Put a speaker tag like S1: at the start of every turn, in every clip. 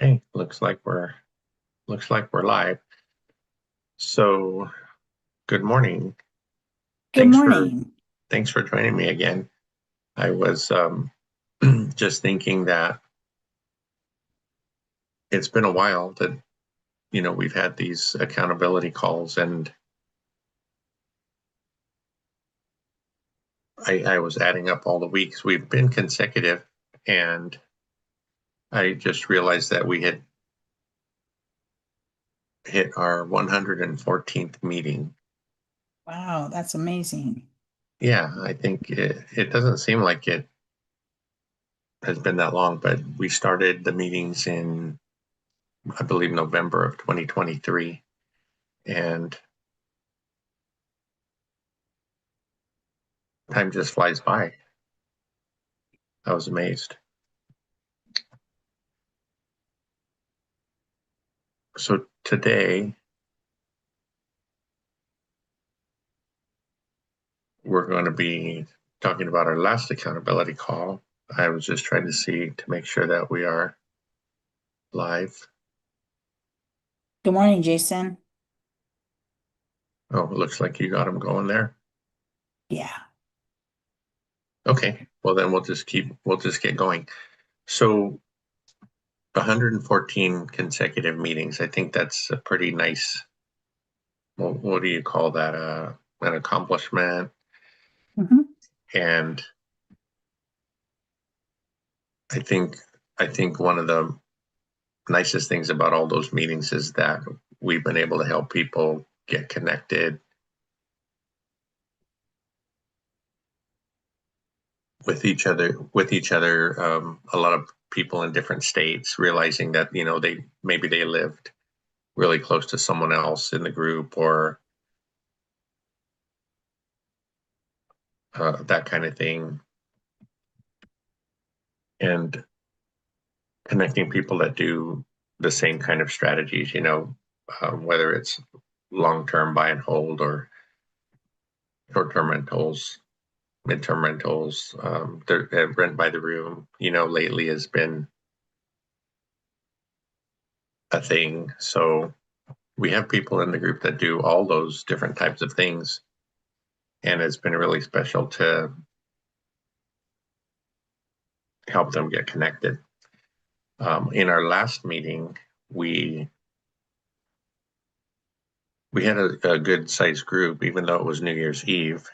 S1: Hey, looks like we're live. So, good morning.
S2: Good
S1: Thanks for
S2: morning.
S1: thanks for joining me again. I was just thinking that it's been a while that we've had these accountability calls, and I was adding up all the weeks we've been consecutive, and I just realized that we had hit our 114th meeting.
S2: Wow, that's amazing.
S1: Yeah, I think it doesn't seem like it has been that long, but we started the meetings in I believe November of 2023. And time just flies by. I was amazed. So today we're going to be talking about our last accountability call. I was just trying to see to make sure that we are live.
S2: Good morning, Jason.
S1: Oh, it looks like you got them going there.
S2: Yeah.
S1: Okay. Well, then we'll just get going. So 114 consecutive meetings. I think that's a pretty nice, well, what do you call that? An accomplishment.
S2: hmm
S1: And I think I think one of the nicest things about all those meetings is that we've been able to help people get connected with each other. A lot of people in different states realizing that they maybe they lived really close to someone else in the group, or that kind of thing, and connecting people that do the same kind of strategies, whether it's long-term buy and hold or short-term rentals, midterm rentals. Rent by the room, lately has been a thing. So we have people in the group that do all those different types of things. And it's been really special to help them get connected. In our last meeting, we we had a good sized group, even though it was New Year's Eve.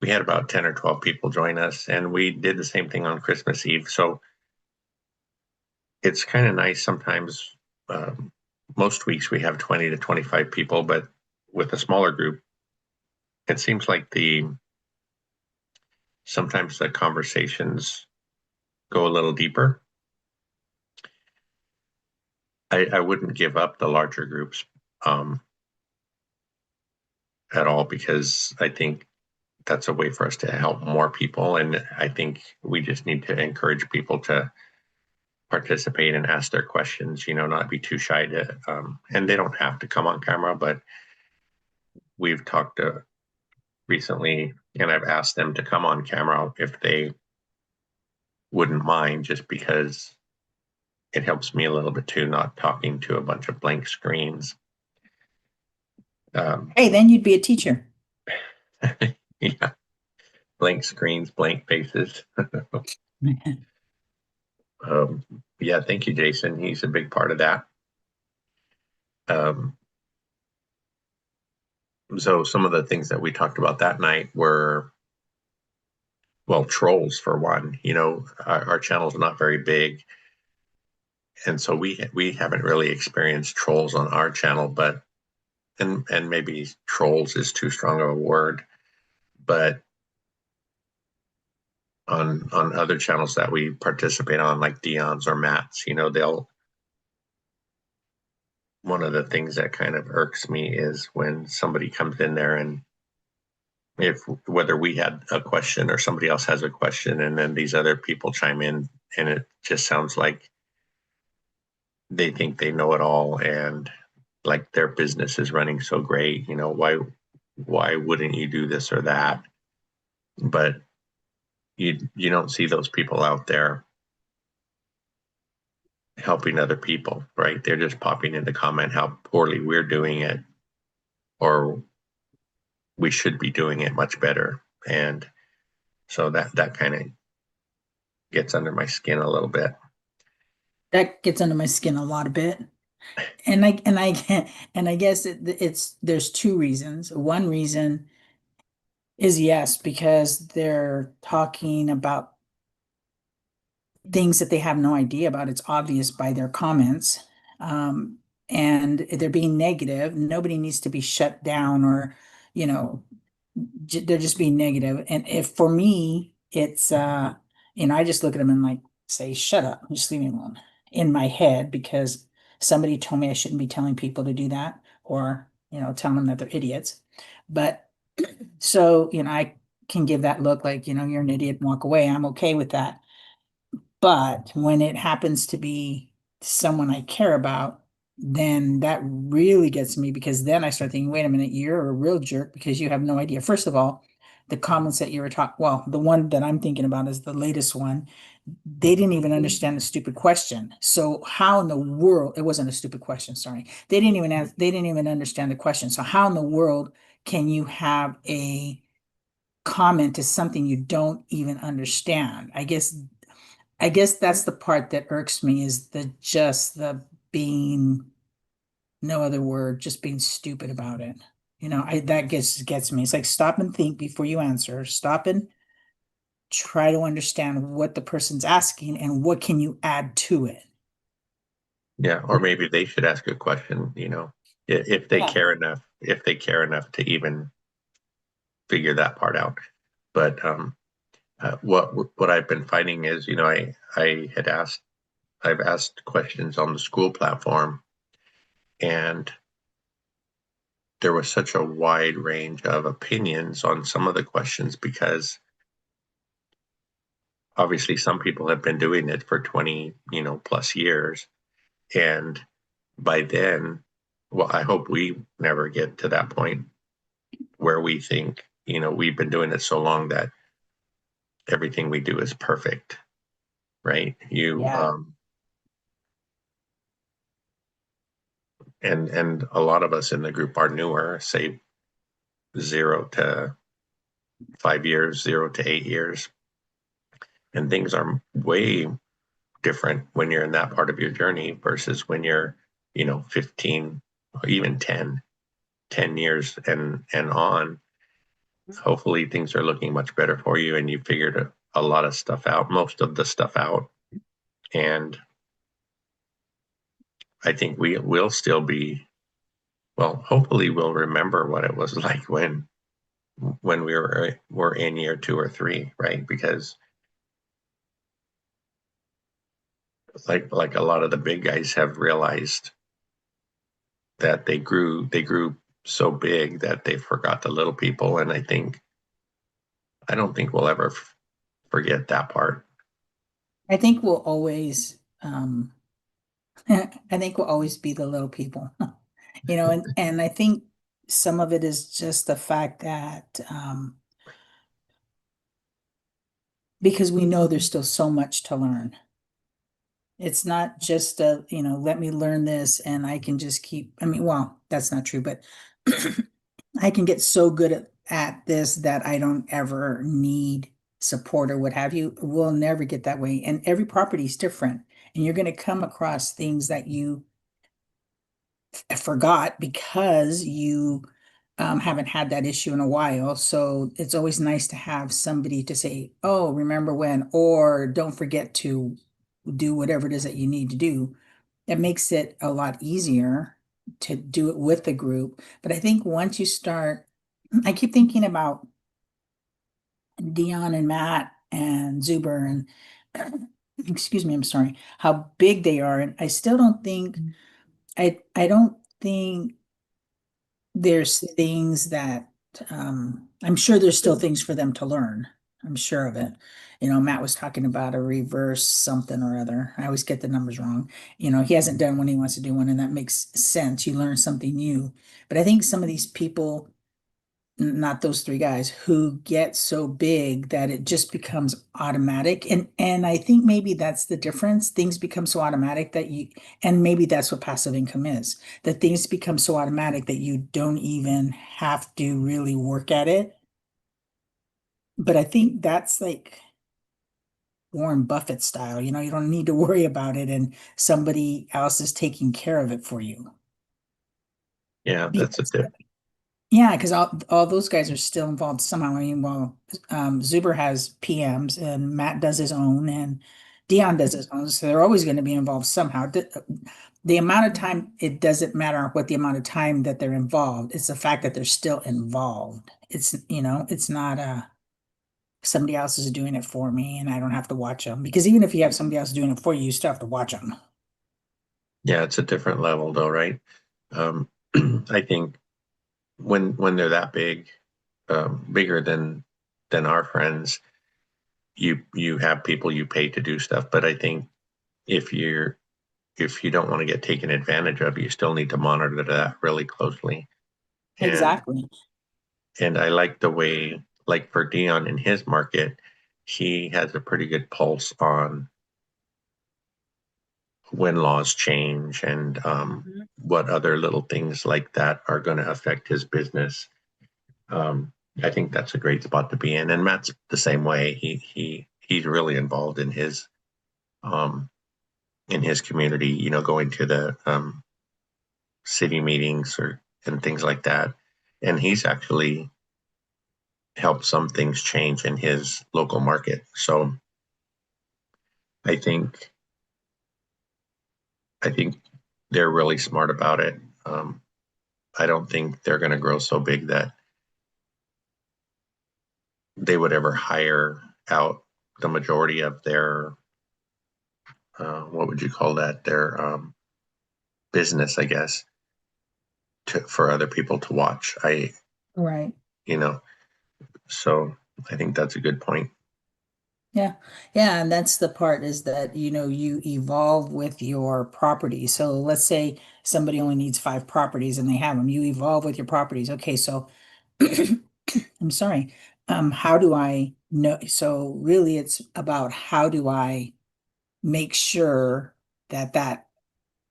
S1: We had about 10 or 12 people join us, and we did the same thing on Christmas Eve. So it's kind of nice sometimes. Um, Most weeks we have 20 to 25 people, but with a smaller group, it seems like the sometimes the conversations go a little deeper. I wouldn't give up the larger groups um, at all, because I think that's a way for us to help more people. And I think we just need to encourage people to participate and ask their questions, not be too shy to, and they don't have to come on camera, but we've talked to recently, and I've asked them to come on camera if they wouldn't mind, just because it helps me a little bit too, not talking to a bunch of blank screens. Um,
S2: Hey, then you'd be a teacher.
S1: yeah, blank screens, blank faces. um, yeah, thank you, Jason. He's a big part of that. Um, so some of the things that we talked about that night were, well, trolls for one. Our channel's not very big, and so we haven't really experienced trolls on our channel, but and maybe trolls is too strong of a word, but on other channels that we participate on, like Dion's or Matt's, they'll one of the things that kind of irks me is when somebody comes in there, and if whether we had a question or somebody else has a question, and then these other people chime in, and it just sounds like they think they know it all, and like their business is running so great, why wouldn't you do this or that? But you don't see those people out there, helping other people, right? They're just popping in to comment how poorly we're doing it, or we should be doing it much better. And so that kind of gets under my skin a little bit.
S2: That gets under my skin a lot a bit. And I guess it's there's two reasons. One reason is yes, because they're talking about things that they have no idea about. It's obvious by their comments. Um, and they're being negative. Nobody needs to be shut down or, you know, they're just being negative. And if for me, it's I just look at them and like say, shut up, just leave me alone in my head because somebody told me I shouldn't be telling people to do that or, telling them that they're idiots. But so, I can give that look like, you're an idiot and walk away. I'm okay with that. But when it happens to be someone I care about, then that really gets me because then I start thinking, wait a minute, you're a real jerk because you have no idea. First of all, the comments that you were talking, well, the one that I'm thinking about is the latest one. They didn't even understand the stupid question. So how in the world, it wasn't a stupid question, sorry. They didn't even understand the question. So how in the world can you have a comment to something you don't even understand? I guess that's the part that irks me is the being, no other word, just being stupid about it. That gets me. It's like stop and think before you answer. Stop and try to understand what the person's asking and what can you add to it.
S1: Yeah, or maybe they should ask a question, if they
S2: Yeah.
S1: care enough, to even figure that part out. But what I've been finding is, I've asked questions on the school platform, and there was such a wide range of opinions on some of the questions because obviously some people have been doing it for 20, plus years. And by then, well, I hope we never get to that point where we think, we've been doing it so long that everything we do is perfect, right?
S2: Yeah.
S1: And a lot of us in the group are newer, say 0 to 5 years, 0 to 8 years, and things are way different when you're in that part of your journey versus when you're 15 or even 10 years and on. Hopefully things are looking much better for you and you figured a lot of stuff out, most of the stuff out. And I think we will still be, well, hopefully we'll remember what it was like when were in year 2 or 3, right? Because like a lot of the big guys have realized that they grew so big that they forgot the little people. And I don't think we'll ever forget that part.
S2: I think we'll always I think we'll always be the little people. And I think some of it is just the fact that because we know there's still so much to learn. It's not just let me learn this and I can just keep, I mean, well, that's not true, but I can get so good at this that I don't ever need support or what have you. We'll never get that way. And every property is different. And you're going to come across things that you forgot because you haven't had that issue in a while. So it's always nice to have somebody to say, oh, remember when, or don't forget to do whatever it is that you need to do. That makes it a lot easier to do it with the group. But I think once you start, I keep thinking about Dion and Matt and Zuber and excuse me, I'm sorry, how big they are. And I still don't think I don't think there's things that I'm sure there's still things for them to learn. I'm sure of it. Matt was talking about a reverse something or other. I always get the numbers wrong. He hasn't done one, he wants to do one, and that makes sense. You learn something new. But I think some of these people not those three guys, who get so big that it just becomes automatic. And I think maybe that's the difference. Things become so automatic that you, and maybe that's what passive income is, that things become so automatic that you don't even have to really work at it. But I think that's like Warren Buffett style, you don't need to worry about it and somebody else is taking care of it for you.
S1: Yeah, that's a
S2: Because
S1: tip.
S2: Yeah, because all those guys are still involved somehow. I mean, well, Zuber has PMs and Matt does his own and Dion does his own. So they're always going to be involved somehow. The amount of time, it doesn't matter what the amount of time that they're involved. It's the fact that they're still involved. It's not somebody else is doing it for me and I don't have to watch them. Because even if you have somebody else doing it for you, you still have to watch them.
S1: Yeah, it's a different level though, right? Um, I think when they're that big, bigger than our friends, you have people you pay to do stuff. But I think if you're if you don't want to get taken advantage of, you still need to monitor that really closely. And
S2: Exactly.
S1: and I like the way, like for Dion in his market, he has a pretty good pulse on when laws change and what other little things like that are going to affect his business. Um, I think that's a great spot to be in. And Matt's the same way. He's really involved um, in his community. Going to the city meetings or and things like that. And he's actually helped some things change in his local market. So I think I think they're really smart about it. Um, I don't think they're going to grow so big that they would ever hire out the majority of their what would you call that, their business, I guess, for other people to watch.
S2: Right.
S1: You know, so I think that's a good point.
S2: Yeah. Yeah. And that's the part is that, you evolve with your property. So let's say somebody only needs five properties and they have them. You evolve with your properties. Okay. So I'm sorry. How do I know? So really it's about how do I make sure that that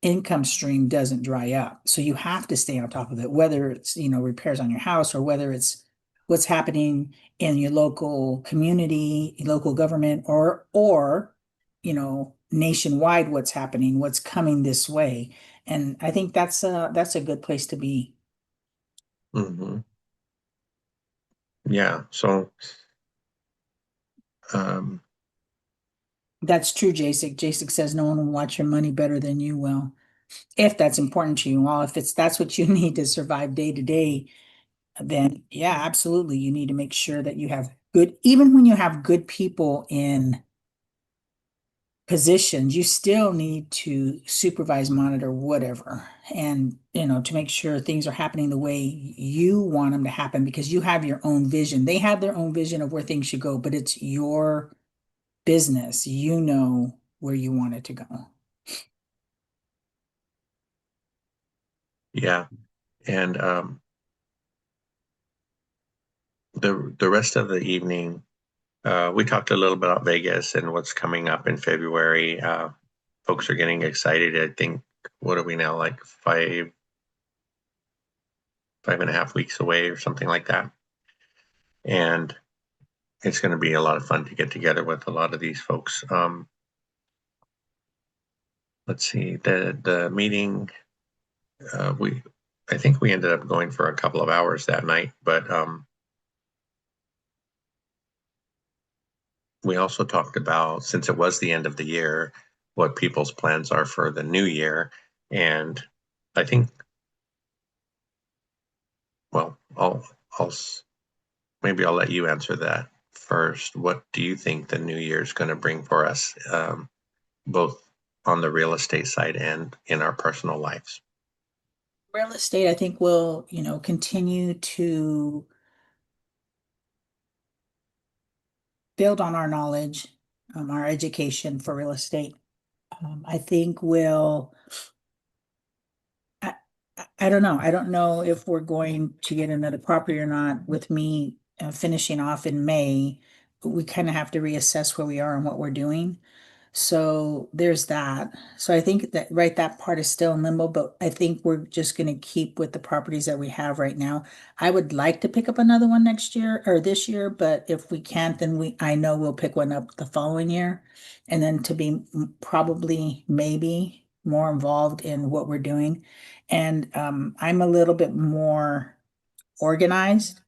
S2: income stream doesn't dry up. So you have to stay on top of it, whether it's, repairs on your house or whether it's what's happening in your local community, local government, or, nationwide, what's happening, what's coming this way. And I think that's a good place to be.
S1: Hmm. Yeah. So um,
S2: That's true, Jacek. Jacek says no one will watch your money better than you will. If that's important to you, well, if that's what you need to survive day to day, then yeah, absolutely. You need to make sure that you have good, even when you have good people in positions, you still need to supervise, monitor, whatever. And, to make sure things are happening the way you want them to happen because you have your own vision. They have their own vision of where things should go, but it's your business. You know where you want it to go.
S1: yeah. And the rest of the evening, we talked a little bit about Vegas and what's coming up in February. Folks are getting excited. I think, what are we now, like 5.5 weeks away or something like that. And it's going to be a lot of fun to get together with a lot of these folks. Let's see, the meeting, we I think we ended up going for a couple of hours that night, but we also talked about, since it was the end of the year, what people's plans are for the new year. And I think, well, I'll maybe I'll let you answer that first. What do you think the new year is going to bring for us, both on the real estate side and in our personal lives?
S2: Real estate, I think, will, continue to build on our knowledge, our education for real estate. I think will I don't know. I don't know if we're going to get another property or not. With me finishing off in May, we kind of have to reassess where we are and what we're doing. So there's that. So I think that right, that part is still in limbo, but I think we're just going to keep with the properties that we have right now. I would like to pick up another one next year or this year, but if we can't, then I know we'll pick one up the following year. And then to be probably maybe more involved in what we're doing. And I'm a little bit more organized.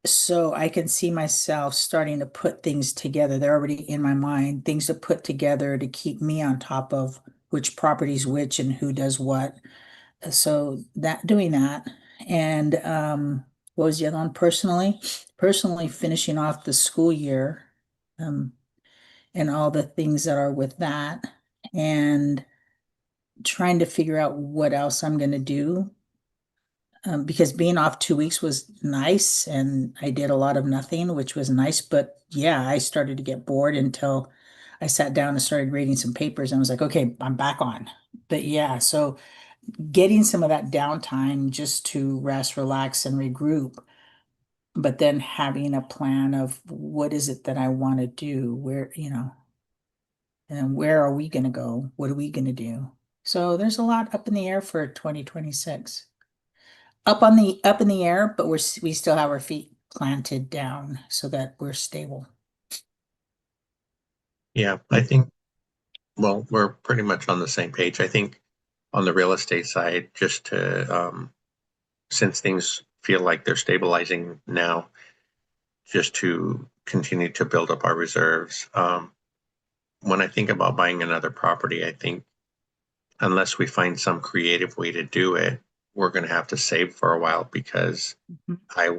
S2: So I can see myself starting to put things together. They're already in my mind, things to put together to keep me on top of which property's which and who does what. So that doing that. And what was the other one? Personally finishing off the school year, um, and all the things that are with that, and trying to figure out what else I'm gonna do, because being off 2 weeks was nice and I did a lot of nothing, which was nice. But yeah, I started to get bored until I sat down and started reading some papers and I was like, okay, I'm back on. But yeah, so getting some of that downtime just to rest, relax, and regroup, but then having a plan of what is it that I want to do, where, and where are we going to go? What are we going to do? So there's a lot up in the air for 2026. Up in the air, but we still have our feet planted down so that we're stable.
S1: Yeah, I think, well, we're pretty much on the same page. I think on the real estate side, just to, since things feel like they're stabilizing now, just to continue to build up our reserves. When I think about buying another property, I think unless we find some creative way to do it, we're going to have to save for a while because
S2: Mhm.
S1: I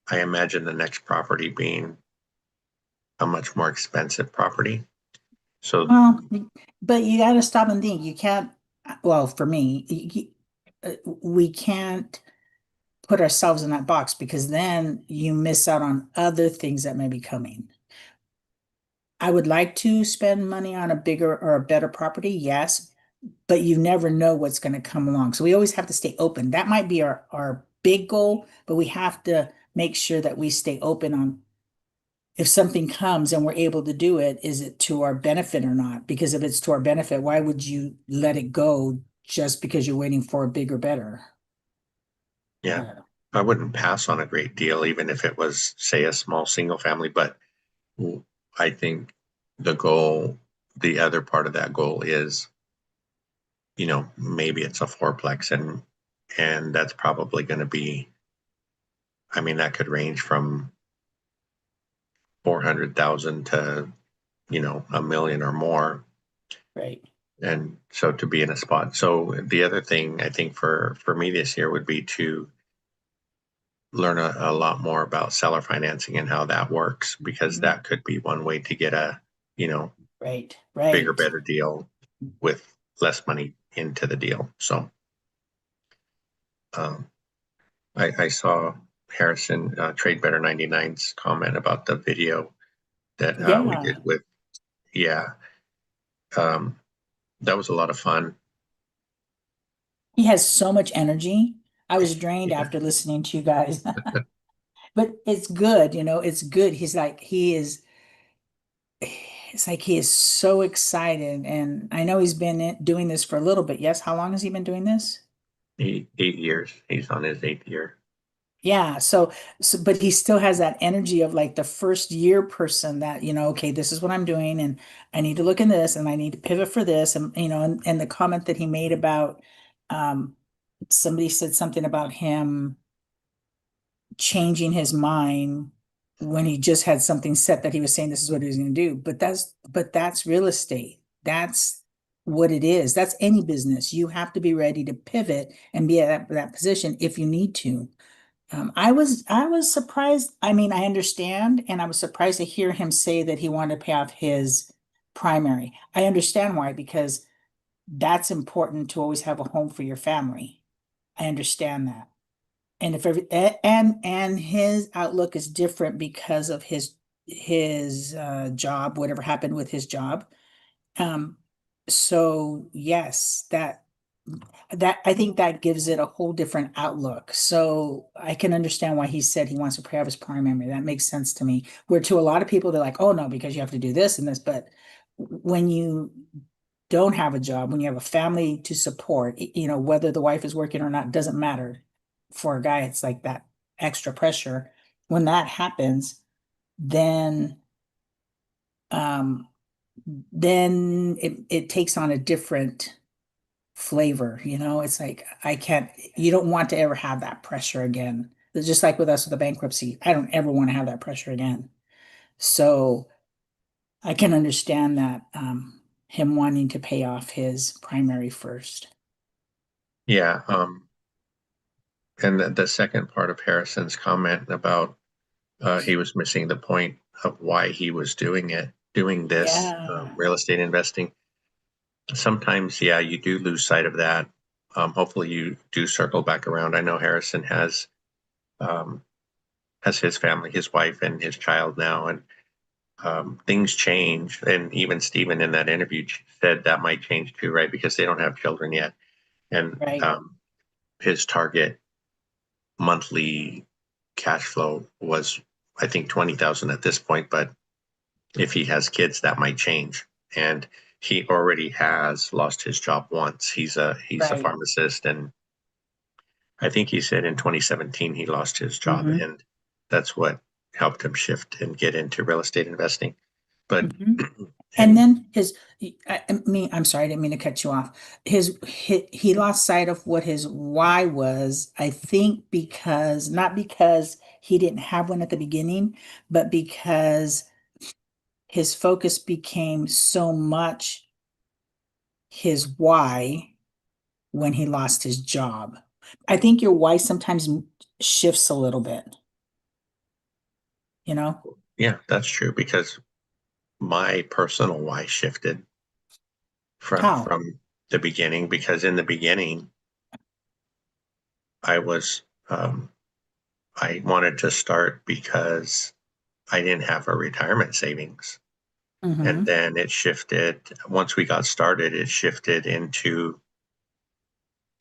S1: I imagine the next property being a much more expensive property. So
S2: Well, but you got to stop and think. You can't, well, for me, we can't put ourselves in that box because then you miss out on other things that may be coming. I would like to spend money on a bigger or a better property, yes, but you never know what's going to come along. So we always have to stay open. That might be our big goal, but we have to make sure that we stay open on if something comes and we're able to do it, is it to our benefit or not? Because if it's to our benefit, why would you let it go just because you're waiting for a bigger, better?
S1: yeah, I wouldn't pass on a great deal, even if it was, say, a small single family. But I think the goal, the other part of that goal is, maybe it's a fourplex and that's probably going to be, I mean, that could range from 400,000 to, 1 million or more.
S2: Right.
S1: And so to be in a spot. So the other thing I think for me this year would be to learn a lot more about seller financing and how that works, because
S2: Mhm.
S1: that could be one way to get a, you know,
S2: Right.
S1: bigger,
S2: Right.
S1: better deal with less money into the deal. So um, I saw Harrison Trade Better 99's comment about the video that we
S2: Yeah.
S1: did with, yeah, um, that was a lot of fun.
S2: He has so much energy. I was drained
S1: Yeah,
S2: after listening to you guys, but it's good, it's good. It's like he is so excited. And I know he's been doing this for a little bit. Yes. How long has he been doing this?
S1: 8 years. He's on his 8th year.
S2: Yeah, but he still has that energy of like the first year person that, okay, this is what I'm doing and I need to look in this and I need to pivot for this. And, and the comment that he made about, um, somebody said something about him changing his mind when he just had something set that he was saying this is what he was going to do. But that's real estate. That's what it is. That's any business. You have to be ready to pivot and be at that position if you need to. I was surprised. I mean, I understand, and I was surprised to hear him say that he wanted to pay off his primary. I understand why, because that's important to always have a home for your family. I understand that. And if every and his outlook is different because of his job, whatever happened with his job. Um, so yes, that. that I think that gives it a whole different outlook. So I can understand why he said he wants to pay off his primary. That makes sense to me. Where to a lot of people, they're like, oh no, because you have to do this and this. But when you don't have a job, when you have a family to support, whether the wife is working or not, doesn't matter. For a guy, it's like that extra pressure. When that happens, then um it takes on a different flavor, it's like I can't you don't want to ever have that pressure again. It's just like with us with the bankruptcy. I don't ever want to have that pressure again. So I can understand that him wanting to pay off his primary first.
S1: Yeah. And the second part of Harrison's comment about he was missing the point of why he was doing this
S2: Yeah,
S1: real estate investing. Sometimes, yeah, you do lose sight of that. Hopefully, you do circle back around. I know Harrison um, has his family, his wife, and his child now, and things change. And even Stephen in that interview said that might change too, right? Because they don't have children yet, and
S2: right,
S1: his target monthly cash flow was, I think, 20,000 at this point. But if he has kids, that might change. And he already has lost his job once. He's a
S2: right.
S1: pharmacist, and I think he said in 2017 he lost his job,
S2: Hmm.
S1: and that's what helped him shift and get into real estate investing. But
S2: Hmm. And
S1: and
S2: then I'm sorry, I didn't mean to cut you off. He lost sight of what his why was, I think, because not because he didn't have one at the beginning, but because his focus became so much his why when he lost his job. I think your why sometimes shifts a little bit, you know?
S1: yeah, that's true because my personal why shifted from
S2: How?
S1: from the beginning because in the beginning I was I wanted to start because I didn't have a retirement savings. And
S2: Hmm.
S1: then it shifted once we got started, it shifted into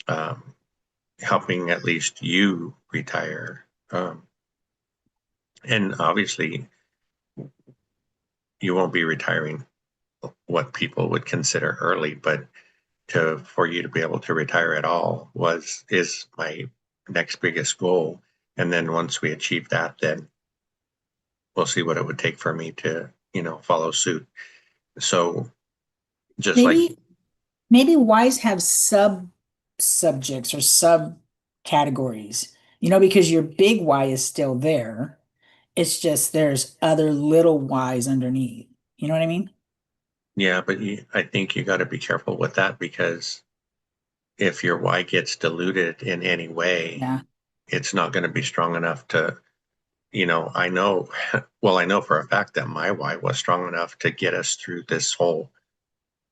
S1: um, helping at least you retire. And obviously, you won't be retiring what people would consider early, but to for you to be able to retire at all was is my next biggest goal. And then once we achieve that, then we'll see what it would take for me to, follow suit. So just like,
S2: Maybe maybe whys have sub subjects or sub categories, because your big why is still there. It's just there's other little whys underneath. You know what I mean?
S1: yeah, but I think you got to be careful with that because if your why gets diluted in any way,
S2: Yeah.
S1: it's not going to be strong enough to, I know, well, I know for a fact that my why was strong enough to get us through this whole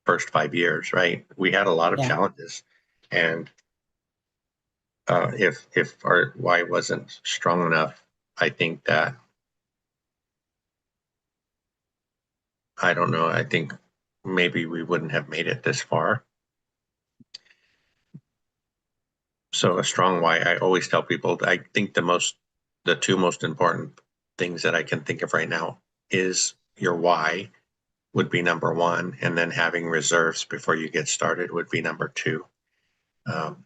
S1: first 5 years, right? We had a lot of
S2: Yeah.
S1: challenges. And if our why wasn't strong enough, I think that, I don't know, I think maybe we wouldn't have made it this far. So a strong why, I always tell people, I think the two most important things that I can think of right now is your why would be number one, and then having reserves before you get started would be number two. Um,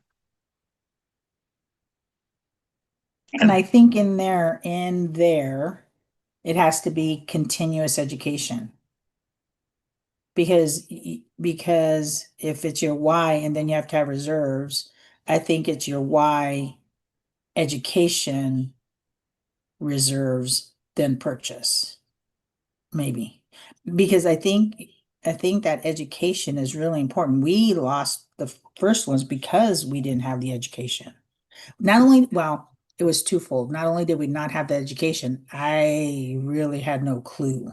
S2: And
S1: and
S2: I think in there, it has to be continuous education because if it's your why and then you have to have reserves, I think it's your why education reserves then purchase maybe because I think that education is really important. We lost the first ones because we didn't have the education. Not only, well, it was twofold. Not only did we not have the education, I really had no clue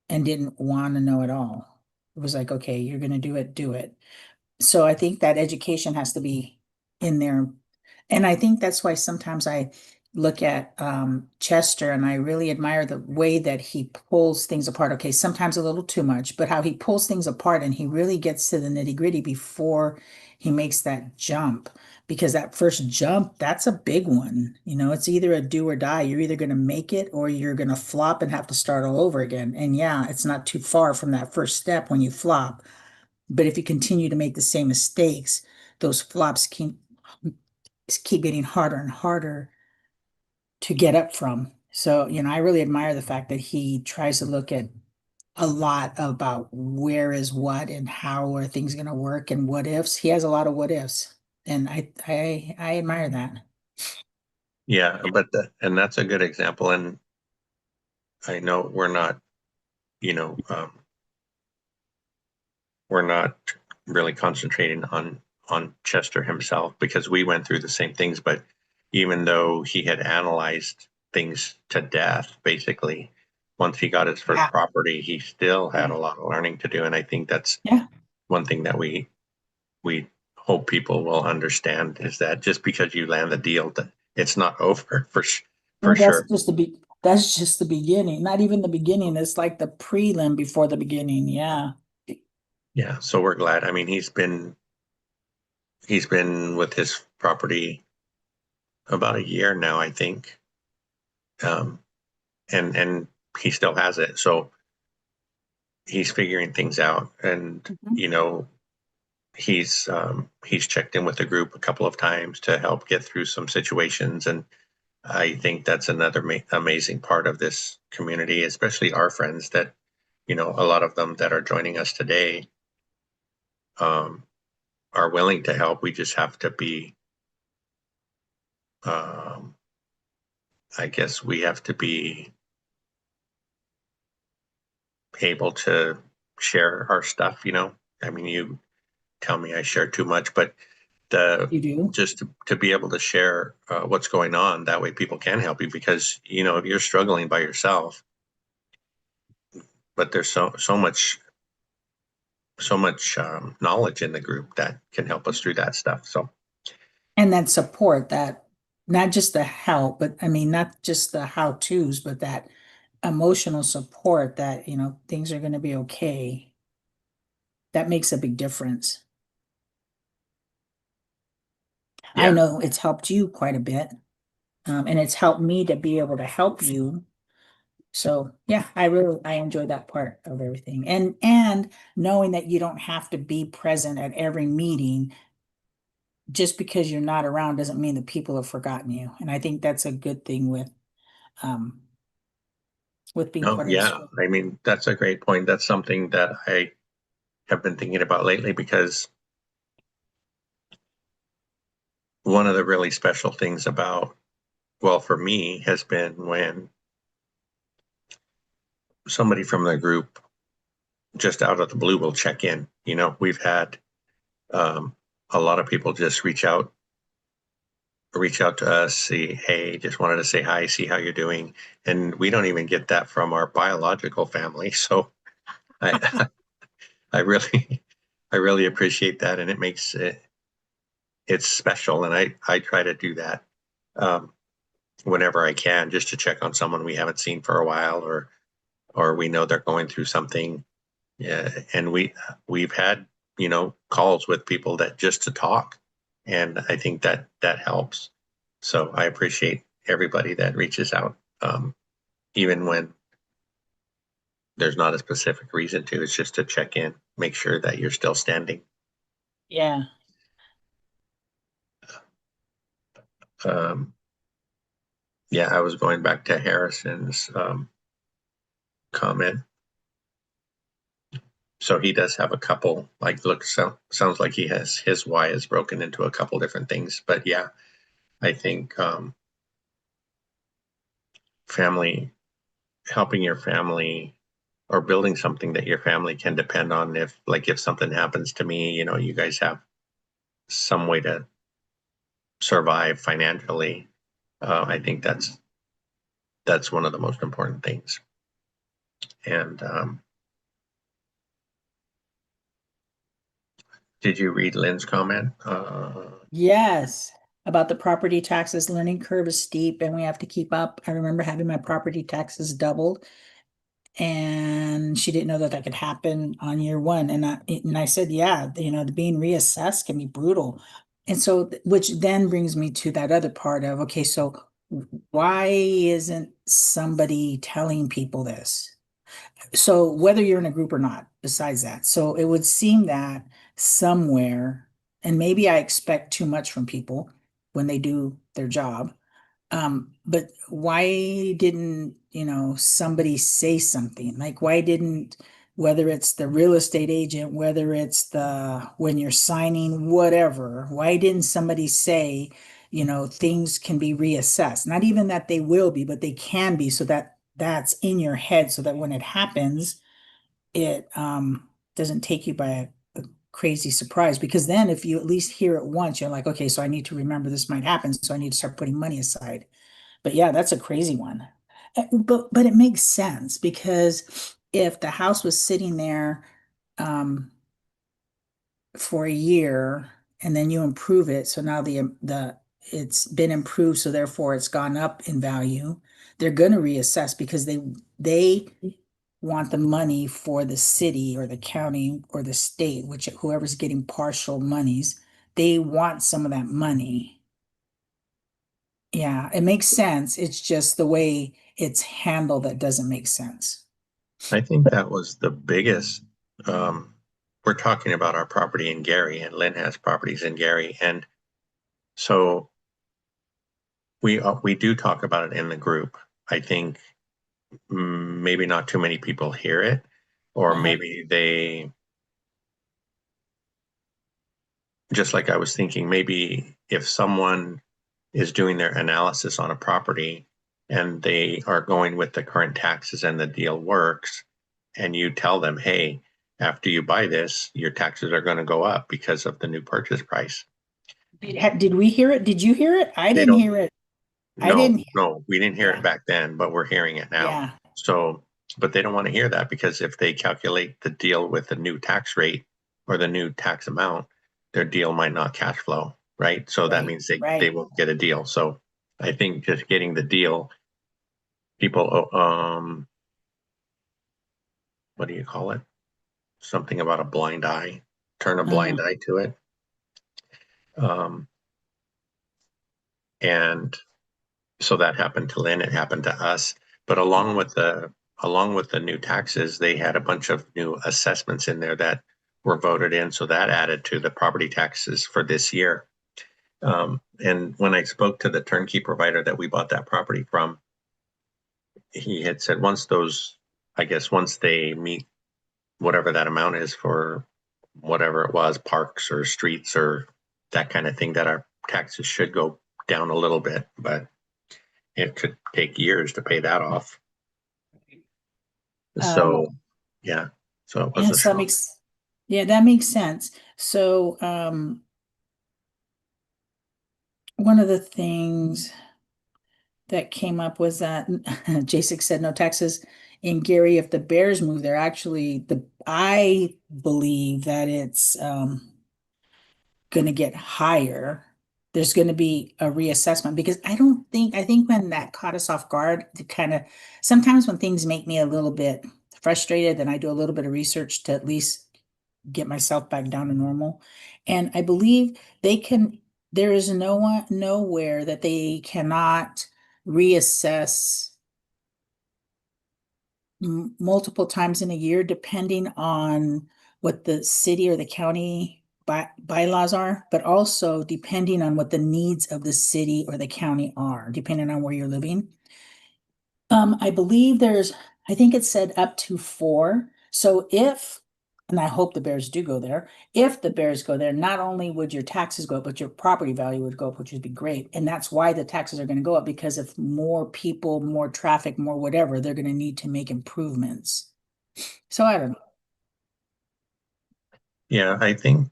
S2: and didn't want to know at all. It was like, okay, you're going to do it, do it. So I think that education has to be in there. And I think that's why sometimes look at Chester, and I really admire the way that he pulls things apart. Okay, sometimes a little too much, but how he pulls things apart and he really gets to the nitty-gritty before he makes that jump. Because that first jump, that's a big one. It's either a do or die. You're either going to make it or you're going to flop and have to start all over again. And yeah, it's not too far from that first step when you flop. But if you continue to make the same mistakes, those flops keep getting harder and harder to get up from. So, I really admire the fact that he tries to look at a lot about where is what and how are things going to work and what ifs. He has a lot of what ifs, and I admire that.
S1: Yeah, but and that's a good example. And I know you know, um, we're not really concentrating on Chester himself because we went through the same things. But even though he had analyzed things to death, basically, once he got his first
S2: Yeah.
S1: property, he still had
S2: Yeah.
S1: a lot of learning to do. And I think that's
S2: Yeah.
S1: one thing that we hope people will understand is that just because you land the deal, that it's not over for
S2: Well,
S1: sure.
S2: that's just the beginning. Not even the beginning. It's like the prelim before the beginning. Yeah.
S1: Yeah, so we're glad. I mean, he's been with his property about a year now, I think, um, and he still has it. So he's figuring things out, and
S2: Mhm.
S1: he's checked in with the group a couple of times to help get through some situations, and I think that's another amazing part of this community, especially our friends that a lot of them that are joining us today um, are willing to help. We just have to be, um, I guess, we have to be able to share our stuff. I mean, you tell me I share too much, but the
S2: You do.
S1: just to be able to share what's going on, that way people can help you because if you're struggling by yourself, but there's so much knowledge in the group that can help us through that stuff. So
S2: And that support, that not just the help, but I mean, not just the how-tos, but that emotional support that, things are going to be okay. That makes a big difference. I
S1: yeah,
S2: know it's helped you quite a bit, and it's helped me to be able to help you. So yeah, I enjoy that part of everything. And knowing that you don't have to be present at every meeting just because you're not around doesn't mean that people have forgotten you. And I think that's a good thing um with being
S1: no,
S2: part of this
S1: yeah.
S2: group.
S1: I mean, that's a great point. That's something that I have been thinking about lately because one of the really special things about, well, for me, has been when somebody from the group just out of the blue will check in. We've had um, a lot of people just reach out to us, see, hey, just wanted to say hi, see how you're doing, and we don't even get that from our biological family. So I, I really, I really appreciate that, and it makes it's special, and I try to do that um, whenever I can, just to check on someone we haven't seen for a while, or we know they're going through something. Yeah, and we've had calls with people that just to talk, and I think that helps. So I appreciate everybody that reaches out, even when there's not a specific reason to. It's just to check in, make sure that you're still standing.
S2: Yeah.
S1: Um, yeah, I was going back to Harrison's comment. So he does have a couple. Like, sounds like he has his why is broken into a couple different things. But yeah, I think family helping your family or building something that your family can depend on, if something happens to me, you guys have some way to survive financially. I think that's one of the most important things. And did you read Lynn's comment?
S2: Yes. about the property taxes. Learning curve is steep and we have to keep up. I remember having my property taxes doubled. And she didn't know that that could happen on year one. And I said, yeah, being reassessed can be brutal. And so, which then brings me to that other part of, okay, so why isn't somebody telling people this? So whether you're in a group or not, besides that, so it would seem that somewhere, and maybe I expect too much from people when they do their job, but why didn't, somebody say something? Like, why didn't, whether it's the real estate agent, whether it's when you're signing, whatever, why didn't somebody say, things can be reassessed? Not even that they will be, but they can be, so that that's in your head, so that when it happens, it doesn't take you by a crazy surprise. Because then if you at least hear it once, you're like, okay, so I need to remember this might happen, so I need to start putting money aside. But yeah, that's a crazy one. But it makes sense, because if the house was sitting there um for a year and then you improve it, so now the it's been improved, so therefore it's gone up in value, they're going to reassess, because they want the money for the city or the county or the state, which whoever's getting partial monies, they want some of that money. Yeah, it makes sense. It's just the way it's handled that doesn't make sense.
S1: I think that was the biggest. Um, we're talking about our property in Gary, and Lynn has properties in Gary, and so we do talk about it in the group. I think maybe not too many people hear it, or
S2: Uh-huh.
S1: maybe they, just like I was thinking, maybe if someone is doing their analysis on a property and they are going with the current taxes and the deal works, and you tell them, hey, after you buy this, your taxes are going to go up because of the new purchase price.
S2: Did we hear it? Did you hear it? I
S1: They
S2: didn't
S1: don't,
S2: hear it. I
S1: no,
S2: didn't hear
S1: no, we didn't
S2: it.
S1: hear it
S2: Yeah.
S1: back then, but we're hearing it now.
S2: Yeah.
S1: So, but they don't want to hear that, because if they calculate the deal with the new tax rate or the new tax amount, their deal might not cash flow, right? So that
S2: Right.
S1: means they
S2: Right.
S1: won't get a deal. So I think just getting the deal, people, what do you call it? Something about a blind eye, turn a
S2: Uh-huh.
S1: blind eye to it. Um, and so that happened to Lynn, it happened to us. But
S2: Yeah.
S1: along with the new taxes, they had a bunch of new assessments in there that were voted in. So that added to the property taxes for this year. And when I spoke to the turnkey provider that we bought that property from, he had said I guess once they meet whatever that amount is for whatever it was, parks or streets or that kind of thing, that our taxes should go down a little bit, but it could take years to pay that off.
S2: Um,
S1: So, yeah, so it was a
S2: yes, that
S1: shock.
S2: makes, yeah, that makes sense. So, one of the things that came up was that J6 said no taxes in Gary if the Bears move there. Actually, I believe that it's going to get higher. There's going to be a reassessment, because I think when that caught us off guard, to kind of, sometimes when things make me a little bit frustrated, then I do a little bit of research to at least get myself back down to normal. And I believe there is nowhere that they cannot reassess multiple times in a year, depending on what the city or the county bylaws are, but also depending on what the needs of the city or the county are, depending on where you're living. I believe I think it said up to four. So and I hope the Bears do go there. If the Bears go there, not only would your taxes go up, but your property value would go up, which would be great. And that's why the taxes are going to go up, because if more people, more traffic, more whatever, they're going to need to make improvements. So I don't know.
S1: Yeah, I think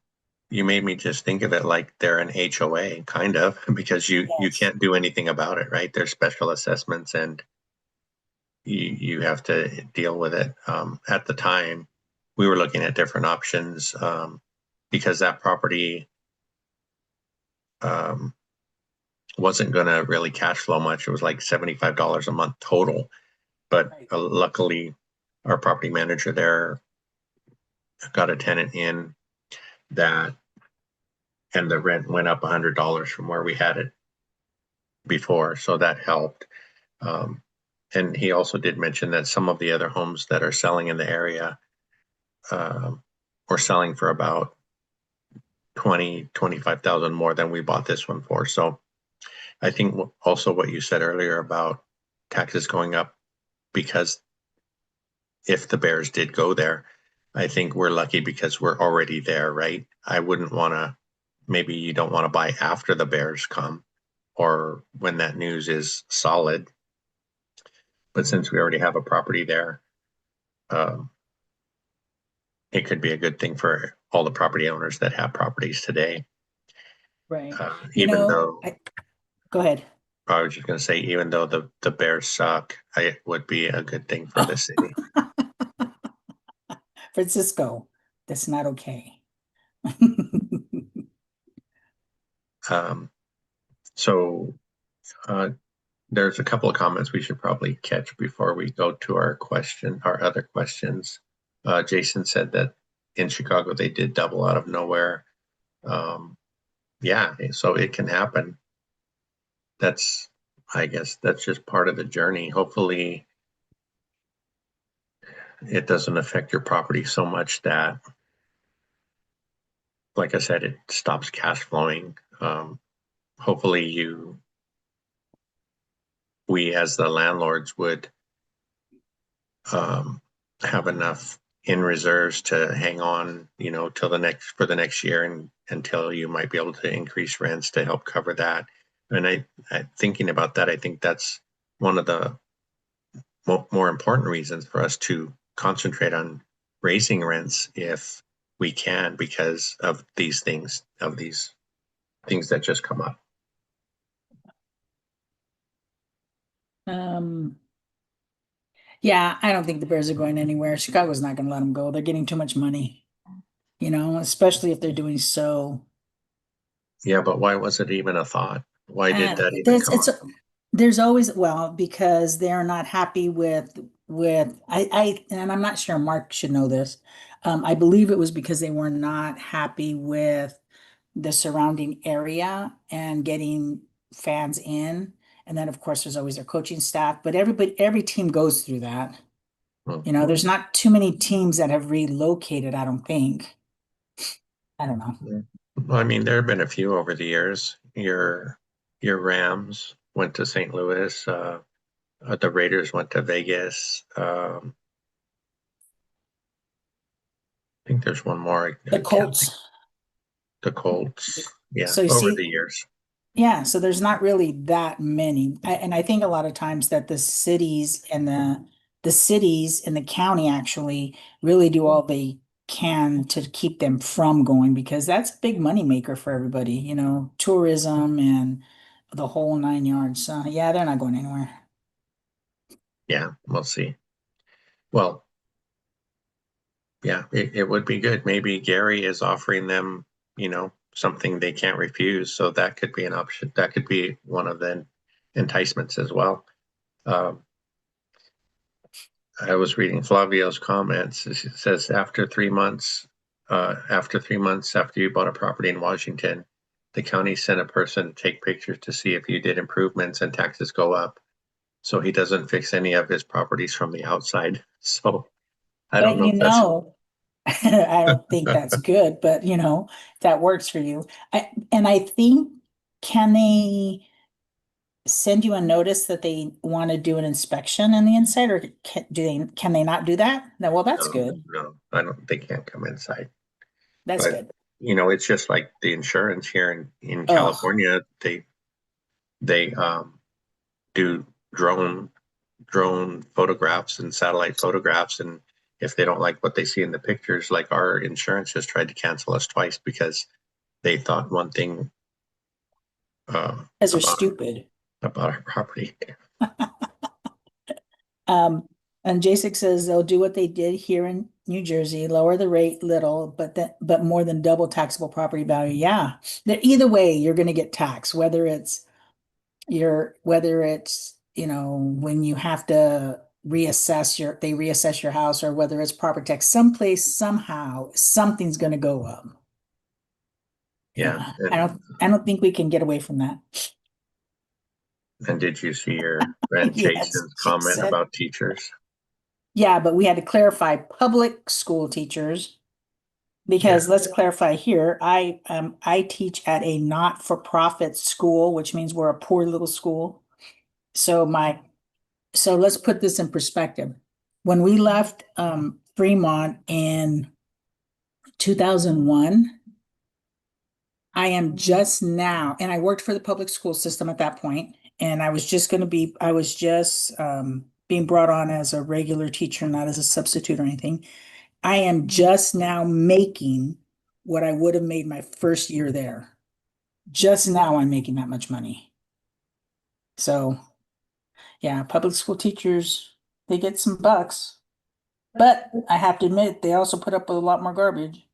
S1: you made me just think of it like they're an HOA, kind of, because you
S2: Yes.
S1: can't do anything about it, right? There's special assessments, and you have to deal with it. At the time, we were looking at different options, because that property, um, wasn't going to really cash flow much. It was like $75 a month total. But
S2: Right.
S1: luckily, our property manager there got a tenant in that, and the rent went up $100 from where we had it before. So that helped. Um, and he also did mention that some of the other homes that are selling in the area were selling for about 25,000 more than we bought this one for. So I think also what you said earlier about taxes going up, because if the Bears did go there, I think we're lucky because we're already there, right? I wouldn't want to, maybe you don't want to buy after the Bears come or when that news is solid. But since we already have a property there, um, it could be a good thing for all the property owners that have properties today.
S2: Right.
S1: Even though
S2: Go ahead.
S1: I was just going to say, even though the Bears suck, it would be a good thing for the city.
S2: Francisco, that's not okay.
S1: Um, so uh, there's a couple of comments we should probably catch before we go to our other questions. Jason said that in Chicago they did double out of nowhere. Um, yeah, so it can happen. That's, I guess, that's just part of the journey. Hopefully, it doesn't affect your property so much that, like I said, it stops cash flowing. Hopefully, we as the landlords would um, have enough in reserves to hang on, till the next year, and until you might be able to increase rents to help cover that. And thinking about that, I think that's one of the more important reasons for us to concentrate on raising rents if we can, because of these things that just come up.
S2: Um, yeah, I don't think the Bears are going anywhere. Chicago's not going to let them go. They're getting too much money, especially if they're doing so.
S1: Yeah, but why was it even a thought? Why did
S2: And
S1: that even
S2: there's
S1: come
S2: it's
S1: up?
S2: there's always well because they're not happy with I and I'm not sure Mark should know this. I believe it was because they were not happy with the surrounding area and getting fans in. And then of course there's always their coaching staff, but every team goes through that.
S1: Mhm.
S2: There's not too many teams that have relocated, I don't think. I don't know.
S1: Yeah. Well, I mean, there have been a few over the years. Your Rams went to St. Louis. The Raiders went to Vegas. I think there's one more.
S2: The
S1: I can't think.
S2: Colts.
S1: The Colts. Yeah,
S2: So you
S1: over the
S2: see,
S1: years.
S2: yeah, so there's not really that many. And I think a lot of times that the cities and the county actually really do all they can to keep them from going because that's a big money maker for everybody, tourism and the whole nine yards. So yeah, they're not going anywhere.
S1: Yeah, we'll see. Well, yeah, it would be good. Maybe Gary is offering them, something they can't refuse. So that could be an option. That could be one of the enticements as well. Um, I was reading Flavio's comments. It says after 3 months after you bought a property in Washington, the county sent a person to take pictures to see if you did improvements and taxes go up. So he doesn't fix any of his properties from the outside. So I don't
S2: But
S1: know if that's
S2: I don't think that's good, but that works for you. And I think can they send you a notice that they want to do an inspection on the inside, or can they not do that? No, well, that's
S1: no,
S2: good.
S1: no, I don't. They can't come inside.
S2: That's
S1: But
S2: good.
S1: it's just like the insurance here in
S2: Oh,
S1: California. They do drone photographs and satellite photographs, and if they don't like what they see in the pictures, like our insurance just tried to cancel us twice because they thought one thing uh,
S2: because they're
S1: about
S2: stupid.
S1: our property.
S2: Um, and J6 says they'll do what they did here in New Jersey, lower the rate little, but more than double taxable property value. Yeah. Either way, you're going to get taxed, whether it's whether it's, when you have to they reassess your house, or whether it's property tax, someplace, somehow, something's gonna go up.
S1: Yeah.
S2: Yeah, I don't think we can get away from that.
S1: And did you see your friend
S2: Yes,
S1: Jason's
S2: she
S1: comment
S2: said.
S1: about teachers?
S2: Yeah, but we had to clarify public school teachers,
S1: Yeah.
S2: because let's clarify here, I teach at a not-for-profit school, which means we're a poor little school. So let's put this in perspective. When we left Fremont in 2001, I am just now, and I worked for the public school system at that point, and I was just being brought on as a regular teacher, not as a substitute or anything. I am just now making what I would have made my first year there. Just now I'm making that much money. So, yeah, public school teachers, they get some bucks, but I have to admit, they also put up with a lot more garbage.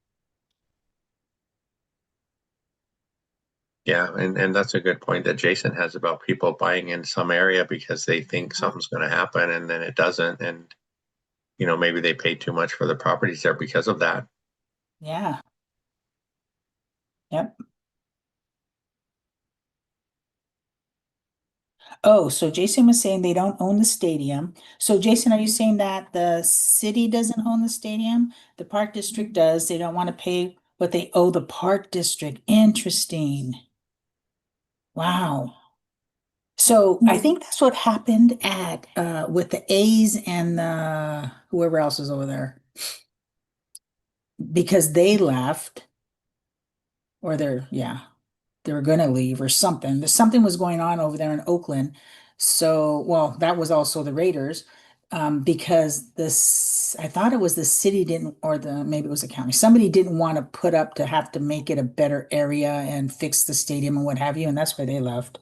S1: Yeah, and that's a good point that Jason has about people buying in some area because they think something's going to happen and then it doesn't. And, maybe they pay too much for the properties there because of that.
S2: Yeah, yep. Oh, so Jason was saying they don't own the stadium. So Jason, are you saying that the city doesn't own the stadium? The park district does. They don't want to pay what they owe the park district. Interesting. Wow. So I think that's what happened at with the A's and whoever else is over there, because they left, or they were gonna leave or something. Something was going on over there in Oakland. So, well, that was also the Raiders, because I thought it was the city didn't, or maybe it was the county. Somebody didn't want to put up to have to make it a better area and fix the stadium and what have you, and that's why they left.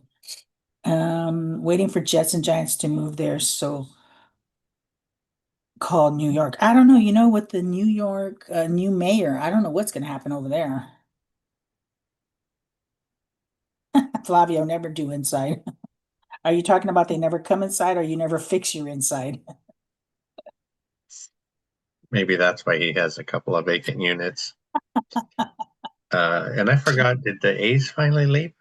S2: Waiting for Jets and Giants to move there, so called New York. I don't know, with the New York new mayor, I don't know what's gonna happen over there. Flavio never do inside. Are you talking about they never come inside, or you never fix your inside?
S1: Maybe that's why he has a couple of vacant units. And I forgot, did the A's finally leave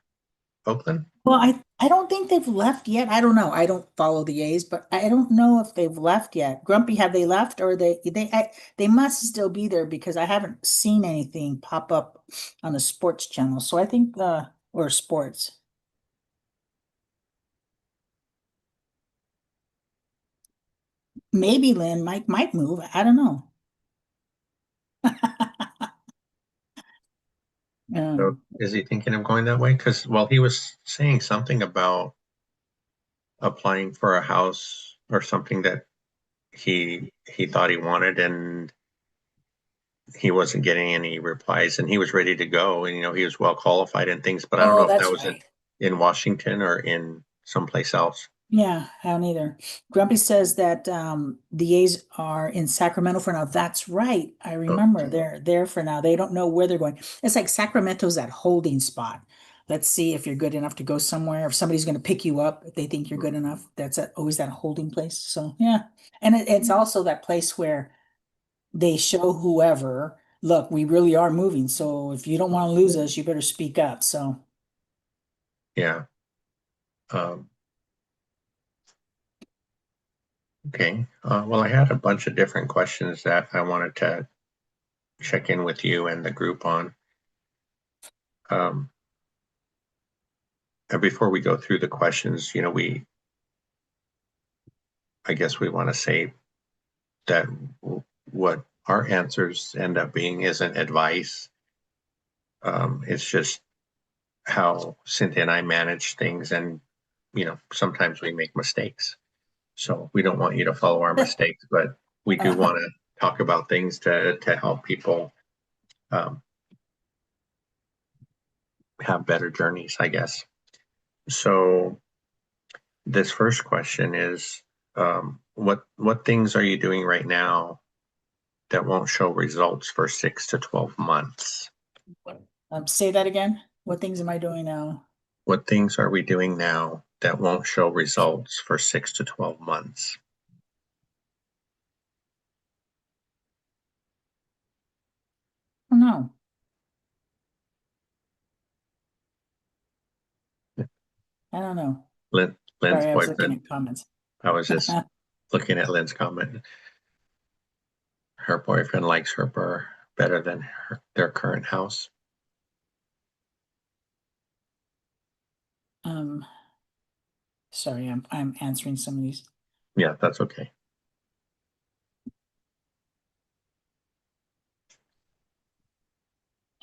S1: Oakland?
S2: Well, I don't think they've left yet. I don't know. I don't follow the A's, but I don't know if they've left yet. Grumpy, have they left, or they must still be there, because I haven't seen anything pop up on the sports channel. So I think or sports. Maybe Lynn might move. I don't know.
S1: So
S2: Um,
S1: is he thinking of going that way? Because, well, he was saying something about applying for a house or something that he thought he wanted, and he wasn't getting any replies, and he was ready to go, and he was well qualified and things, but I don't know
S2: oh,
S1: if that
S2: that's
S1: was
S2: right.
S1: in Washington or in someplace else.
S2: Yeah, I don't either. Grumpy says that the A's are in Sacramento for now. That's right. I
S1: Oh,
S2: remember they're there for now. They don't know where they're going. It's like Sacramento's that holding spot. Let's see if you're good enough to go somewhere. If somebody's going to pick you up, if they think you're good enough, always that holding place. So yeah, and it's also that place where they show whoever, look, we really are moving. So if you don't want to lose us, you better speak up. So
S1: yeah. Um, okay. Well, I had a bunch of different questions that I wanted to check in with you and the group on. Um, and before we go through the questions, I guess we want to say that what our answers end up being isn't advice. It's just how Cynthia and I manage things, and sometimes we make mistakes. So we don't want you to follow our mistakes, but we do want to talk about things to help people um, have better journeys, I guess. So this first question is, what things are you doing right now that won't show results for 6 to 12 months?
S2: say that again. What things am I doing now?
S1: What things are we doing now that won't show results for 6 to 12 months.
S2: Oh, no, I don't know.
S1: Lynn's
S2: Sorry, I was looking
S1: boyfriend,
S2: at comments.
S1: I was just looking at Lynn's comment. Her boyfriend likes her burr better than their current house.
S2: Um, sorry, I'm answering some of these.
S1: Yeah, that's okay.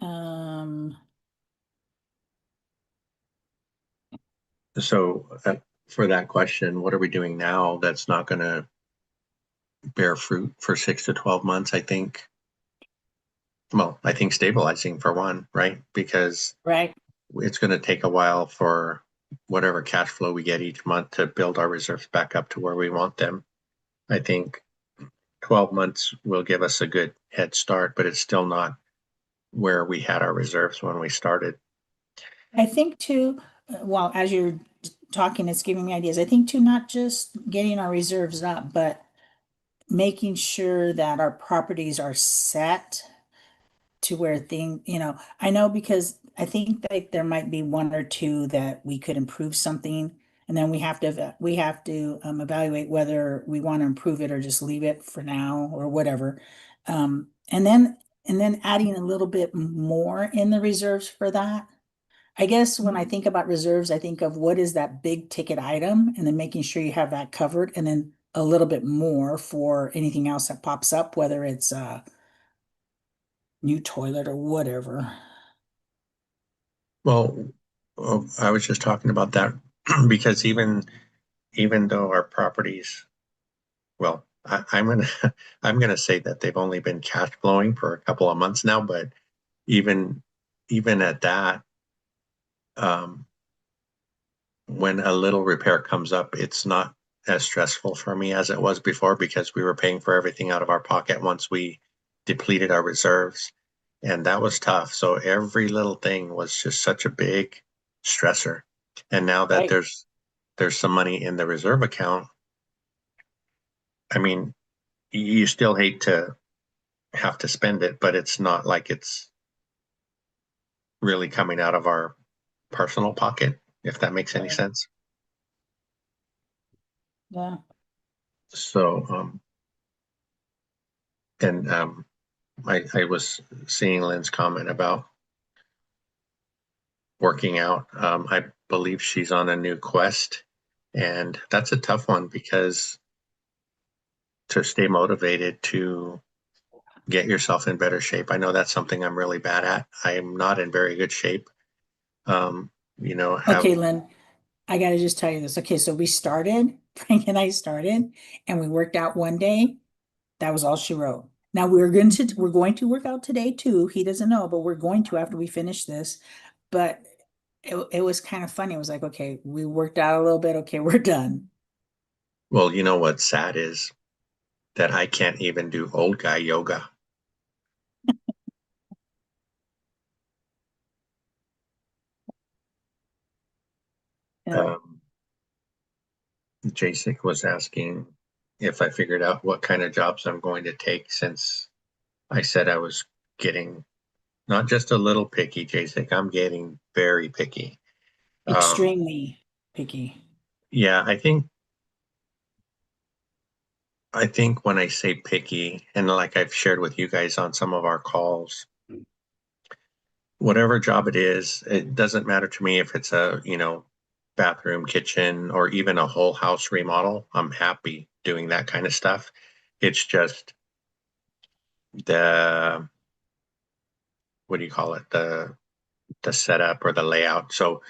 S2: Um,
S1: So for that question, what are we doing now that's not going to bear fruit for 6 to 12 months? I think stabilizing for one, right? Because
S2: right.
S1: it's going to take a while for whatever cash flow we get each month to build our reserves back up to where we want them. I think 12 months will give us a good head start, but it's still not where we had our reserves when we started.
S2: I think too, well, as you're talking, it's giving me ideas. I think too, not just getting our reserves up, but making sure that our properties are set to where I know because I think that there might be one or two that we could improve something, and then we have to evaluate whether we want to improve it or just leave it for now or whatever. And then adding a little bit more in the reserves for that. I guess when I think about reserves, I think of what is that big ticket item and then making sure you have that covered and then a little bit more for anything else that pops up, whether it's a new toilet or whatever.
S1: Well, I was just talking about that because even though our properties, I'm gonna I'm gonna say that they've only been cash flowing for a couple of months now, but even even at that, um, when a little repair comes up, it's not as stressful for me as it was before because we were paying for everything out of our pocket once we depleted our reserves. And that was tough. So every little thing was just such a big stressor. And now that
S2: Right,
S1: there's some money in the reserve account, I mean, you still hate to have to spend it, but it's not like it's really coming out of our personal pocket, if that makes any
S2: right.
S1: sense.
S2: Yeah.
S1: So, and I was seeing Lynn's comment about working out. I believe she's on a new quest, and that's a tough one because to stay motivated to get yourself in better shape. I know that's something I'm really bad at. I am not in very good shape. Um, have
S2: Okay, Lynn, I gotta just tell you this. Okay, so we started, Frank and I started, and we worked out one day. That was all she wrote. Now we're going to work out today too. He doesn't know, but we're going to after we finish this. But it was kind of funny. It was like, okay, we worked out a little bit. Okay, we're done.
S1: well, you know what's sad is that I can't even do old guy yoga.
S2: Yeah.
S1: Um, Jacek was asking if I figured out what kind of jobs I'm going to take since I said I was getting not just a little picky, Jacek. I'm getting very picky. Um,
S2: Extremely picky.
S1: yeah, I think when I say picky, and like I've shared with you guys on some of our calls, whatever job it is, it doesn't matter to me if it's a, bathroom, kitchen, or even a whole house remodel. I'm happy doing that kind of stuff. It's just the, what do you call it? The setup or the layout. So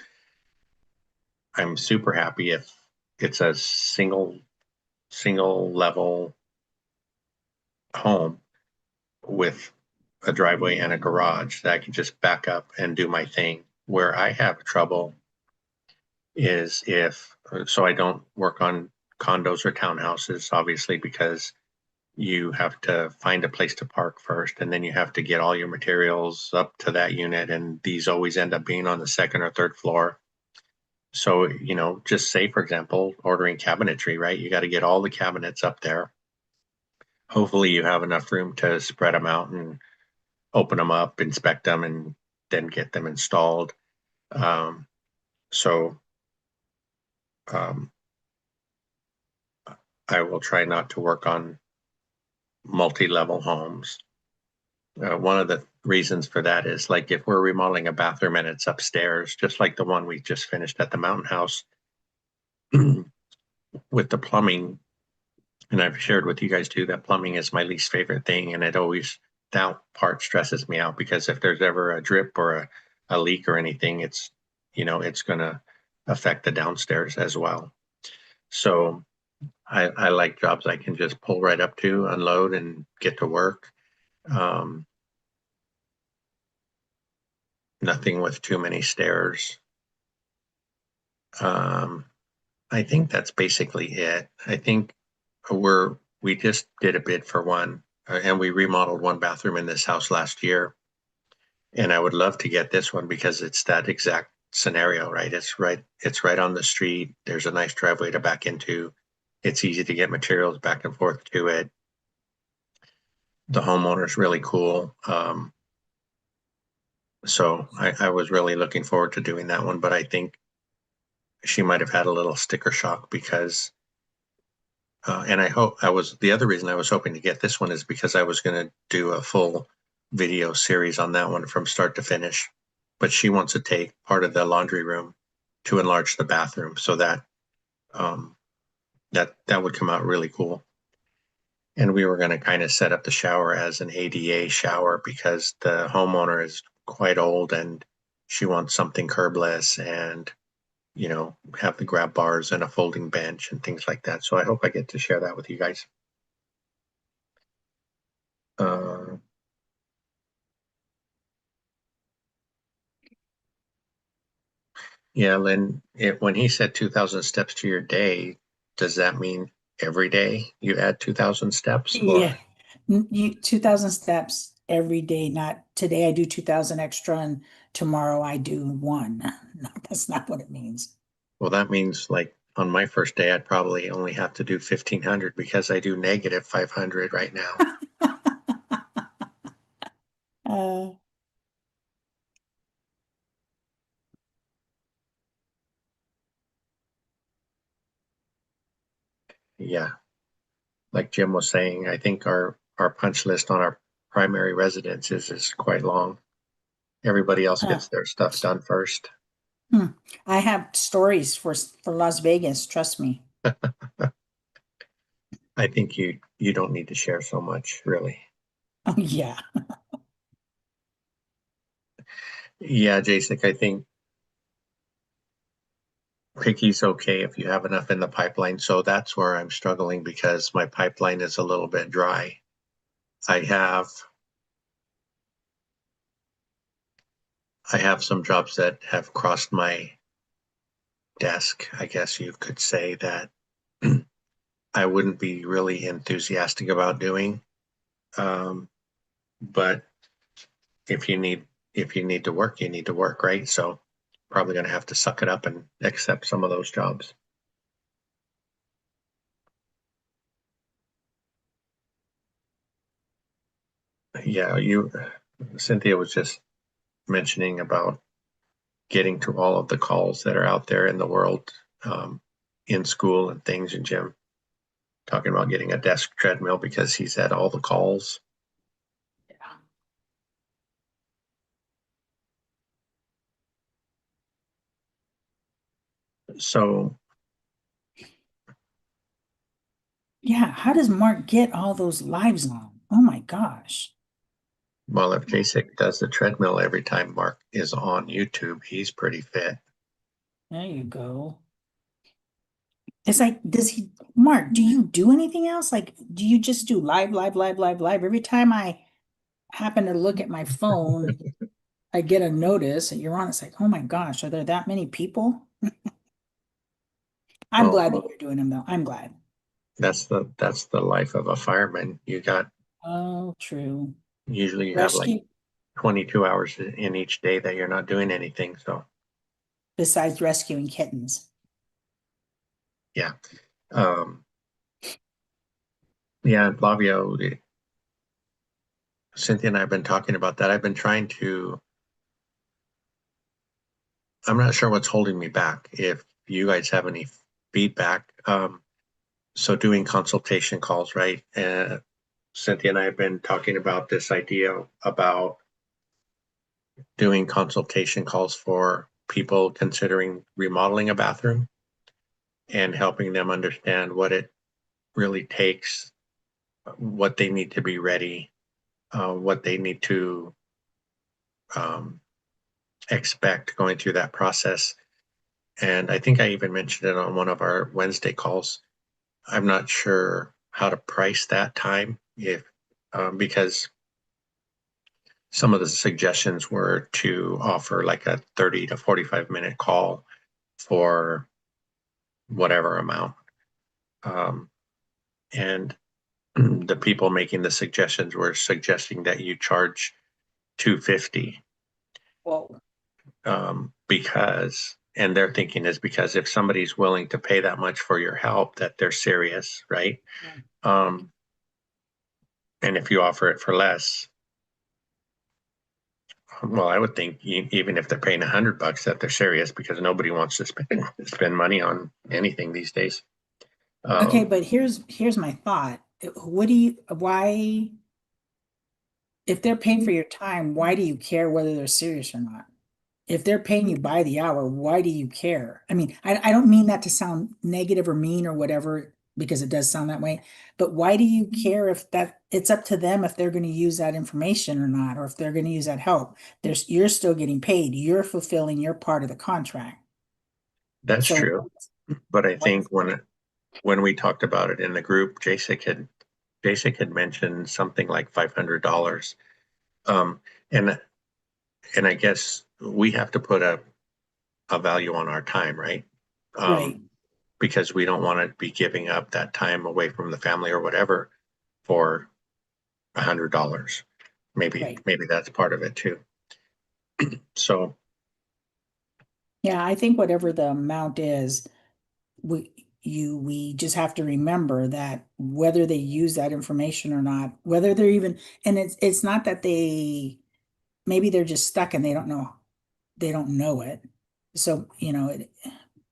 S1: I'm super happy if it's a single level home with a driveway and a garage that I can just back up and do my thing. Where I have trouble is so I don't work on condos or townhouses, obviously, because you have to find a place to park first, and then you have to get all your materials up to that unit. And these always end up being on the second or third floor. So, just say, for example, ordering cabinetry, right? You got to get all the cabinets up there. Hopefully, you have enough room to spread them out and open them up, inspect them, and then get them installed. So, um, I will try not to work on multi-level homes. One of the reasons for that is like if we're remodeling a bathroom and it's upstairs, just like the one we just finished at the Mountain House, with the plumbing, and I've shared with you guys too, that plumbing is my least favorite thing. And that part stresses me out because if there's ever a drip or a leak or anything, it's going to affect the downstairs as well. So I like jobs I can just pull right up to, unload, and get to work. Um, Nothing with too many stairs. Um, I think that's basically it. I think we just did a bid for one, and we remodeled one bathroom in this house last year. And I would love to get this one because it's that exact scenario, right? It's right on the street. There's a nice driveway to back into. It's easy to get materials back and forth to it. The homeowner's really cool. So I was really looking forward to doing that one, but I think she might have had a little sticker shock because and the other reason I was hoping to get this one is because I was going to do a full video series on that one from start to finish. But she wants to take part of the laundry room to enlarge the bathroom so um, that would come out really cool. And we were going to kind of set up the shower as an ADA shower because the homeowner is quite old and she wants something curbless and have the grab bars and a folding bench and things like that. So I hope I get to share that with you guys. Uh, yeah, Lynn, when he said 2,000 steps to your day, does that mean every day you add 2,000 steps or,
S2: Yeah. 2,000 steps every day, not today I do 2,000 extra and tomorrow I do one. No, that's not what it means.
S1: well, that means like on my first day, I'd probably only have to do 1,500 because I do negative 500 right now.
S2: Uh,
S1: Yeah, like Jim was saying, I think our punch list on our primary residences is quite long. Everybody else
S2: uh,
S1: gets their stuff done first.
S2: hmm. I have stories for Las Vegas, trust me.
S1: I think you don't need to share so much, really.
S2: Oh yeah.
S1: Yeah, Jason, I think Ricky's okay if you have enough in the pipeline. So that's where I'm struggling because my pipeline is a little bit dry. I have I have some jobs that have crossed my desk. I guess you could say that I wouldn't be really enthusiastic about doing. Um, but if you need if you need to work, you need to work, right? So probably going to have to suck it up and accept some of those jobs. Yeah, Cynthia was just mentioning about getting to all of the calls that are out there in the world, um, in school and things. And Jim talking about getting a desk treadmill because he's at all the calls. So,
S2: Yeah, how does Mark get all those lives on? Oh my gosh.
S1: well, if Jacek does the treadmill every time Mark is on YouTube, he's pretty fit.
S2: There you go. It's like, Mark, do you do anything else? Like, do you just do live, live, live, live, live? Every time I happen to look at my phone, I get a notice that you're on. It's like, oh my gosh, are there that many people? I'm
S1: Well,
S2: glad that you're doing them though. I'm glad.
S1: that's the life of a fireman.
S2: Oh, true.
S1: Usually you have like
S2: Rescue.
S1: 22 hours in each day that you're not doing anything. So
S2: besides rescuing kittens.
S1: Yeah. Um, yeah, Flavio, Cynthia and I have been talking about that. I've been trying to, I'm not sure what's holding me back. If you guys have any feedback, so doing consultation calls, right? Cynthia and I have been talking about this idea about doing consultation calls for people considering remodeling a bathroom and helping them understand what it really takes, what they need to be ready, what they need to um, expect going through that process. And I think I even mentioned it on one of our Wednesday calls. I'm not sure how to price that time if because some of the suggestions were to offer like a 30 to 45-minute call for whatever amount. Um, and the people making the suggestions were suggesting that you charge 250
S2: Whoa.
S1: because, and their thinking is because if somebody's willing to pay that much for your help, that they're serious, right? Um, and if you offer it for less, well, I would think even if they're paying $100, that they're serious because nobody wants to spend money on anything these days.
S2: Okay,
S1: Um,
S2: but here's my thought. Why, if they're paying for your time, why do you care whether they're serious or not? If they're paying you by the hour, why do you care? I mean, I don't mean that to sound negative or mean or whatever, because it does sound that way. But why do you care if that it's up to them if they're going to use that information or not, or if they're going to use that help? You're still getting paid. You're fulfilling your part of the contract.
S1: that's
S2: So
S1: true, but I think
S2: what's
S1: when we talked about it in the group, Jacek had mentioned something like $500. Um, and and I guess we have to put a value on our time, right?
S2: right,
S1: Because we don't want to be giving up that time away from the family or whatever for $100. Maybe
S2: right.
S1: maybe that's part of it too. So
S2: Yeah, I think whatever the amount is, we just have to remember that whether they use that information or not, whether they're even, and it's not that maybe they're just stuck and they don't know it. So,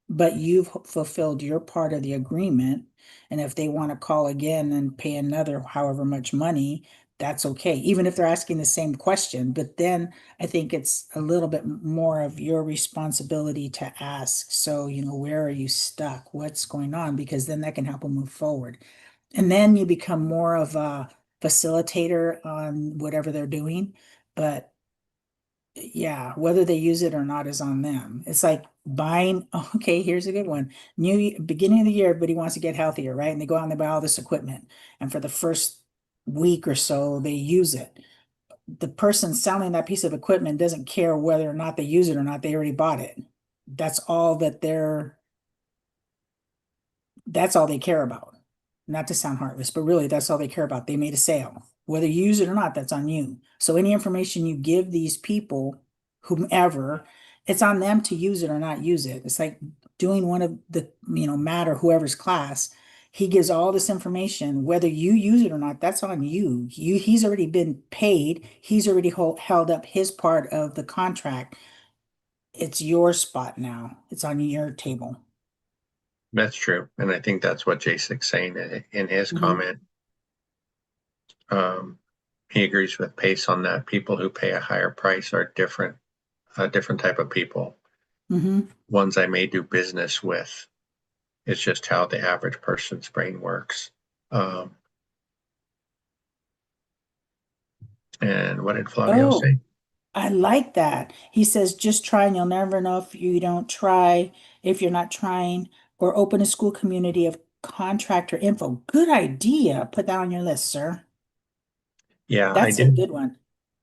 S2: but you've fulfilled your part of the agreement. And if they want to call again and pay another however much money, that's okay, even if they're asking the same question. But then I think it's a little bit more of your responsibility to ask. So, where are you stuck? What's going on? Because then that can help them move forward. And then you become more of a facilitator on whatever they're doing. But yeah, whether they use it or not is on them. It's like buying, okay, here's a good one. Beginning of the year, everybody wants to get healthier, right? And they go out and they buy all this equipment. And for the first week or so, they use it. The person selling that piece of equipment doesn't care whether or not they use it or not. They already bought it. That's all that that's all they care about. Not to sound heartless, but really that's all they care about. They made a sale. Whether you use it or not, that's on you. So any information you give these people, whomever, it's on them to use it or not use it. It's like doing one of the, Matt or whoever's class. He gives all this information, whether you use it or not, that's on you. He's already been paid. He's already held up his part of the contract. It's your spot now. It's on your table.
S1: that's true, and I think that's what Jason's saying in his
S2: Hmm.
S1: comment. Um, he agrees with Pace on that. People who pay a higher price are different, a different type of people.
S2: Hmm.
S1: Ones I may do business with. It's just how the average person's brain works. Um, and what did Flavio
S2: Oh,
S1: say?
S2: I like that. He says, just try and you'll never know if you don't try, if you're not trying, or open a school community of contractor info. Good idea. Put that on your list, sir.
S1: Yeah, I
S2: That's a
S1: did.
S2: good one.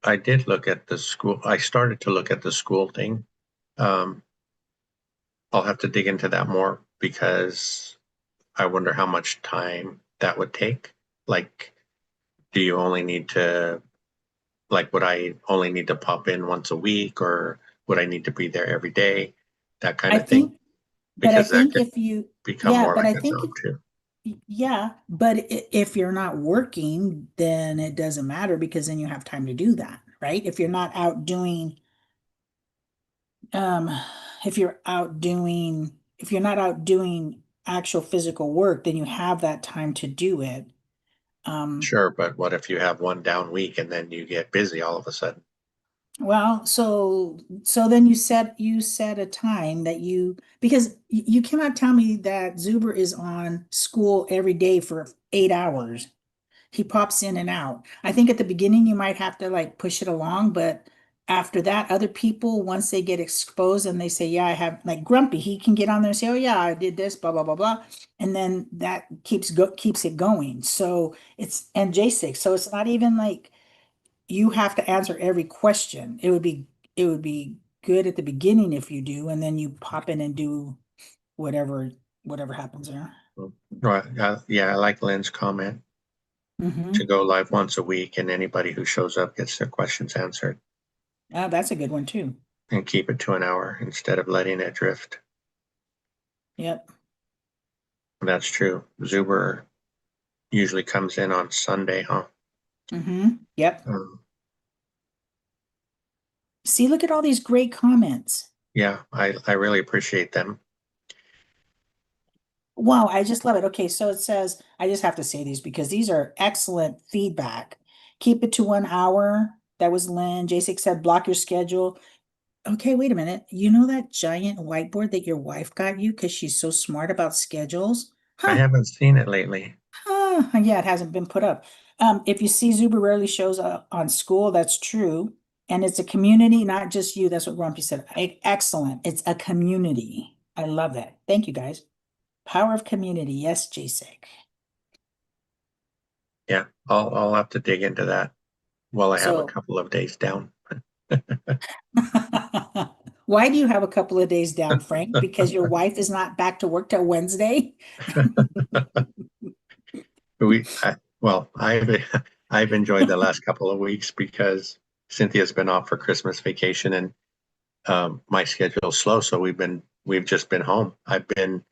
S1: I did look at the school. I started to look at the school thing. Um, I'll have to dig into that more because I wonder how much time that would take. Like, do you only need to, like, would I only need to pop in once a week or would I need to be there every day? that kind
S2: I
S1: of thing,
S2: think, but I
S1: because that
S2: think
S1: could
S2: if you,
S1: become
S2: yeah,
S1: more
S2: but
S1: like
S2: I
S1: a
S2: think
S1: job
S2: if,
S1: too.
S2: yeah, but if you're not working, then it doesn't matter because then you have time to do that, right? If you're not out doing, um, if you're not out doing actual physical work, then you have that time to do it. Um,
S1: Sure, but what if you have one down week and then you get busy all of a sudden?
S2: Well, so then you set a time that because you cannot tell me that Zuber is on school every day for 8 hours. He pops in and out. I think at the beginning you might have to like push it along, but after that, other people once they get exposed and they say, "Yeah, I have," like Grumpy, he can get on there and say, "Oh yeah, I did this, blah blah blah blah," and then that keeps it going. So it's and J6, so it's not even like you have to answer every question. It would be good at the beginning if you do, and then you pop in and do whatever happens there.
S1: Right. Yeah, I like Lynn's comment to
S2: Mm-hmm.
S1: go live once a week and anybody who shows up gets their questions answered
S2: That's a good one too.
S1: and keep it to an hour instead of letting it drift.
S2: Yep.
S1: That's true. Zuber usually comes in on Sunday, huh?
S2: Mm-hmm. Yep.
S1: Um,
S2: See, look at all these great comments.
S1: yeah, I really appreciate them.
S2: Wow, I just love it. Okay, so it says, I just have to say these because these are excellent feedback. Keep it to 1 hour. That was Lynn. J6 said block your schedule. Okay, wait a minute. You know that giant whiteboard that your wife got you because she's so smart about schedules?
S1: I
S2: Huh.
S1: haven't seen it lately.
S2: Huh. Yeah, it hasn't been put up. If you see Zuber rarely shows up on school, that's true. And it's a community, not just you. That's what Grumpy said. Excellent. It's a community. I love that. Thank you, guys. Power of community. Yes, JSIC.
S1: Yeah, I'll have to dig into that while I have a
S2: So,
S1: couple of days down.
S2: why do you have a couple of days down, Frank? Because your wife is not back to work till Wednesday?
S1: Well, I've enjoyed the last couple of weeks because Cynthia's been off for Christmas vacation and my schedule's slow, so we've just been home. I've been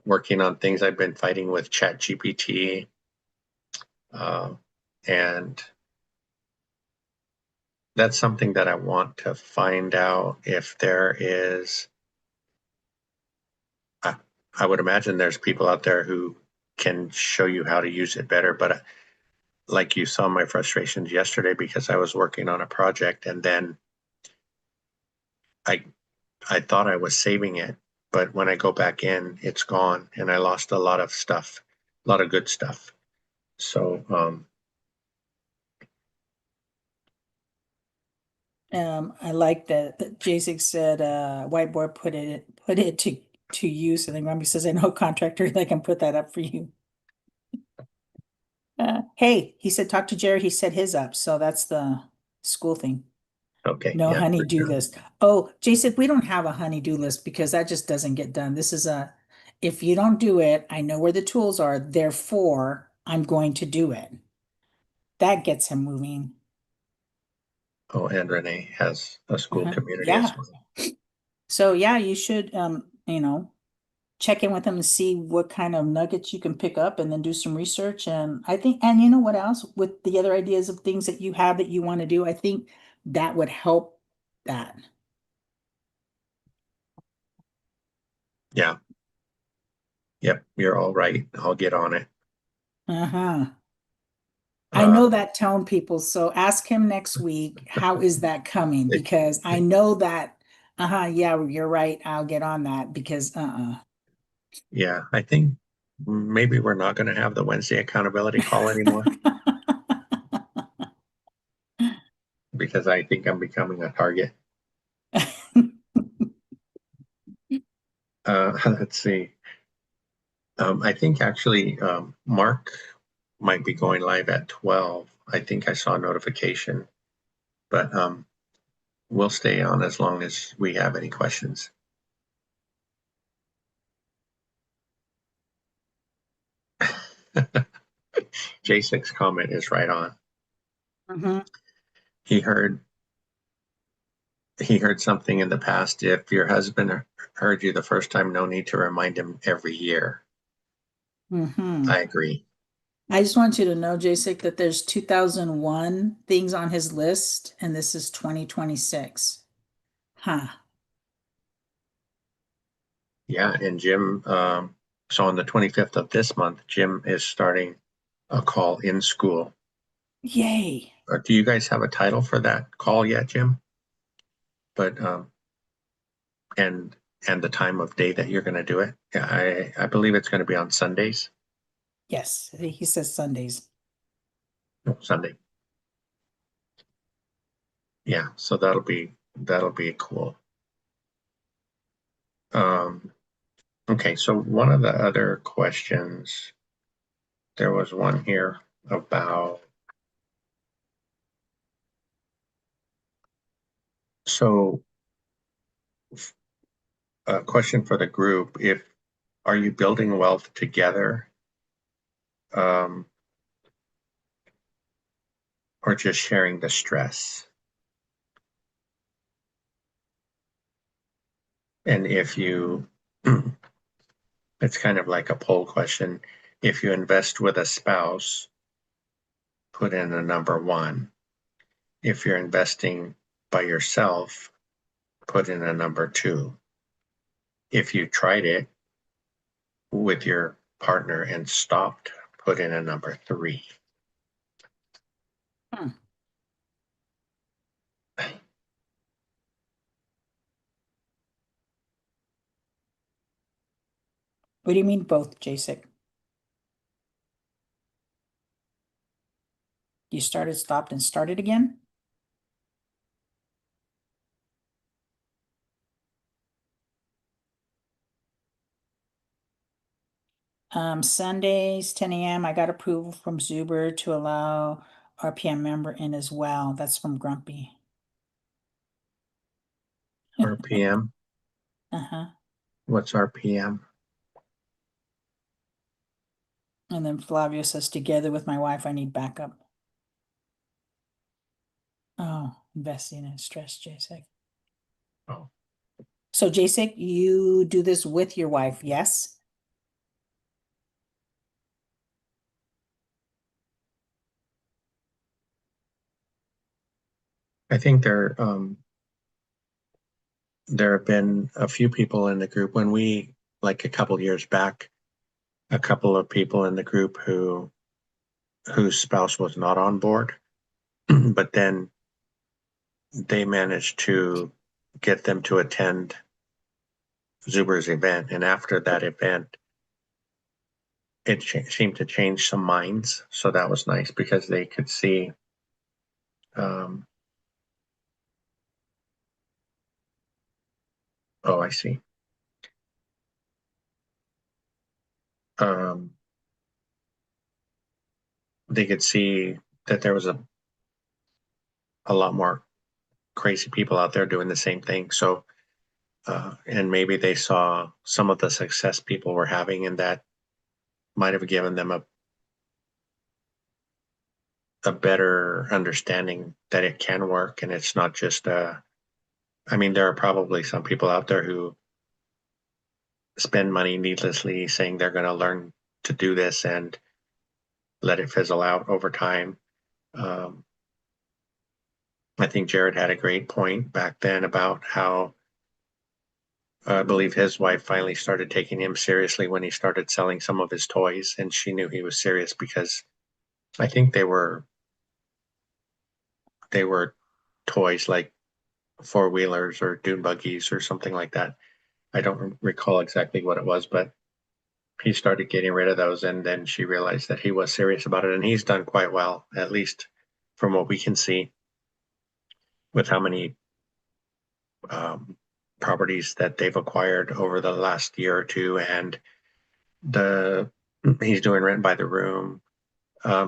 S1: working on things. I've been fighting with Chat GPT, uh, and that's something that I want to find out if there is. I, I would imagine there's people out there who can show you how to use it better, but like you saw my frustrations yesterday because I was working on a project and then I I thought I was saving it, but when I go back in, it's gone and I lost a lot of stuff, a lot of good stuff. So
S2: I like that J6 said whiteboard put it to use. And then Grumpy says, I know a contractor that can put that up for you. Hey, he said talk to Jerry. He set his up. So that's the school thing.
S1: okay,
S2: No
S1: yeah, for
S2: honey-do
S1: sure.
S2: list. Oh, Jason, we don't have a honey-do list because that just doesn't get done. If you don't do it, I know where the tools are. Therefore, I'm going to do it. That gets him moving.
S1: Oh, and Renee has a school community as
S2: Yeah.
S1: well.
S2: So yeah, you should check in with them and see what kind of nuggets you can pick up and then do some research. And I think, and you know what else? With the other ideas of things that you have that you want to do, I think that would help that.
S1: Yeah, yep, you're all right. I'll get on it.
S2: Uh-huh. I
S1: Uh,
S2: know that tone, people. So ask him next week, how is that coming?
S1: it,
S2: Because I know that, yeah, you're right. I'll get on that because,
S1: yeah, I think maybe we're not going to have the Wednesday accountability call anymore because I think I'm becoming a target. Let's see. I think actually Mark might be going live at 12. I think I saw a notification, but we'll stay on as long as we have any questions. J6 comment is right on.
S2: Mhm.
S1: He heard he heard something in the past. If your husband heard you the first time, no need to remind him every year.
S2: Hmm.
S1: I agree.
S2: I just want you to know, Jasek, that there's 2001 things on his list, and this is 2026. Huh.
S1: Yeah, and Jim, so on the 25th of this month, Jim is starting a call in school.
S2: Yay.
S1: Do you guys have a title for that call yet, Jim? But and and the time of day that you're going to do it. Yeah, I believe it's going to be on Sundays.
S2: Yes, he says Sundays.
S1: No, Sunday. Yeah, so that'll be cool. Um, okay, so one of the other questions, there was one here about, so a question for the group, if are you building wealth together, um, or just sharing the stress? And if you, it's kind of like a poll question. If you invest with a spouse, put in a number one. If you're investing by yourself, put in a number two. If you tried it with your partner and stopped, put in a number three.
S2: Hmm. What do you mean both, Jasek? You started, stopped, and started again? Sundays, 10 a.m. I got approval from Zuber to allow RPM member in as well. That's from Grumpy.
S1: RPM.
S2: Uh-huh.
S1: What's RPM?
S2: And then Flavio says, together with my wife, I need backup. Oh, investing in stress, Jasek.
S1: Oh,
S2: So, Jasek, you do this with your wife, yes?
S1: I think there have been a few people in the group when we, like a couple years back, a couple of people in the group whose spouse was not on board, but then they managed to get them to attend Zuber's event. And after that event, it seemed to change some minds. So that was nice because they could see, um, oh, I see. Um, they could see that there was a lot more crazy people out there doing the same thing. So, and maybe they saw some of the success people were having, and that might have given them a better understanding that it can work and it's not just I mean, there are probably some people out there who spend money needlessly saying they're going to learn to do this and let it fizzle out over time. Um, I think Jared had a great point back then about how I believe his wife finally started taking him seriously when he started selling some of his toys, and she knew he was serious because I think they were toys like four wheelers or dune buggies or something like that. I don't recall exactly what it was, but he started getting rid of those, and then she realized that he was serious about it, and he's done quite well, at least from what we can see, with how many um, properties that they've acquired over the last year or two, and the he's doing rent by the room.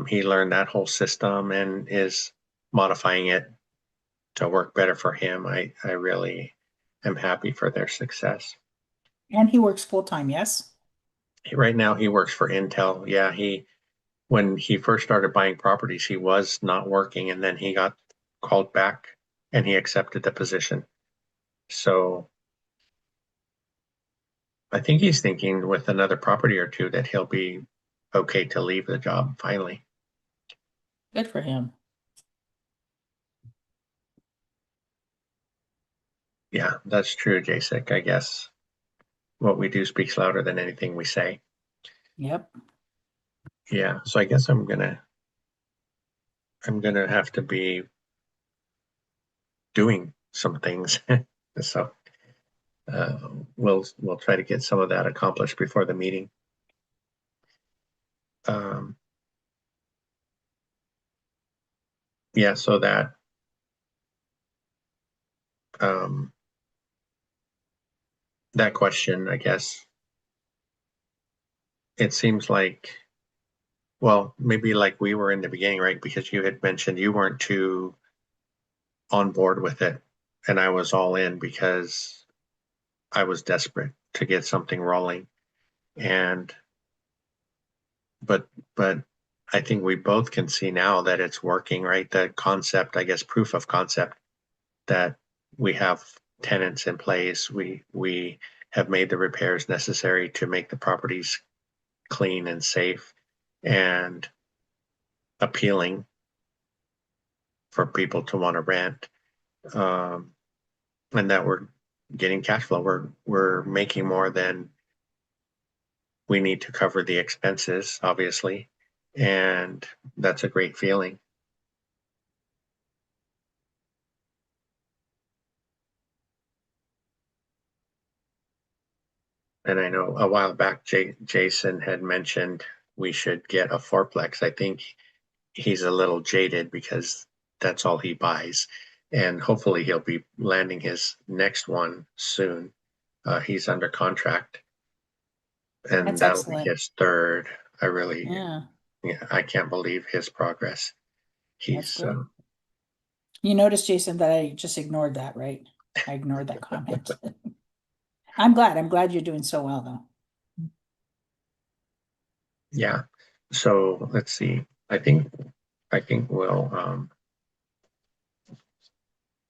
S1: He learned that whole system and is modifying it to work better for him. I really am happy for their success.
S2: And he works full time, yes?
S1: Right now, he works for Intel. Yeah, he when he first started buying properties, he was not working, and then he got called back and he accepted the position. So I think he's thinking with another property or two that he'll be okay to leave the job finally.
S2: Good for him.
S1: Yeah, that's true, Jasek. I guess what we do speaks louder than anything we say.
S2: Yep.
S1: Yeah, so I guess I'm gonna have to be doing some things. So uh, we'll try to get some of that accomplished before the meeting. Um, yeah, so um, that question, I guess, it seems like, well, maybe like we were in the beginning, right? Because you had mentioned you weren't too on board with it, and I was all in because I was desperate to get something rolling. And but but I think we both can see now that it's working, right? The concept, I guess, proof of concept that we have tenants in place. We have made the repairs necessary to make the properties clean and safe and appealing for people to want to rent. Um, and that we're getting cash flow. We're making more than we need to cover the expenses, obviously. And that's a great feeling. And I know a while back, Jason had mentioned we should get a fourplex. I think he's a little jaded because that's all he buys. And hopefully he'll be landing his next one soon. He's under contract, and
S2: That's
S1: that'll be
S2: excellent.
S1: his third. I really,
S2: Yeah,
S1: yeah, I can't believe his progress.
S2: that's
S1: He's,
S2: great. You noticed, Jason, that I just ignored that, right? I ignored that comment. I'm glad. I'm glad you're doing so well, though.
S1: yeah. So let's see. I think we'll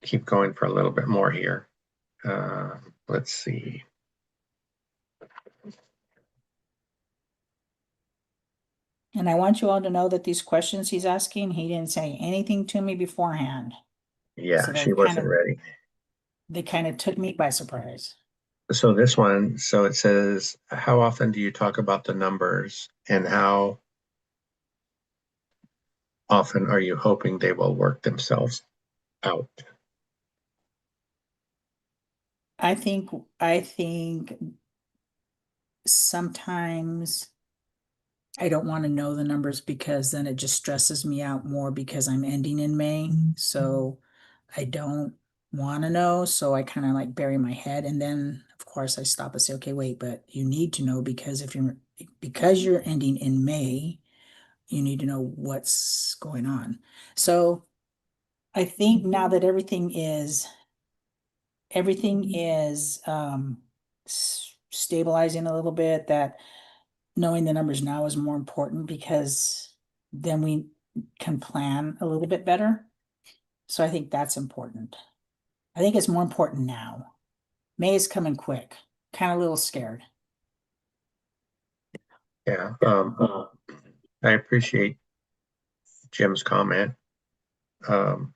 S1: keep going for a little bit more here. Let's see.
S2: And I want you all to know that these questions he's asking, he didn't say anything to me beforehand.
S1: Yeah,
S2: So
S1: she wasn't ready.
S2: they kind of took me by surprise.
S1: So this one, so it says, how often do you talk about the numbers and how often are you hoping they will work themselves out?
S2: I think sometimes I don't want to know the numbers because then it just stresses me out more because I'm ending in May. So I don't want to know. So I kind of like bury my head. And then of course I stop and say, okay, wait, but you need to know because because you're ending in May, you need to know what's going on. So I think now that everything is stabilizing a little bit, that knowing the numbers now is more important because then we can plan a little bit better. So I think that's important. I think it's more important now. May is coming quick, kind of a little scared.
S1: Yeah, I appreciate Jim's comment. Um,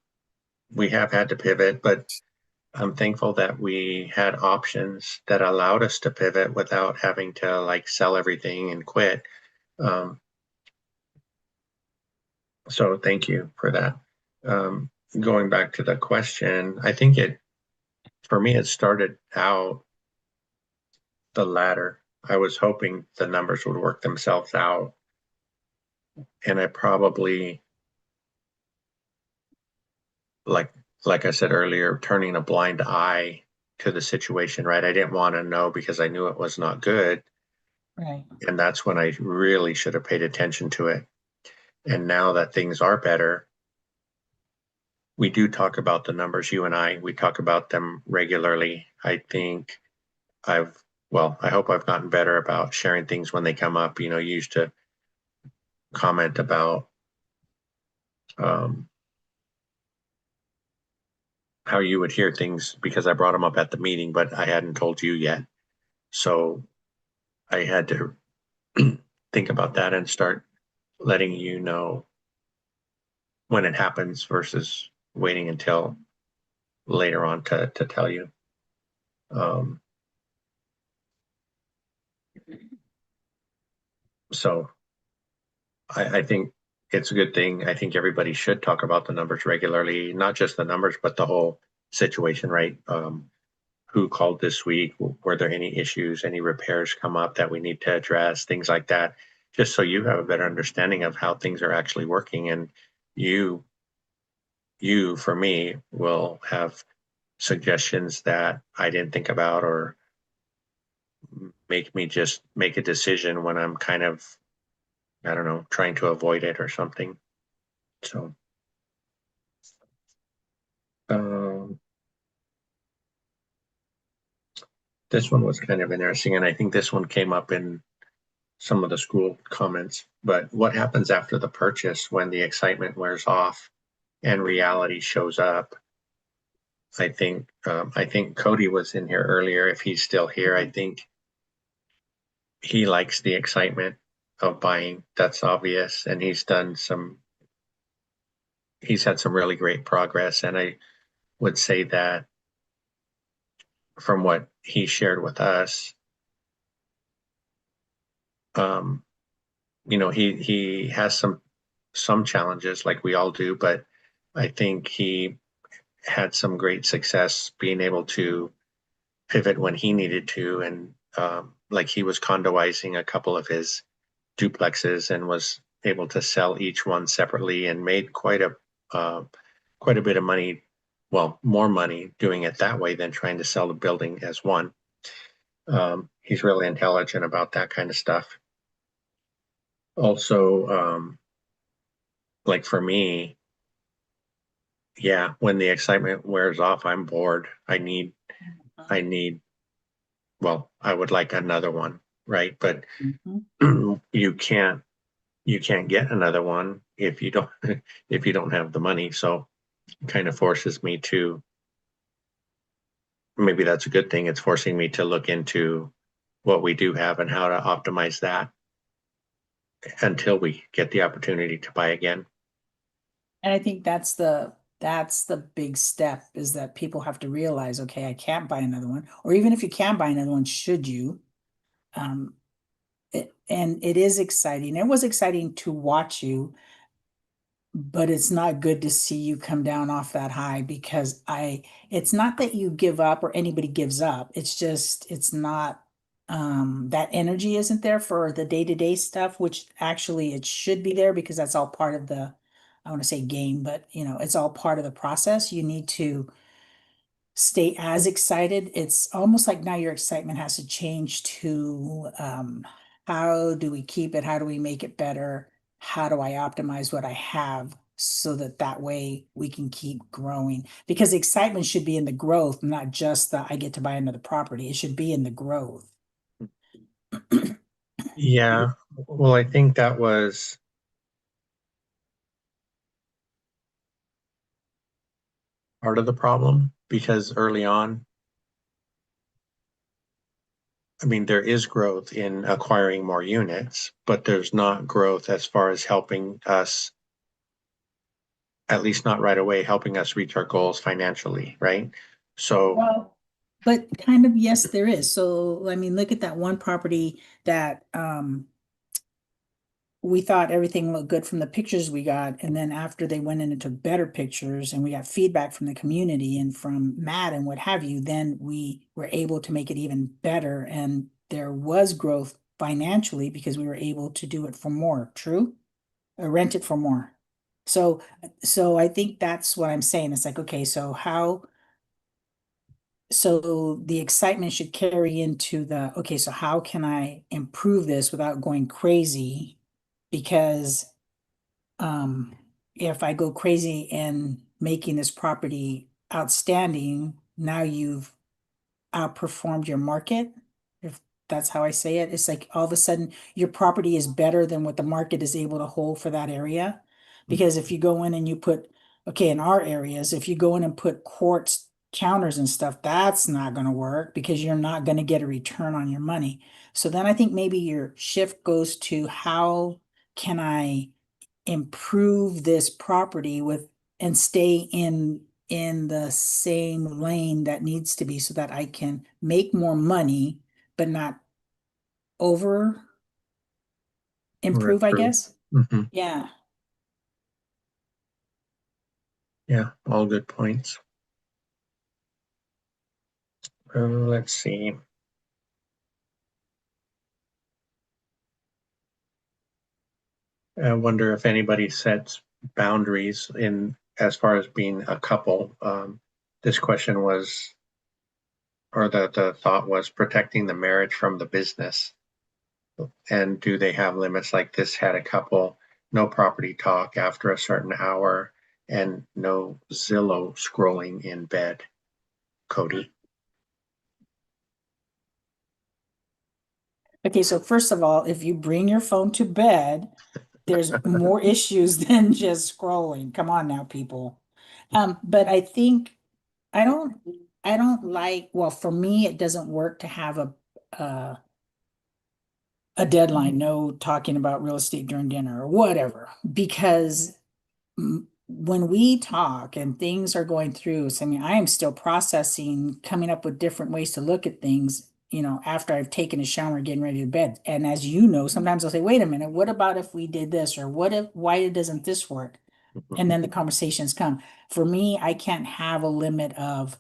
S1: we have had to pivot, but I'm thankful that we had options that allowed us to pivot without having to like sell everything and quit. Um, so thank you for that. Um, Going back to the question, I think for me, it started out the latter. I was hoping the numbers would work themselves out. And I probably, like, like I said earlier, turning a blind eye to the situation, right? I didn't want to know because I knew it was not good.
S2: Right.
S1: And that's when I really should have paid attention to it. And now that things are better, we do talk about the numbers, you and we talk about them regularly. I think I hope I've gotten better about sharing things when they come up. You used to comment about um, how you would hear things because I brought them up at the meeting, but I hadn't told you yet. So I had to think about that and start letting you know when it happens versus waiting until later on to tell you. Um, so I think it's a good thing. I think everybody should talk about the numbers regularly, not just the numbers, but the whole situation, right? Who called this week? Were there any issues, any repairs come up that we need to address, things like that, just so you have a better understanding of how things are actually working. And you, you for me, will have suggestions that I didn't think about or make me just make a decision when I'm kind of, I don't know, trying to avoid it or something. So, um, this one was kind of interesting, and I think this one came up in some of the school comments. But what happens after the purchase when the excitement wears off and reality shows up? I think Cody was in here earlier. If he's still here, I think he likes the excitement of buying. That's obvious, and he's had some really great progress. And I would say that from what he shared with us, um, he has some challenges like we all do, but I think he had some great success being able to pivot when he needed to, and like he was condoizing a couple of his duplexes and was able to sell each one separately and made uh, quite a bit of money, well, more money doing it that way than trying to sell the building as one. He's really intelligent about that kind of stuff. Also, like for me, yeah, when the excitement wears off, I'm bored. I need, well, I would like another one, right? But
S2: Mhm.
S1: you can't, you can't get another one if you don't, if you don't have the money. So it kind of forces me to, maybe that's a good thing. It's forcing me to look into what we do have and how to optimize that until we get the opportunity to buy again.
S2: And I think that's the big step is that people have to realize, okay, I can't buy another one. Or even if you can buy another one, should you? Um, and it is exciting. It was exciting to watch you, but it's not good to see you come down off that high because it's not that you give up or anybody gives up. It's just, it's not, that energy isn't there for the day-to-day stuff, which actually it should be there because that's all part of the, I want to say game, but it's all part of the process. You need to stay as excited. It's almost like now your excitement has to change to how do we keep it? How do we make it better? How do I optimize what I have so that that way we can keep growing? Because the excitement should be in the growth, not just that I get to buy another property. It should be in the growth.
S1: Yeah, well, I think that was part of the problem because early on, I mean, there is growth in acquiring more units, but there's not growth as far as helping us, at least not right away, helping us reach our goals financially, right? So,
S2: Well, but kind of, yes, there is. So, I mean, look at that one property that we thought everything looked good from the pictures we got. And then after they went in and took better pictures and we got feedback from the community and from Matt and what have you, then we were able to make it even better. And there was growth financially because we were able to do it for more, true? Or rent it for more. So, so I think that's what I'm saying. It's like, okay, so so the excitement should carry into the, okay, so how can I improve this without going crazy? Because if I go crazy in making this property outstanding, now you've outperformed your market. If that's how I say it, it's like all of a sudden your property is better than what the market is able to hold for that area. Because if you go in and you put okay, in our areas, if you go in and put quartz counters and stuff, that's not going to work because you're not going to get a return on your money. So then I think maybe your shift goes to how can I improve this property with and stay in the same lane that needs to be so that I can make more money, but not over
S1: Or
S2: improve, I
S1: improve.
S2: guess.
S1: Hmm.
S2: Yeah.
S1: Yeah, all good points. Let's see. I wonder if anybody sets boundaries in as far as being a couple. This question was, or the thought was protecting the marriage from the business. And do they have limits like this had a couple, no property talk after a certain hour and no Zillow scrolling in bed, Cody?
S2: Okay, so first of all, if you bring your phone to bed, there's more issues than just scrolling. Come on now, people. But I think I don't I don't like, well, for me, it doesn't work to have uh a deadline, no talking about real estate during dinner or whatever, because when we talk and things are going through, so I mean, I am still processing, coming up with different ways to look at things, after I've taken a shower, getting ready to bed. And as you know, sometimes I'll say, wait a minute, what about if we did this? Or what if, why doesn't this work? And then the conversations come. For me, I can't have a limit of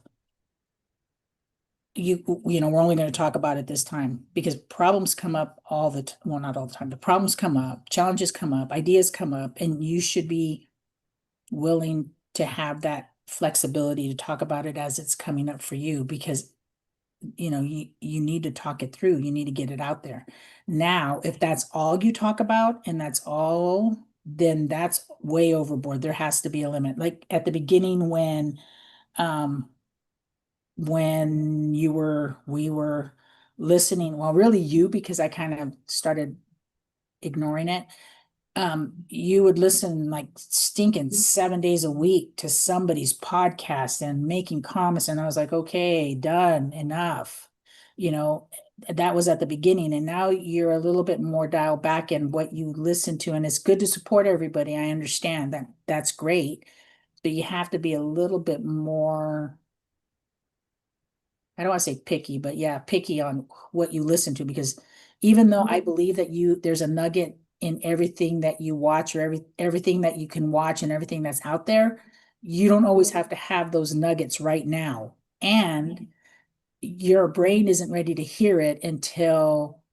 S2: we're only going to talk about it this time because problems come up well, not all the time. The problems come up, challenges come up, ideas come up, and you should be willing to have that flexibility to talk about it as it's coming up for you because you need to talk it through. You need to get it out there. Now, if that's all you talk about and that's all, then that's way overboard. There has to be a limit. Like at the beginning um when we were listening, well, really you, because I kind of started ignoring it. You would listen like stinking 7 days a week to somebody's podcast and making comments, and I was like, okay, done, enough. You know, that was at the beginning, and now you're a little bit more dialed back in what you listen to, and it's good to support everybody. I understand that, that's great, but you have to be a little bit more, I don't want to say picky, but yeah, picky on what you listen to, because even though I believe that there's a nugget in everything that you watch, or everything that you can watch and everything that's out there, you don't always have to have those nuggets right now. And your brain isn't ready to hear it until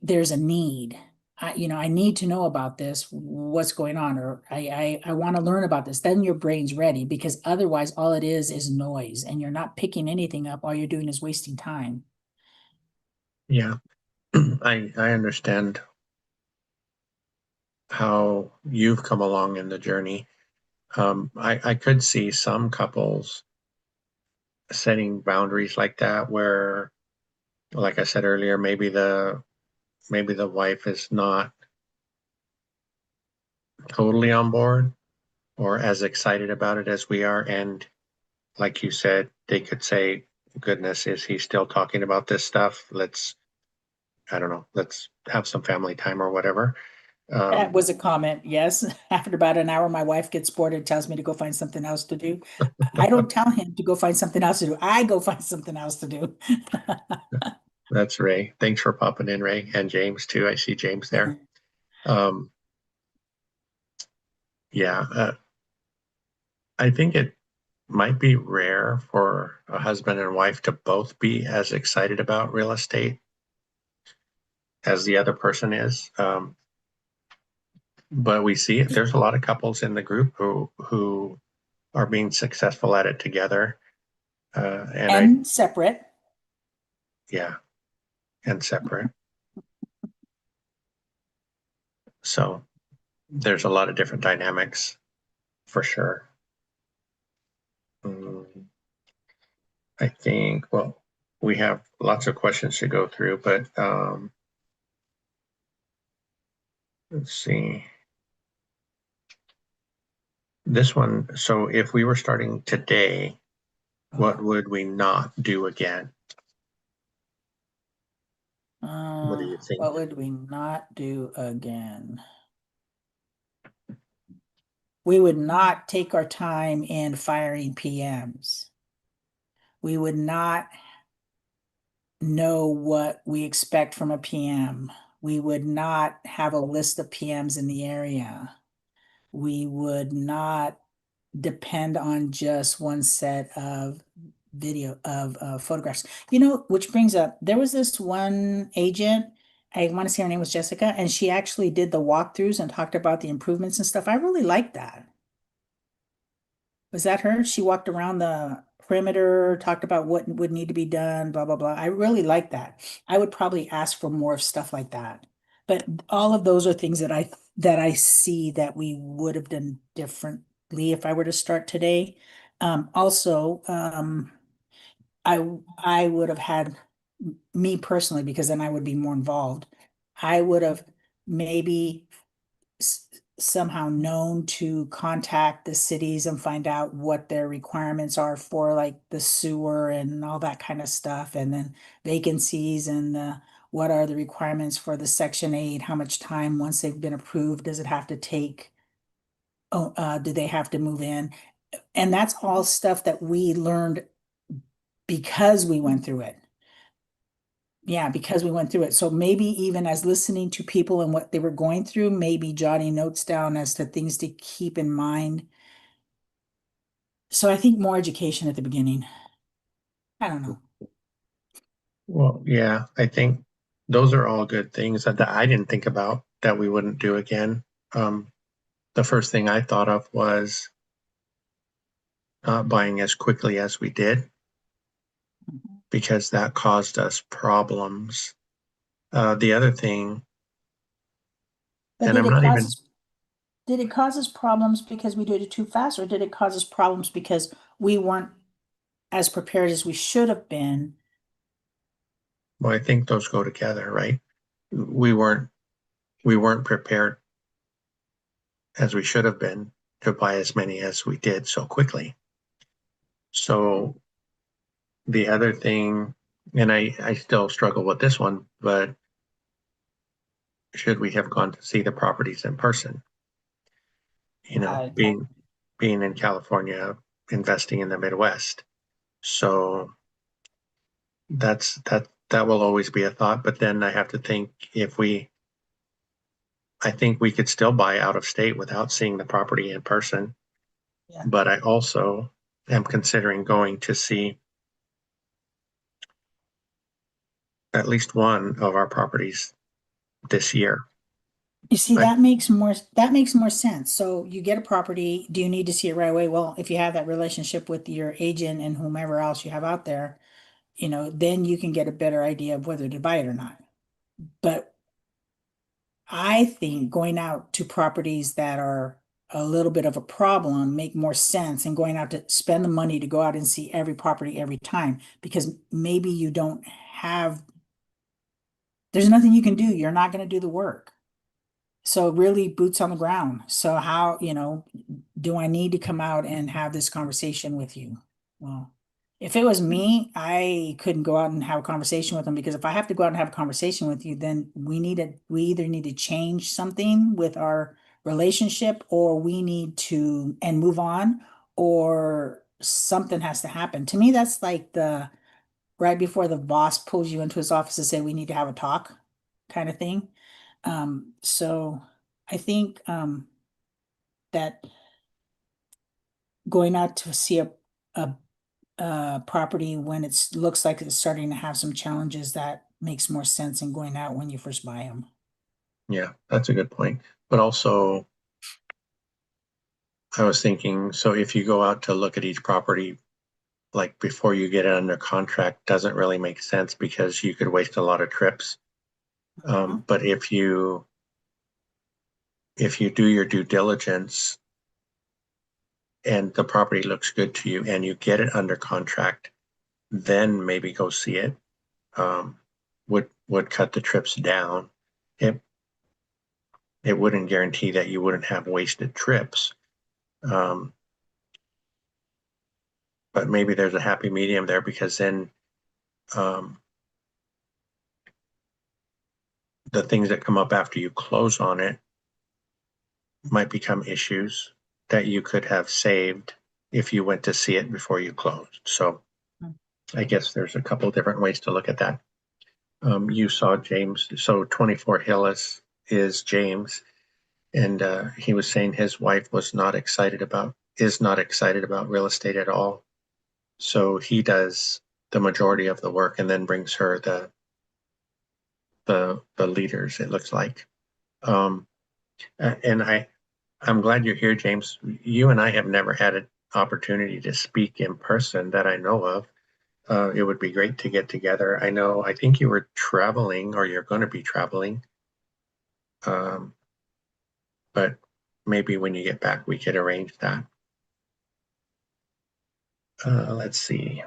S2: there's a need. I need to know about this, what's going on, or I want to learn about this. Then your brain's ready, because otherwise all it is noise and you're not picking anything up. All you're doing is wasting time.
S1: Yeah, I understand how you've come along in the journey. I could see some couples setting boundaries like that where, like I said earlier, maybe the wife is not totally on board or as excited about it as we are. And like you said, they could say, goodness, is he still talking about this stuff? I don't know, let's have some family time or whatever.
S2: That
S1: Um,
S2: was a comment. Yes. After about an hour, my wife gets bored and tells me to go find something else to do. I don't tell him to go find something else to do. I go find something else to do.
S1: that's Ray. Thanks for popping in, Ray, and James too. I see James there. Um, yeah, I think it might be rare for a husband and wife to both be as excited about real estate as the other person is. But we see it. There's a lot of couples in the group who are being successful at it together. And
S2: And separate.
S1: yeah, and separate. So there's a lot of different dynamics for sure. Mm, I think, well, we have lots of questions to go through, but let's see. This one, so if we were starting today, what
S2: Uh-huh.
S1: would we not do again? What do you think?
S2: What would we not do again? We would not take our time in firing PMs. We would not know what we expect from a PM. We would not have a list of PMs in the area. We would not depend on just one set of video of photographs. Which brings up, there was this one agent, I want to say her name was Jessica, and she actually did the walkthroughs and talked about the improvements and stuff. I really liked that. Was that her? She walked around the perimeter, talked about what would need to be done, blah, blah, blah. I really like that. I would probably ask for more of stuff like that. But all of those are things that I see that we would have done differently if I were to start today. Also, I would have had me personally, because then I would be more involved. I would have maybe somehow known to contact the cities and find out what their requirements are for like the sewer and all that kind of stuff, and then vacancies and what are the requirements for the Section 8, how much time once they've been approved does it have to take? Oh, do they have to move in? And that's all stuff that we learned because we went through it. Yeah, because we went through it. So maybe even as listening to people and what they were going through, maybe jotting notes down as to things to keep in mind. So I think more education at the beginning. I don't know.
S1: Well, yeah, I think those are all good things that I didn't think about that we wouldn't do again. Um, the first thing I thought of was not buying as quickly as we did because that caused us problems. The other thing,
S2: But
S1: and I'm not even,
S2: did it cause us problems because we did it too fast, or did it cause us problems because we weren't as prepared as we should have been?
S1: well, I think those go together, right? We weren't we weren't prepared as we should have been to buy as many as we did so quickly. So the other thing, and I still struggle with this one, but should we have gone to see the properties in person? You know,
S2: I,
S1: being in California, investing in the Midwest. So that will always be a thought. But then I have to think if I think we could still buy out of state without seeing the property in person.
S2: yeah.
S1: But I also am considering going to see at least one of our properties this year.
S2: You see,
S1: I,
S2: that makes more sense. So you get a property, do you need to see it right away? Well, if you have that relationship with your agent and whomever else you have out there, then you can get a better idea of whether to buy it or not. But I think going out to properties that are a little bit of a problem make more sense than going out to spend the money to go out and see every property every time, because maybe you don't have, there's nothing you can do. You're not going to do the work. So really boots on the ground. So how, do I need to come out and have this conversation with you? Well, if it was me, I couldn't go out and have a conversation with them, because if I have to go out and have a conversation with you, then we either need to change something with our relationship, or we need to and move on, or something has to happen. To me, that's like the right before the boss pulls you into his office to say we need to have a talk kind of thing. So I think that going out to see a, property when it looks like it's starting to have some challenges, that makes more sense than going out when you first buy them.
S1: yeah, that's a good point. But also, I was thinking, so if you go out to look at each property, like before you get it under contract, doesn't really make sense because you could waste a lot of trips.
S2: Huh?
S1: But if you do your due diligence and the property looks good to you and you get it under contract, then maybe go see it. Um, would cut the trips down. It it wouldn't guarantee that you wouldn't have wasted trips, Um, but maybe there's a happy medium there because then um, the things that come up after you close on it might become issues that you could have saved if you went to see it before you closed. So I guess there's a couple different ways to look at that. You saw James, so 24 Hillis is James, and he was saying his wife is not excited about real estate at all. So he does the majority of the work and then brings her the leaders, it looks like. Um, and I'm glad you're here, James. You and I have never had an opportunity to speak in person that I know of. It would be great to get together. I think you were traveling or you're going to be traveling. Um, but maybe when you get back, we could arrange that. Let's see.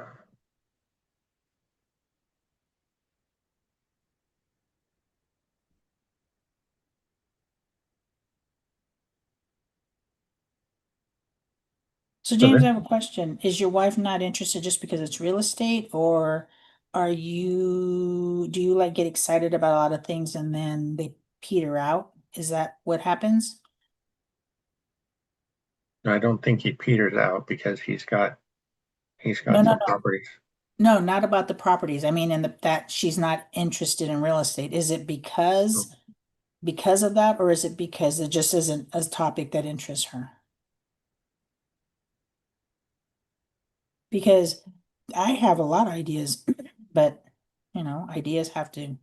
S2: So
S1: So
S2: James,
S1: this,
S2: I have a question. Is your wife not interested just because it's real estate, or do you like get excited about a lot of things and then they peter out? Is that what happens?
S1: I don't think he peters out because he's
S2: No,
S1: got
S2: no,
S1: some properties.
S2: no, not about the properties. I mean, that she's not interested in real estate. Is it because of that, or is it because it just isn't a topic that interests her? Because I have a lot of ideas, but ideas have to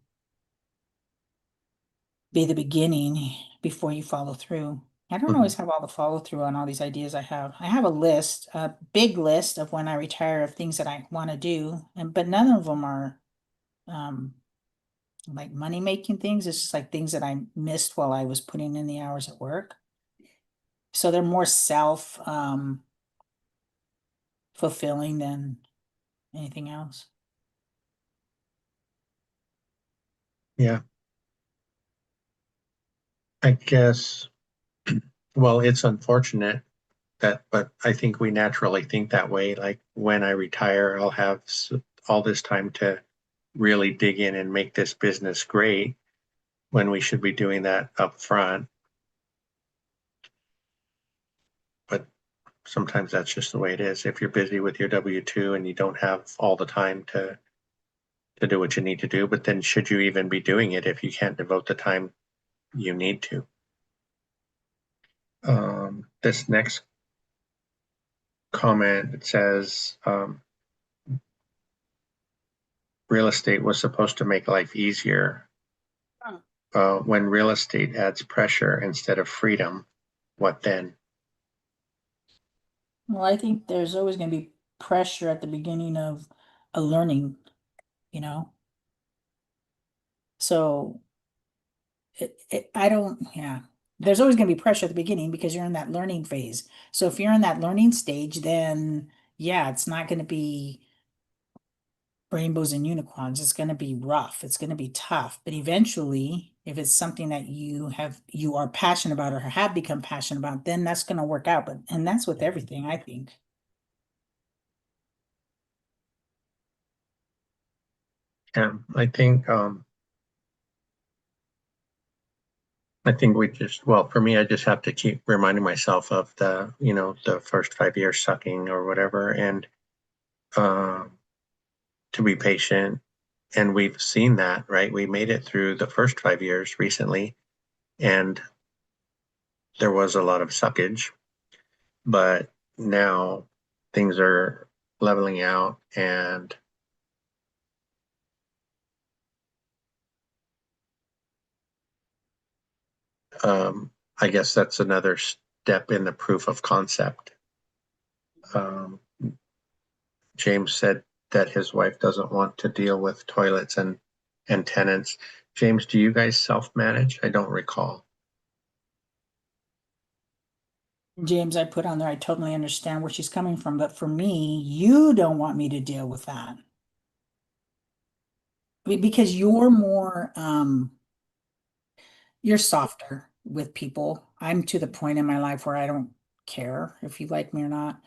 S2: be the beginning before you follow through. I don't
S1: Mhm.
S2: always have all the follow through on all these ideas I have. I have a list, a big list of when I retire of things that I want to do, and but none of them are um like money making things. It's just like things that I missed while I was putting in the hours at work. So they're more self fulfilling than anything else.
S1: Yeah, I guess. Well, it's unfortunate but I think we naturally think that way. Like when I retire, I'll have all this time to really dig in and make this business great when we should be doing that up front. But sometimes that's just the way it is. If you're busy with your W-2 and you don't have all the time to do what you need to do, but then should you even be doing it if you can't devote the time you need to? This next comment, it says real estate was supposed to make life easier. When real estate adds pressure instead of freedom, what then?
S2: Well, I think there's always going to be pressure at the beginning of a learning, you know. So I don't, yeah. There's always going to be pressure at the beginning because you're in that learning phase. So if you're in that learning stage, then yeah, it's not going to be rainbows and unicorns. It's going to be rough. It's going to be tough. But eventually, if it's something that you are passionate about or have become passionate about, then that's going to work out. And that's with everything, I think.
S1: Yeah, I think we just well for me I just have to keep reminding myself of the first 5 years sucking or whatever and uh, to be patient and we've seen that right we made it through the first 5 years recently and there was a lot of suckage but now things are leveling out and um, I guess that's another step in the proof of concept. Um, James said that his wife doesn't want to deal with toilets and tenants. James, do you guys self-manage? I don't recall.
S2: James, I put on there, I totally understand where she's coming from, but for me, you don't want me to deal with that. I mean, because you're more you're softer with people. I'm to the point in my life where I don't care if you like me or not.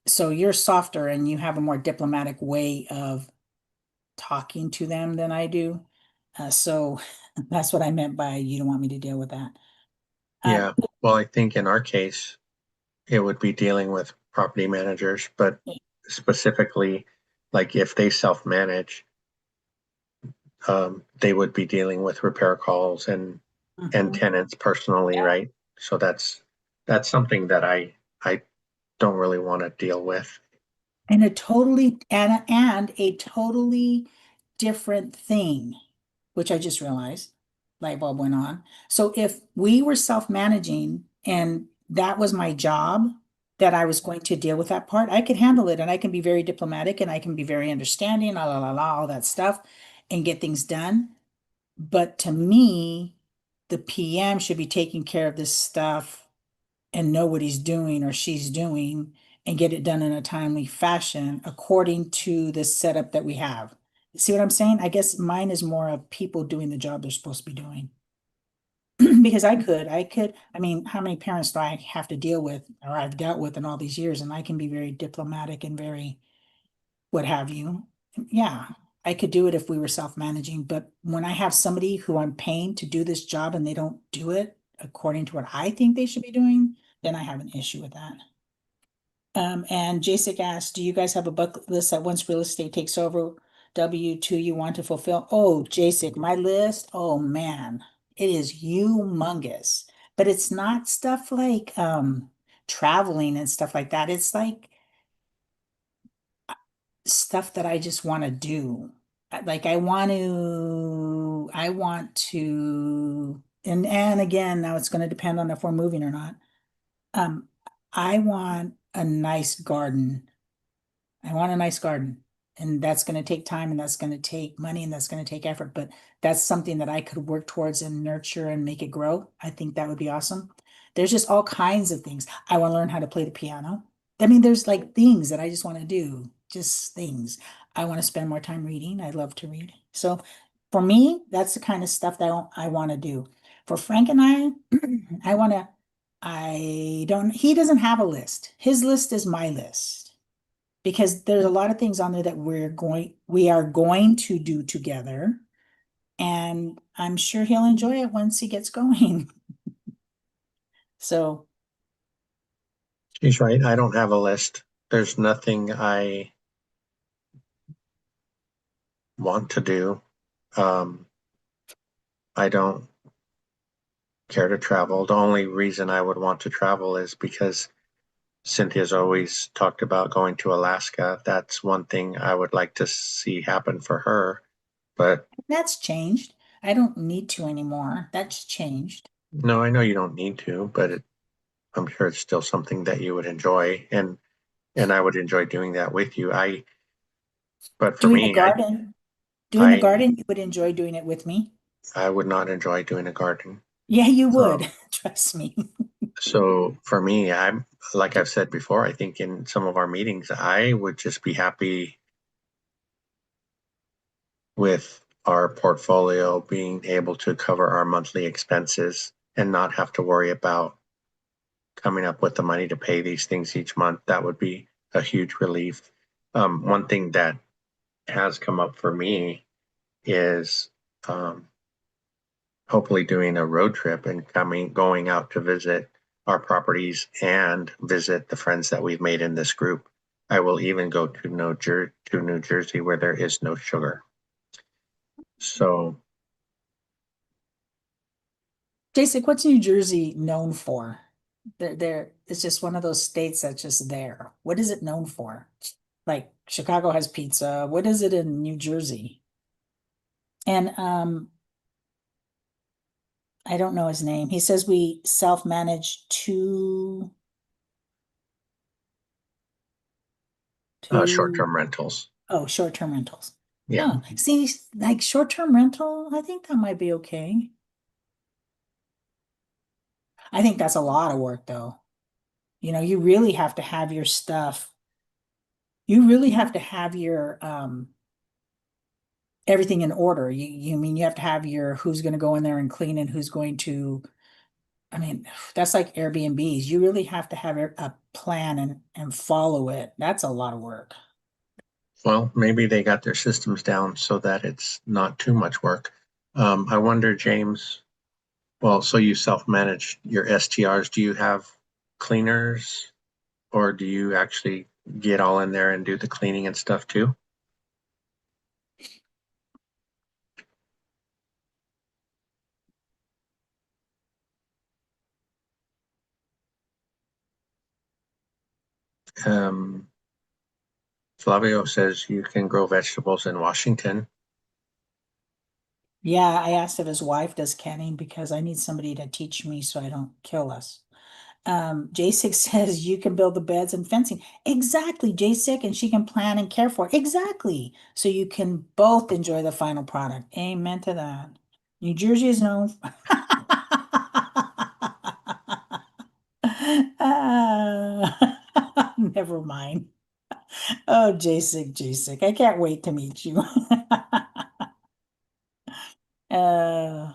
S2: So you're softer and you have a more diplomatic way of talking to them than I do. So that's what I meant by you don't want me to deal with that. Um,
S1: Yeah. Well, I think in our case, it would be dealing with property managers, but specifically, like if they self-manage, they would be dealing with repair calls and
S2: mhm.
S1: tenants personally, right? So that's something that I don't really want to deal with.
S2: And a totally and a totally different thing, which I just realized, light bulb went on. So if we were self-managing and that was my job, that I was going to deal with that part, I could handle it and I can be very diplomatic and I can be very understanding, all that stuff, and get things done. But to me, the PM should be taking care of this stuff and know what he's doing or she's doing and get it done in a timely fashion according to the setup that we have. See what I'm saying? I guess mine is more of people doing the job they're supposed to be doing. Because I mean, how many parents do I have to deal with or I've dealt with in all these years? And I can be very diplomatic and very what have you. Yeah, I could do it if we were self-managing, but when I have somebody who I'm paying to do this job and they don't do it according to what I think they should be doing, then I have an issue with that. And Jacek asked, do you guys have a bucket list that once real estate takes over, W2 you want to fulfill? Oh, Jacek, my list, oh man, it is humongous. But it's not stuff like traveling and stuff like that. It's like stuff that I just want to do. Like and again, now it's going to depend on if we're moving or not. Um, I want a nice garden. I want a nice garden. And that's going to take time and that's going to take money and that's going to take effort. But that's something that I could work towards and nurture and make it grow. I think that would be awesome. There's just all kinds of things. I want to learn how to play the piano. I mean, there's like things that I just want to do, just things. I want to spend more time reading. I love to read. So for me, that's the kind of stuff that I want to do. For Frank and I want to, he doesn't have a list. His list is my list because there's a lot of things on there that we are going to do together. And I'm sure he'll enjoy it once he gets going. So
S1: She's right. I don't have a list. There's nothing I want to do. Um, I don't care to travel. The only reason I would want to travel is because Cynthia's always talked about going to Alaska. That's one thing I would like to see happen for her. But
S2: that's changed. I don't need to anymore. That's changed.
S1: no, I know you don't need to, but I'm sure it's still something that you would enjoy, and I would enjoy doing that with you. But for
S2: Doing a
S1: me,
S2: garden, doing a
S1: I,
S2: garden, you would enjoy doing it with me.
S1: I would not enjoy doing a garden.
S2: Yeah, you would.
S1: Um,
S2: Trust me.
S1: so for me, like I've said before, I think in some of our meetings, I would just be happy with our portfolio being able to cover our monthly expenses and not have to worry about coming up with the money to pay these things each month. That would be a huge relief. One thing that has come up for me is um, hopefully doing a road trip and going out to visit our properties and visit the friends that we've made in this group. I will even go to New Jersey where there is no sugar. So
S2: Jason, what's New Jersey known for? It's just one of those states that's just there. What is it known for? Like Chicago has pizza. What is it in New Jersey? And I don't know his name. He says we self-manage two
S1: short-term rentals.
S2: oh short-term rentals.
S1: Yeah.
S2: Oh, see, like short-term rental, I think that might be okay. I think that's a lot of work though. You know, you really have to have your stuff. You really have to have your everything in order. You mean you have to have your who's going to go in there and clean and who's going to I mean, that's like Airbnbs. You really have to have a plan and follow it. That's a lot of work.
S1: Well, maybe they got their systems down so that it's not too much work. I wonder, James, well, so you self-manage your STRs. Do you have cleaners or do you actually get all in there and do the cleaning and stuff too? Um, Flavio says you can grow vegetables in Washington.
S2: Yeah, I asked if his wife does canning because I need somebody to teach me so I don't kill us. J6 says you can build the beds and fencing. Exactly, J6, and she can plan and care for it. Exactly. So you can both enjoy the final product. Amen to that. New Jersey is known. Never mind. Oh, J6, J6. I can't wait to meet you. uh,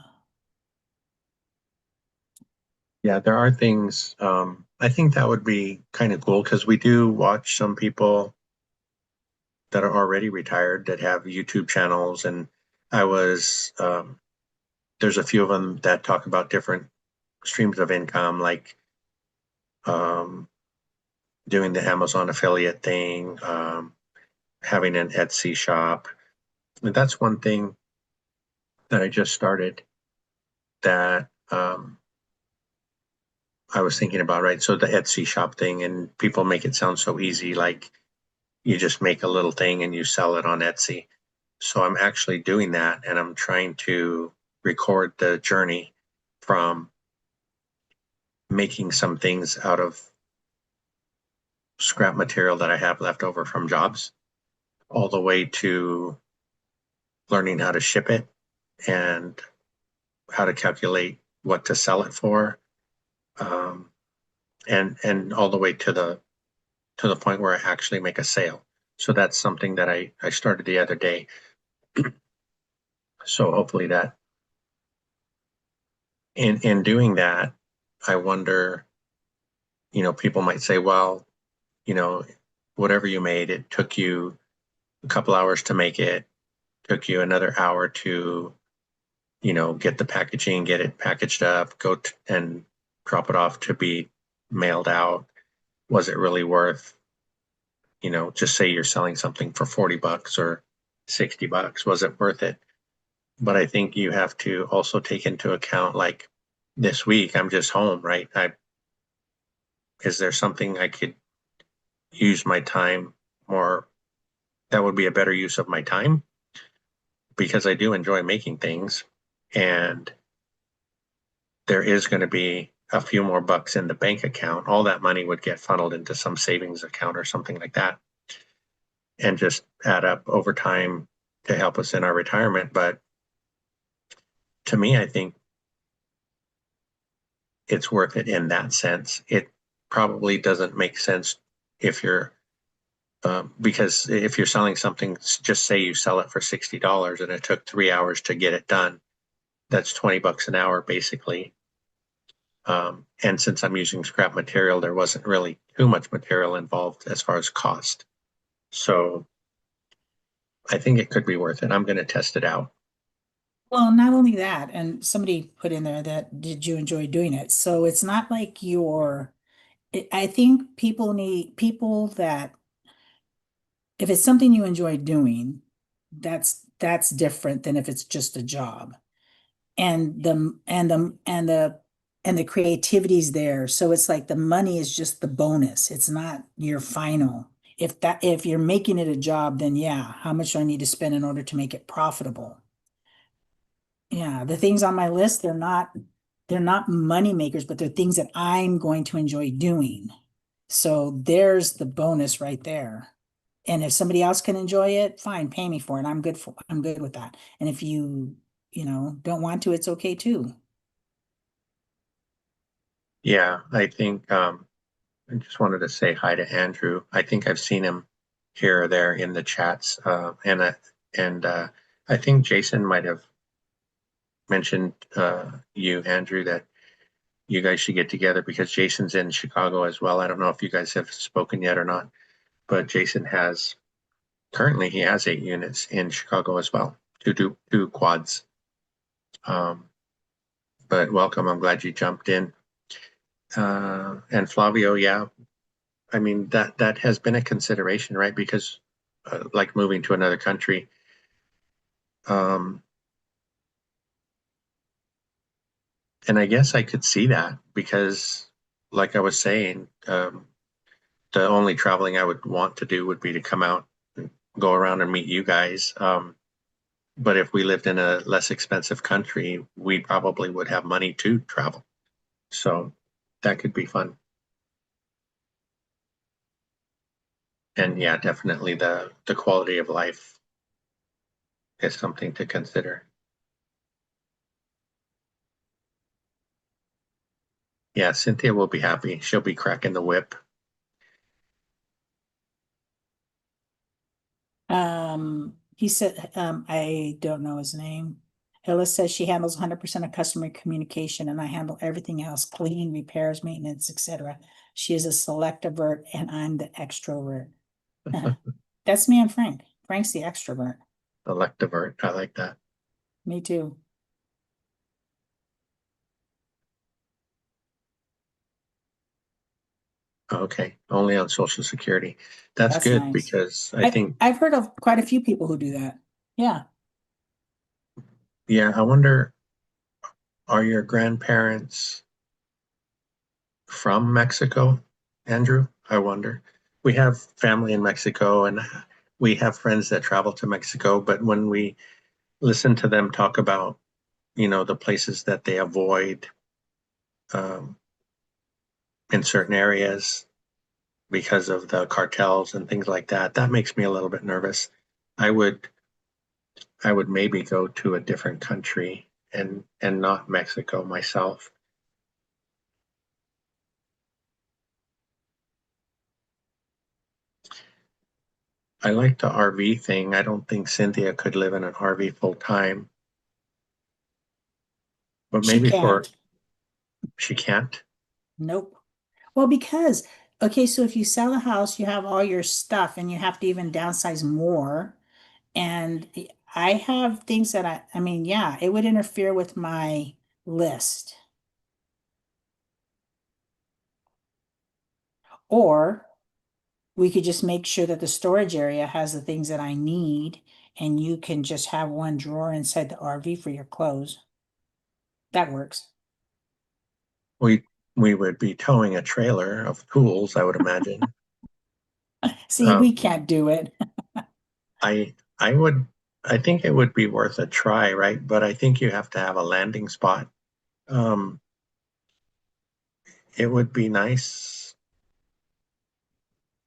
S1: Yeah, there are things. I think that would be kind of cool because we do watch some people that are already retired that have YouTube channels, and I was there's a few of them that talk about different streams of income, like um, doing the Amazon affiliate thing, having an Etsy shop. And that's one thing that I just started that I was thinking about, right? So the Etsy shop thing, and people make it sound so easy, like you just make a little thing and you sell it on Etsy. So I'm actually doing that and I'm trying to record the journey from making some things out of scrap material that I have left over from jobs, all the way to learning how to ship it and how to calculate what to sell it for, um, and all the way to the point where I actually make a sale. So that's something that I started the other day. So hopefully that in doing that, I wonder, people might say, well, you know, whatever you made, it took you a couple hours to make it, took you another hour to, get the packaging, get it packaged up, and drop it off to be mailed out. Was it really worth, just say you're selling something for $40 or $60? Was it worth it? But I think you have to also take into account, like, this week, I'm just home, right? Is there something I could use my time more that would be a better use of my time? Because I do enjoy making things, and there is going to be a few more bucks in the bank account. All that money would get funneled into some savings account or something like that and just add up over time to help us in our retirement. But to me, I think it's worth it in that sense. It probably doesn't make sense if you're because if you're selling something, just say you sell it for $60 and it took 3 hours to get it done. That's $20 an hour, basically. And since I'm using scrap material, there wasn't really too much material involved as far as cost. So I think it could be worth it. I'm going to test it out.
S2: well, not only that, and somebody put in there that did you enjoy doing it? So it's not like I think people that if it's something you enjoy doing, that's different than if it's just a job. And the creativity's there. So it's like the money is just the bonus. It's not your final. If you're making it a job, then yeah, how much do I need to spend in order to make it profitable? Yeah, the things on my list, they're not money makers, but they're things that I'm going to enjoy doing. So there's the bonus right there. And if somebody else can enjoy it, fine, pay me for it. I'm good with that. And if don't want to, it's okay too.
S1: Yeah, I think I just wanted to say hi to Andrew. I think I've seen him here or there in the chats, and I think Jason might have mentioned you, Andrew, that you guys should get together because Jason's in Chicago as well. I don't know if you guys have spoken yet or not, but Jason has currently he has 8 units in Chicago as well, two quads. Um, but welcome, I'm glad you jumped in. And Flavio, yeah, I mean that has been a consideration, right? Because like moving to another country, um, and I guess I could see that because, like I was saying, the only traveling I would want to do would be to come out and go around and meet you guys. But if we lived in a less expensive country, we probably would have money to travel. So that could be fun. And yeah, definitely the quality of life is something to consider. Yeah, Cynthia will be happy. She'll be cracking the whip.
S2: He said, I don't know his name. Hillis says she handles 100% of customer communication and I handle everything else, cleaning, repairs, maintenance, etc. She is a selectivert and I'm the extrovert. That's me and Frank. Frank's the extrovert.
S1: Electivert. I like that.
S2: Me too.
S1: Okay. Only on Social Security. That's
S2: That's
S1: good
S2: nice.
S1: because I
S2: I've
S1: think,
S2: I've heard of quite a few people who do that. Yeah.
S1: yeah, I wonder, are your grandparents from Mexico, Andrew? I wonder. We have family in Mexico and we have friends that travel to Mexico, but when we listen to them talk about, the places that they avoid um, in certain areas because of the cartels and things like that, that makes me a little bit nervous. I would I would maybe go to a different country and not Mexico myself. I like the RV thing. I don't think Cynthia could live in an RV full time, but
S2: She
S1: maybe for
S2: can't.
S1: she can't.
S2: Nope. Well, because, okay, so if you sell a house, you have all your stuff and you have to even downsize more. And I have things that I mean, yeah, it would interfere with my list. Or we could just make sure that the storage area has the things that I need and you can just have one drawer inside the RV for your clothes. That works.
S1: We we would be towing a trailer of tools, I would imagine.
S2: See, we
S1: Um,
S2: can't do it.
S1: I would I think it would be worth a try, right? But I think you have to have a landing spot. Um, it would be nice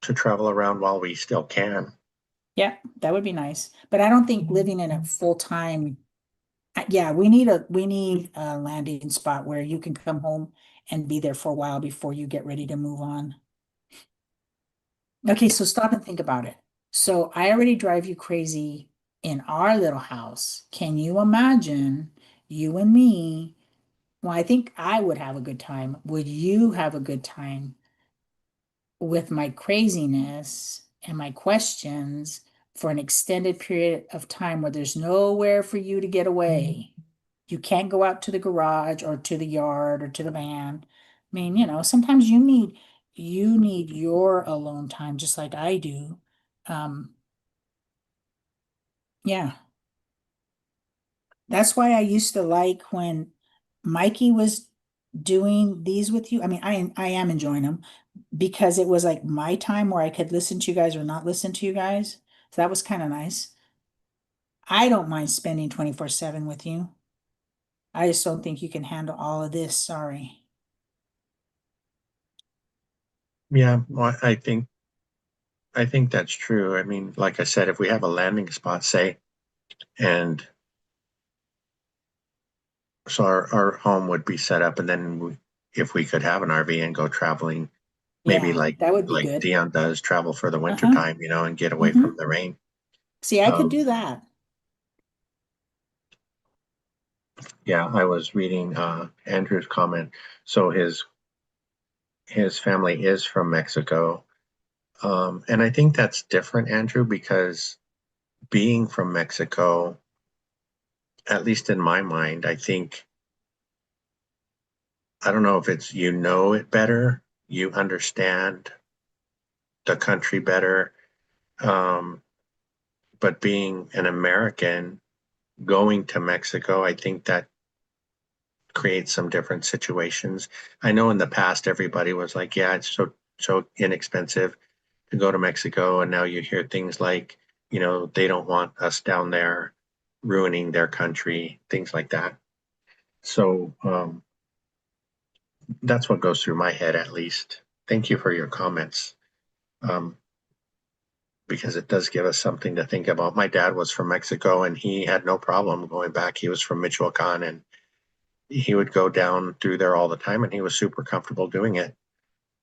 S1: to travel around while we still can.
S2: Yeah, that would be nice. But I don't think living in a full time, yeah, we need a landing spot where you can come home and be there for a while before you get ready to move on. Okay, so stop and think about it. So I already drive you crazy in our little house. Can you imagine you and me? Well, I think I would have a good time. Would you have a good time with my craziness and my questions for an extended period of time where there's nowhere for you to get away? You can't go out to the garage or to the yard or to the van. I mean, sometimes you need your alone time just like I do. Um, yeah. That's why I used to like when Mikey was doing these with you. I mean, I am enjoying them because it was like my time where I could listen to you guys or not listen to you guys. So that was kind of nice. I don't mind spending 24/7 with you. I just don't think you can handle all of this. Sorry.
S1: Yeah, well, I think that's true. I mean, like I said, if we have a landing spot, say, and so our home would be set up, and then if we could have an RV and go traveling, maybe
S2: Yeah,
S1: like
S2: that would be
S1: like
S2: good.
S1: Dion does, travel for the winter
S2: Uh-huh.
S1: time, and get away
S2: Hmm.
S1: from the rain.
S2: See, I could
S1: Um,
S2: do that.
S1: Yeah, I was reading Andrew's comment. So his family is from Mexico. And I think that's different, Andrew, because being from Mexico, at least in my mind, I think I don't know if it's you know it better, you understand the country better. Um, but being an American going to Mexico, I think that creates some different situations. I know in the past everybody was like, yeah, it's so inexpensive to go to Mexico, and now you hear things like, they don't want us down there ruining their country, things like that. So that's what goes through my head, at least. Thank you for your comments, um, because it does give us something to think about. My dad was from Mexico, and he had no problem going back. He was from Michoacan, and he would go down through there all the time, and he was super comfortable doing it.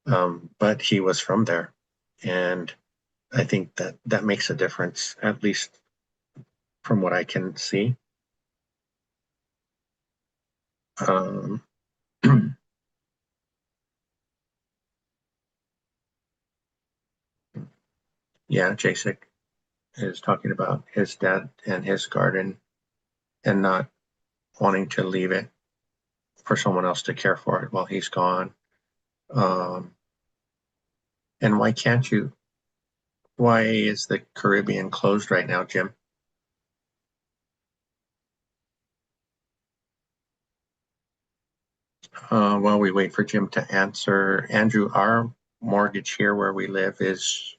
S1: But he was from there, and I think that that makes a difference, at least from what I can see. Um, yeah, Jasek is talking about his dad and his garden and not wanting to leave it for someone else to care for it while he's gone. Um, and why can't you? Why is the Caribbean closed right now, Jim? While we wait for Jim to answer, Andrew, our mortgage here where we live is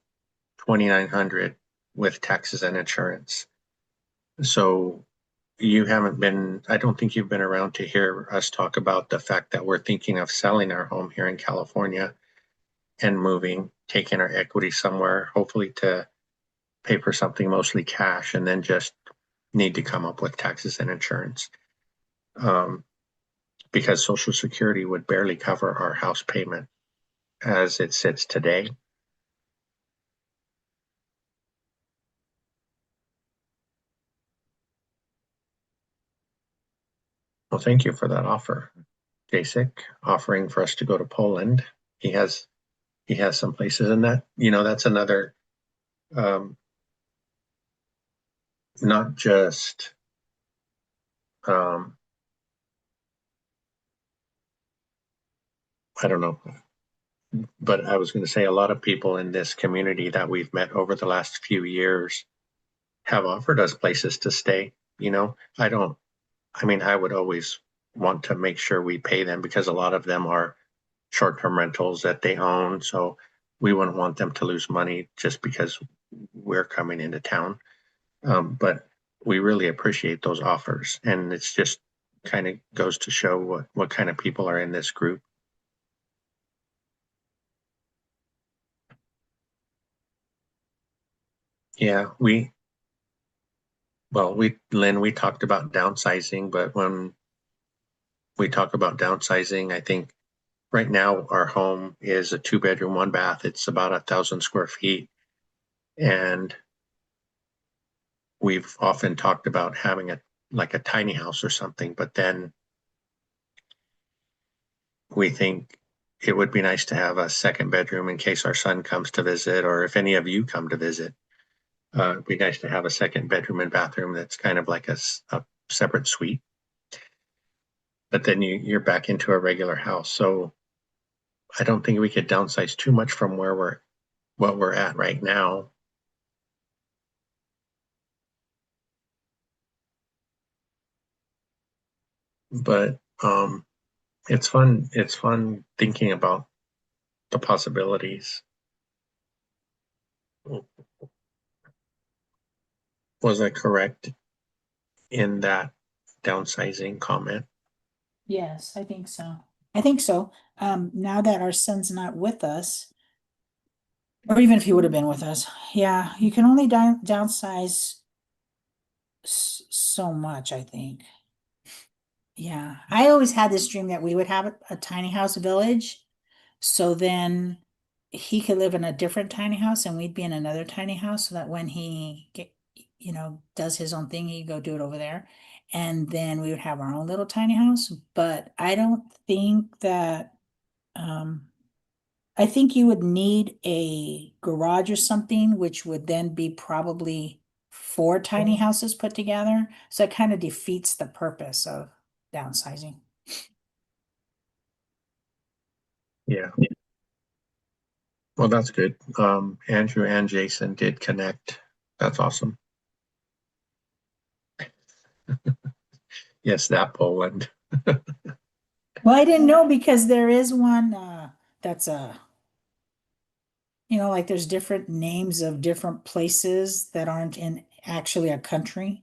S1: 2,900 with taxes and insurance. So you haven't been, I don't think you've been around to hear us talk about the fact that we're thinking of selling our home here in California and moving, taking our equity somewhere, hopefully to pay for something mostly cash, and then just need to come up with taxes and insurance. Um, because Social Security would barely cover our house payment as it sits today. Well, thank you for that offer, Jacek, offering for us to go to Poland. He has he has some places in that. That's another um, not just um, I don't know, but I was going to say a lot of people in this community that we've met over the last few years have offered us places to stay. I don't. I mean, I would always want to make sure we pay them because a lot of them are short-term rentals that they own. So we wouldn't want them to lose money just because we're coming into town. But we really appreciate those offers. And it's just kind of goes to show what kind of people are in this group. Yeah, Lynn, we talked about downsizing, but when we talk about downsizing, I think right now our home is a two-bedroom, one bath. It's about 1,000 square feet. And we've often talked about having like a tiny house or something, but then we think it would be nice to have a second bedroom in case our son comes to visit, or if any of you come to visit. It'd be nice to have a second bedroom and bathroom that's kind of like a separate suite. But then you're back into a regular house. So I don't think we could downsize too much from what we're at right now. But it's fun thinking about the possibilities. Was I correct in that downsizing comment?
S2: Yes, I think so. I think so. Now that our son's not with us, or even if he would have been with us, yeah, you can only downsize so much, I think. Yeah, I always had this dream that we would have a tiny house village. So then he could live in a different tiny house and we'd be in another tiny house so that when he does his own thing, he go do it over there. and then we would have our own little tiny house. But I don't think that, um, I think you would need a garage or something, which would then be probably four tiny houses put together. So it kind of defeats the purpose of downsizing.
S1: Yeah. Well, that's good. Andrew and Jason did connect. That's awesome. Yes, that Poland.
S2: Well, I didn't know because there is one that's like there's different names of different places that aren't in actually a country.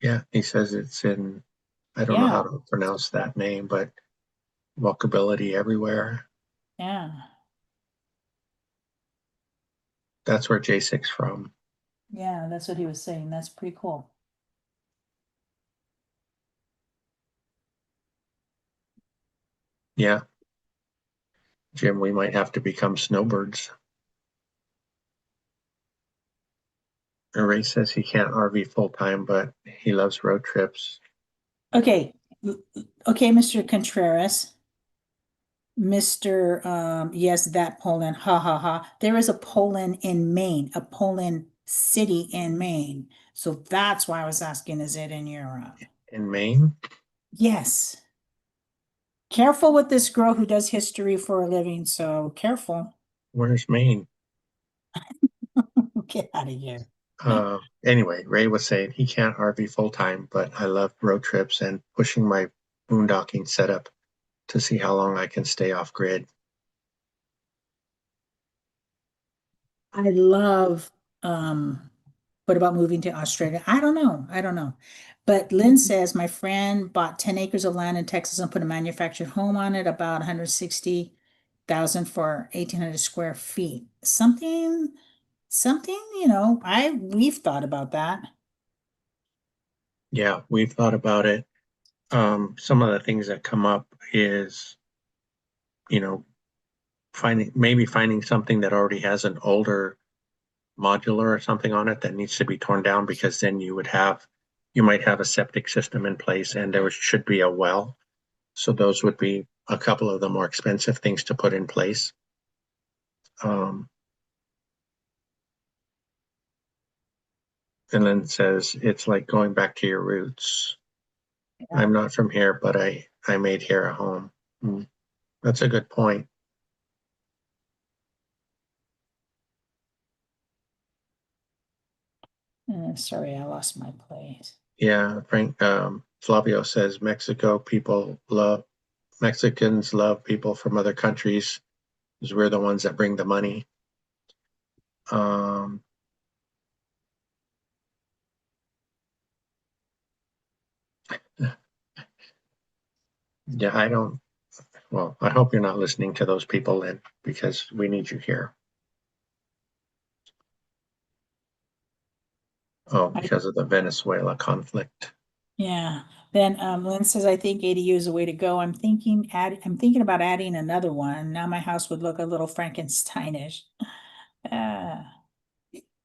S1: Yeah, he says it's in, I don't know how
S2: Yeah,
S1: to pronounce that name, but walkability everywhere.
S2: yeah,
S1: That's where J6 from.
S2: yeah, that's what he was saying. That's pretty cool.
S1: Yeah, Jim, we might have to become snowbirds. Ray says he can't RV full time, but he loves road trips.
S2: Okay, okay, Mr. Contreras. Mr. Yes, that Poland, ha ha ha. There is a Poland in Maine, a Poland city in Maine. So that's why I was asking, is it in Europe?
S1: In Maine?
S2: Yes. Careful with this girl who does history for a living, so careful.
S1: Where's Maine?
S2: Get out of here.
S1: Anyway, Ray was saying he can't RV full time, but I love road trips and pushing my boondocking setup to see how long I can stay off grid.
S2: I love, um, what about moving to Australia? I don't know. I don't know. But Lynn says my friend bought 10 acres of land in Texas and put a manufactured home on it, about 160,000 for 1,800 square feet. Something, we've thought about that.
S1: Yeah, we've thought about it. Some of the things that come up is, you know, finding something that already has an older modular or something on it that needs to be torn down because then you might have a septic system in place and should be a well. So those would be a couple of the more expensive things to put in place. Um, and then it says it's like going back to your roots.
S2: Yeah.
S1: I'm not from here, but I made here a home. Mm, that's a good point.
S2: Sorry, I lost my place.
S1: Yeah, Frank Flavio says Mexicans love people from other countries because we're the ones that bring the money. Um, yeah, I don't. Well, I hope you're not listening to those people then, because we need you here. Oh,
S2: I,
S1: because of the Venezuela conflict.
S2: yeah. Then Lynn says I think ADU is the way to go. I'm thinking about adding another one. Now my house would look a little Frankensteinish. Uh,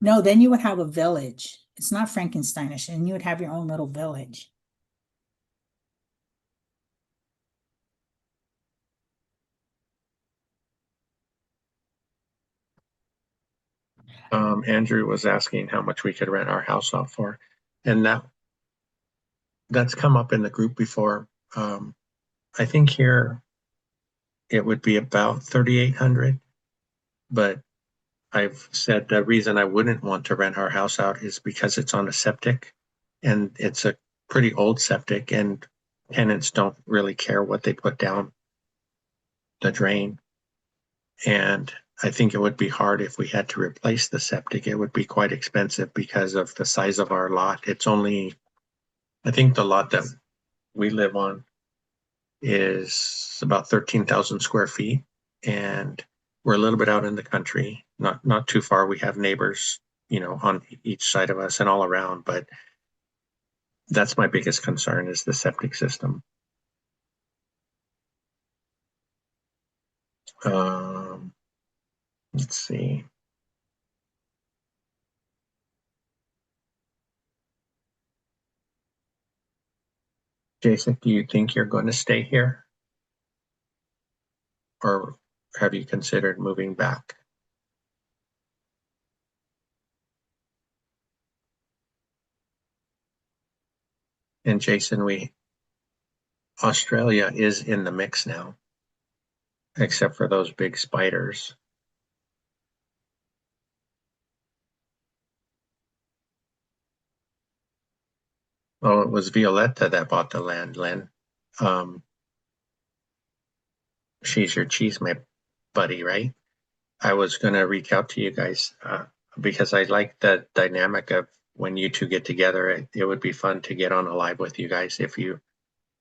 S2: no, then you would have a village. It's not Frankensteinish, and you would have your own little village.
S1: Andrew was asking how much we could rent our house out for, and that's come up in the group before. I think here it would be about 3,800, but I've said the reason I wouldn't want to rent our house out is because it's on a septic, and it's a pretty old septic, and tenants don't really care what they put down the drain. And I think it would be hard if we had to replace the septic. It would be quite expensive because of the size of our lot. I think the lot that we live on is about 13,000 square feet. And we're a little bit out in the country, not too far. We have neighbors, on each side of us and all around, but that's my biggest concern is the septic system. Um, let's see. Jason, do you think you're going to stay here, or have you considered moving back? And Jason, we Australia is in the mix now, except for those big spiders. Oh, it was Violetta that bought the land, Len. Um, she's your cheese mate buddy, right? I was gonna reach out to you guys because I like the dynamic of when you two get together. It would be fun to get on a live with you guys if you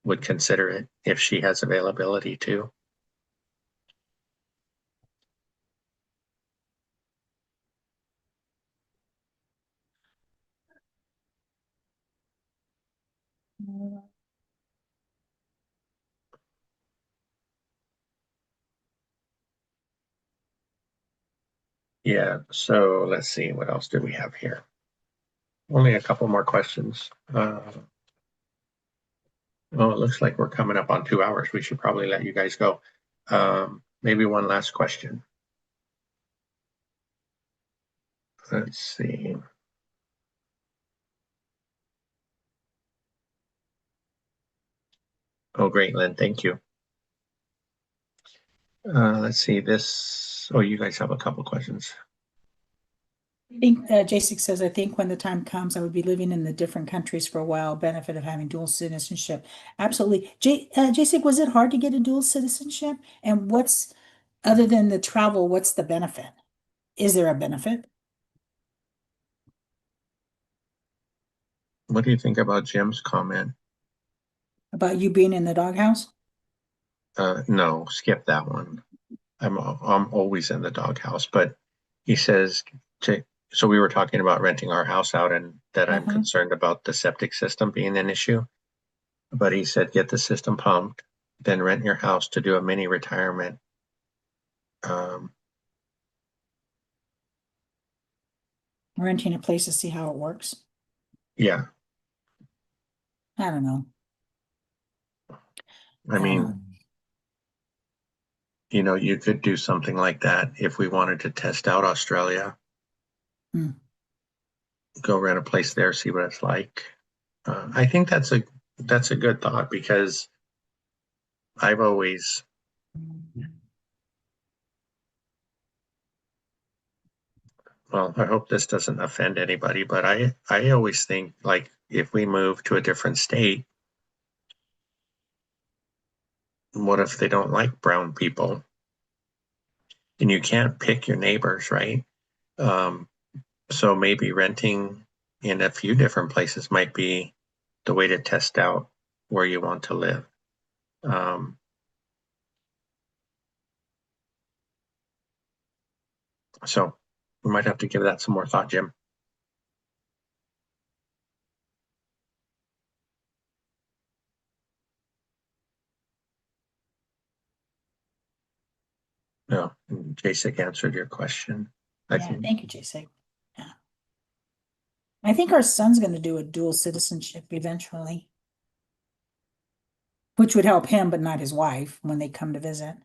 S1: would consider it, if she has availability too. Yeah, so let's see, what else do we have here? Only a couple more questions. Well, it looks like we're coming up on 2 hours. We should probably let you guys go. Maybe one last question. Let's see. Oh, great, Lynn. Thank you. Let's see this. Oh, you guys have a couple questions.
S2: I think J6 says, I think when the time comes, I would be living in the different countries for a while, benefit of having dual citizenship. Absolutely. J6, was it hard to get a dual citizenship? And what's, other than the travel, what's the benefit? Is there a benefit
S1: What do you think about Jim's comment?
S2: about you being in the doghouse?
S1: No, skip that one. I'm always in the doghouse, but he says to, so we were talking about renting our house out and that I'm
S2: Uh-huh.
S1: concerned about the septic system being an issue. But he said get the system pumped, then rent your house to do a mini retirement. Um,
S2: Renting a place to see how it works.
S1: yeah,
S2: I don't know.
S1: I mean,
S2: Um,
S1: you could do something like that if we wanted to test out Australia,
S2: hmm.
S1: go rent a place there, see what it's like. I think that's a good thought because I've always, well, I hope this doesn't offend anybody, but I always think like if we move to a different state, what if they don't like brown people? And you can't pick your neighbors, right? Um, so maybe renting in a few different places might be the way to test out where you want to live. Um, so we might have to give that some more thought, Jim. No, Jacek answered your question. I
S2: Yeah,
S1: think
S2: thank you, J6. Yeah. I think our son's going to do a dual citizenship eventually, which would help him, but not his wife when they come to visit.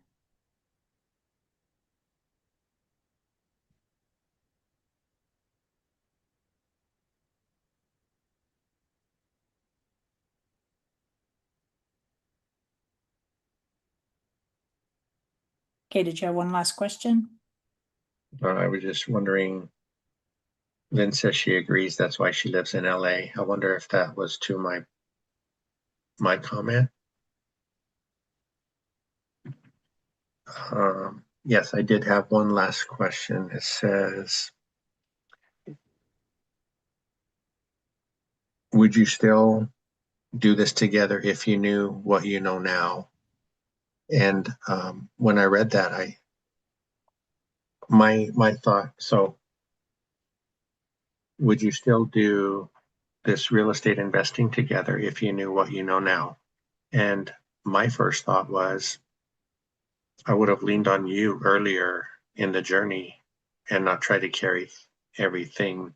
S2: Okay, did you have one last question?
S1: I was just wondering. Lynn says she agrees. That's why she lives in LA. I wonder if that was to my comment. Yes, I did have one last question. It says, would you still do this together if you knew what you know now? And when I read that, my thought, so would you still do this real estate investing together if you knew what you know now? And my first thought was I would have leaned on you earlier in the journey and not try to carry everything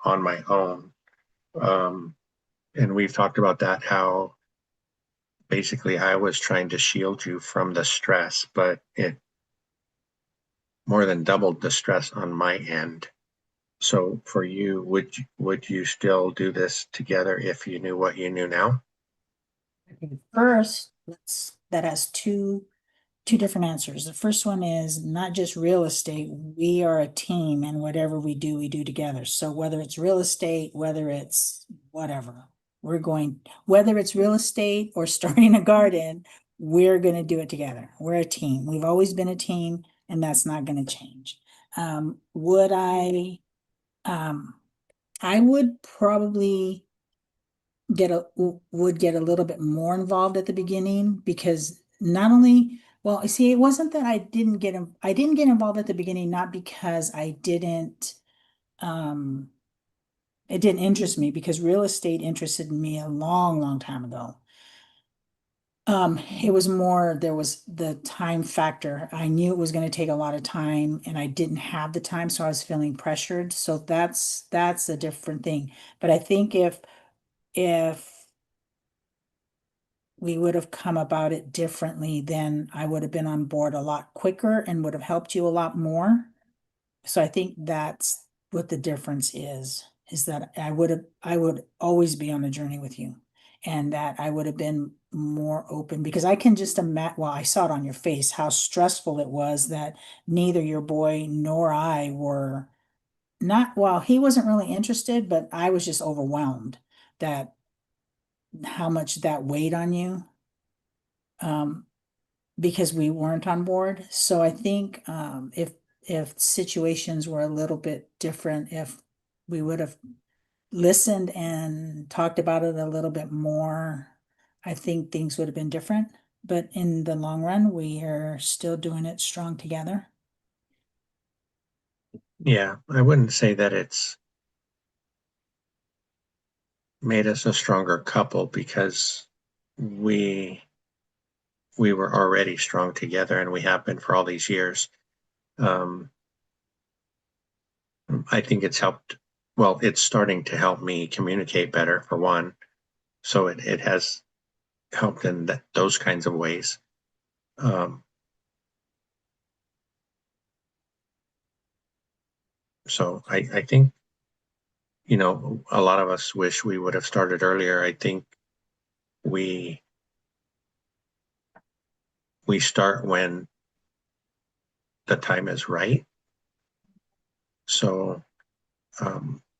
S1: on my own. Um, And we've talked about that, how basically I was trying to shield you from the stress, but it more than doubled the stress on my end. So for you, would you still do this together if you knew what you knew now?
S2: Okay, first, that has two different answers. The first one is not just real estate. We are a team, and whatever we do together. So whether it's real estate, whether it's whatever, whether it's real estate or starting a garden, we're going to do it together. We're a team. We've always been a team, and that's not going to change. Would um, I would probably would get a little bit more involved at the beginning because not only, well, I see, it wasn't that I didn't get involved at the beginning, not because um it didn't interest me, because real estate interested me a long time ago. It was more, there was the time factor. I knew it was going to take a lot of time and I didn't have the time, so I was feeling pressured. So that's a different thing. But I think if we would have come about it differently, then I would have been on board a lot quicker and would have helped you a lot more. So I think that's what the difference is that I would always be on a journey with you. And that I would have been more open, because I can just imagine, well, I saw it on your face, how stressful it was that neither your boy nor I were not, well, he wasn't really interested, but I was just overwhelmed that how much that weighed on you. Um, because we weren't on board. So I think if situations were a little bit different, if we would have listened and talked about it a little bit more, I think things would have been different. But in the long run, we are still doing it strong together.
S1: Yeah, I wouldn't say that it's made us a stronger couple because we we were already strong together and we have been for all these years. Um, I think it's helped. Well, it's starting to help me communicate better for one. So it has helped in those kinds of ways. Um, so I think, a lot of us wish we would have started earlier. I think we we start when the time is right. So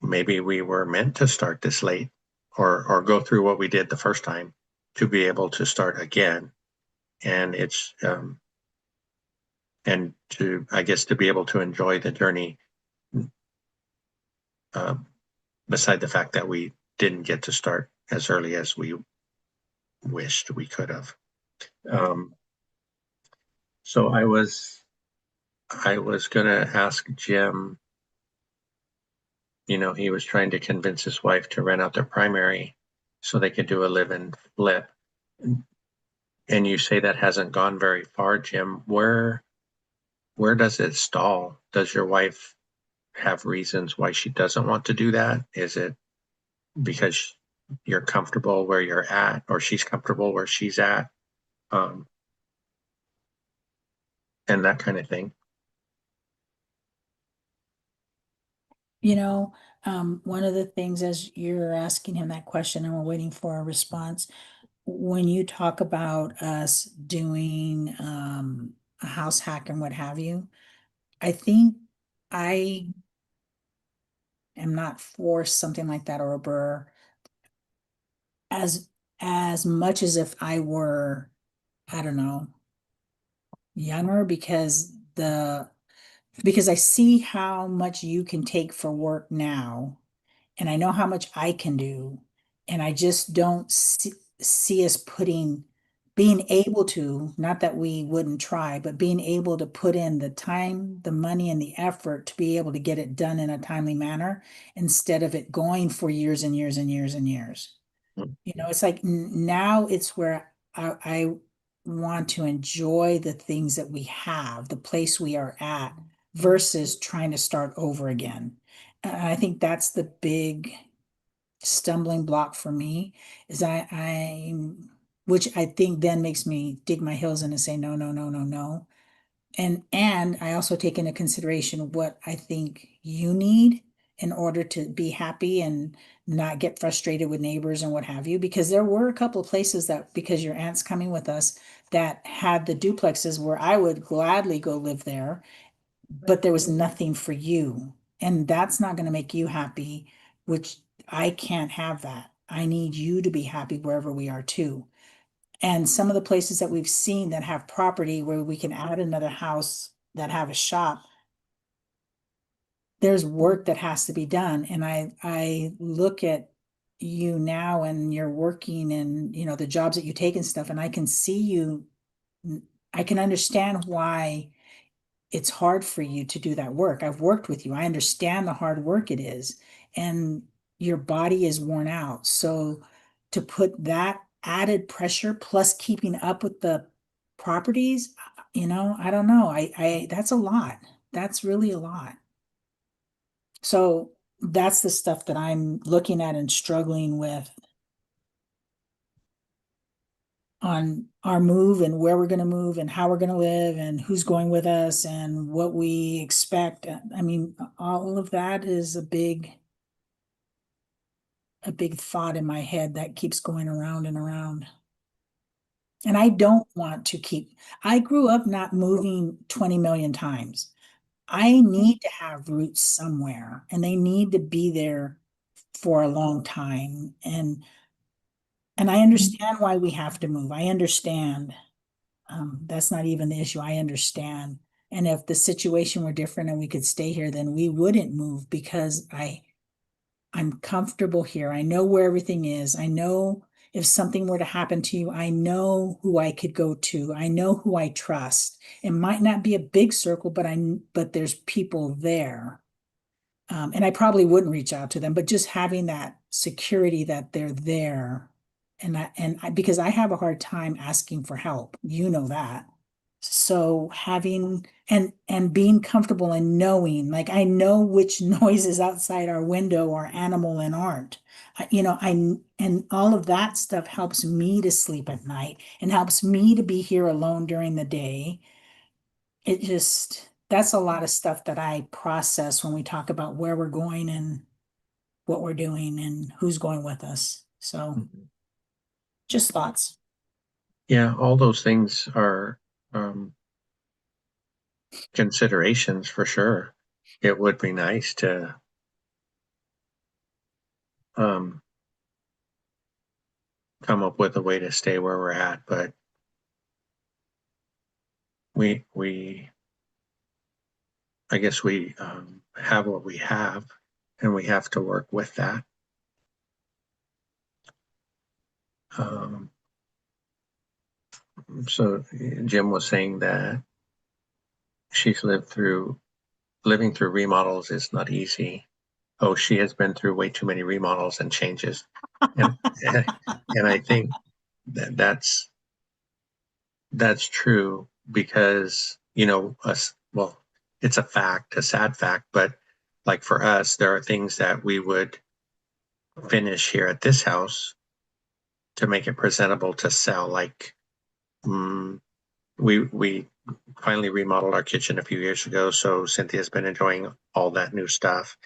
S1: maybe we were meant to start this late, or go through what we did the first time to be able to start again. And it's and to, I guess, to be able to enjoy the journey, uh, beside the fact that we didn't get to start as early as we wished we could have. Um, so I was gonna ask Jim. He was trying to convince his wife to rent out their primary so they could do a live-in flip. And you say that hasn't gone very far, Jim. Where does it stall? Does your wife have reasons why she doesn't want to do that? Is it because you're comfortable where you're at, or she's comfortable where she's at, um, and that kind of thing?
S2: You know, one of the things, as you're asking him that question and we're waiting for a response, when you talk about us doing a house hack and what have you, I think I am not for something like that, or a burr, as as much as if I were, I don't know, younger, because I see how much you can take for work now, and I know how much I can do, and I just don't see us being able to, not that we wouldn't try, but being able to put in the time, the money, and the effort to be able to get it done in a timely manner, instead of it going for years and years and years and years. It's like now it's where I want to enjoy the things that we have, the place we are at, versus trying to start over again. And I think that's the big stumbling block for me is which I think then makes me dig my heels in and say, no, no, no, no, no. And I also take into consideration what I think you need in order to be happy and not get frustrated with neighbors and what have you. Because there were a couple of places that, because your aunt's coming with us, that had the duplexes where I would gladly go live there, but there was nothing for you. And that's not going to make you happy, which I can't have that. I need you to be happy wherever we are too. And some of the places that we've seen that have property where we can add another house that have a shop, there's work that has to be done. And I look at you now and you're working and, the jobs that you take and stuff, and I can see you, I can understand why it's hard for you to do that work. I've worked with you. I understand the hard work it is, and your body is worn out. So to put that added pressure plus keeping up with the properties, I don't know. That's a lot. That's really a lot. So that's the stuff that I'm looking at and struggling with on our move and where we're going to move and how we're going to live and who's going with us and what we expect. I mean, all of that is a big thought in my head that keeps going around and around. And I don't want to I grew up not moving 20 million times. I need to have roots somewhere and they need to be there for a long time. And I understand why we have to move. I understand. That's not even the issue. I understand. And if the situation were different and we could stay here, then we wouldn't move because I'm comfortable here. I know where everything is. I know if something were to happen to you, I know who I could go to. I know who I trust. It might not be a big circle, but there's people there. And I probably wouldn't reach out to them, but just having that security that they're there. Because I have a hard time asking for help, that. So having and being comfortable and knowing, like I know which noises outside our window are animal and aren't. And all of that stuff helps me to sleep at night and helps me to be here alone during the day. That's a lot of stuff that I process when we talk about where we're going and what we're doing and who's going with us. So
S1: Mhm.
S2: just thoughts.
S1: Yeah, all those things are um, considerations for sure. It would be nice to um, come up with a way to stay where we're at, but we I guess we have what we have, and we have to work with that. Um, so Jim was saying that she's living through remodels is not easy. Oh, she has been through way too many remodels and changes, and and I think that's true because us well, it's a fact, a sad fact, but like for us, there are things that we would finish here at this house to make it presentable to sell. Like mm, we finally remodeled our kitchen a few years ago, so Cynthia's been enjoying all that new stuff.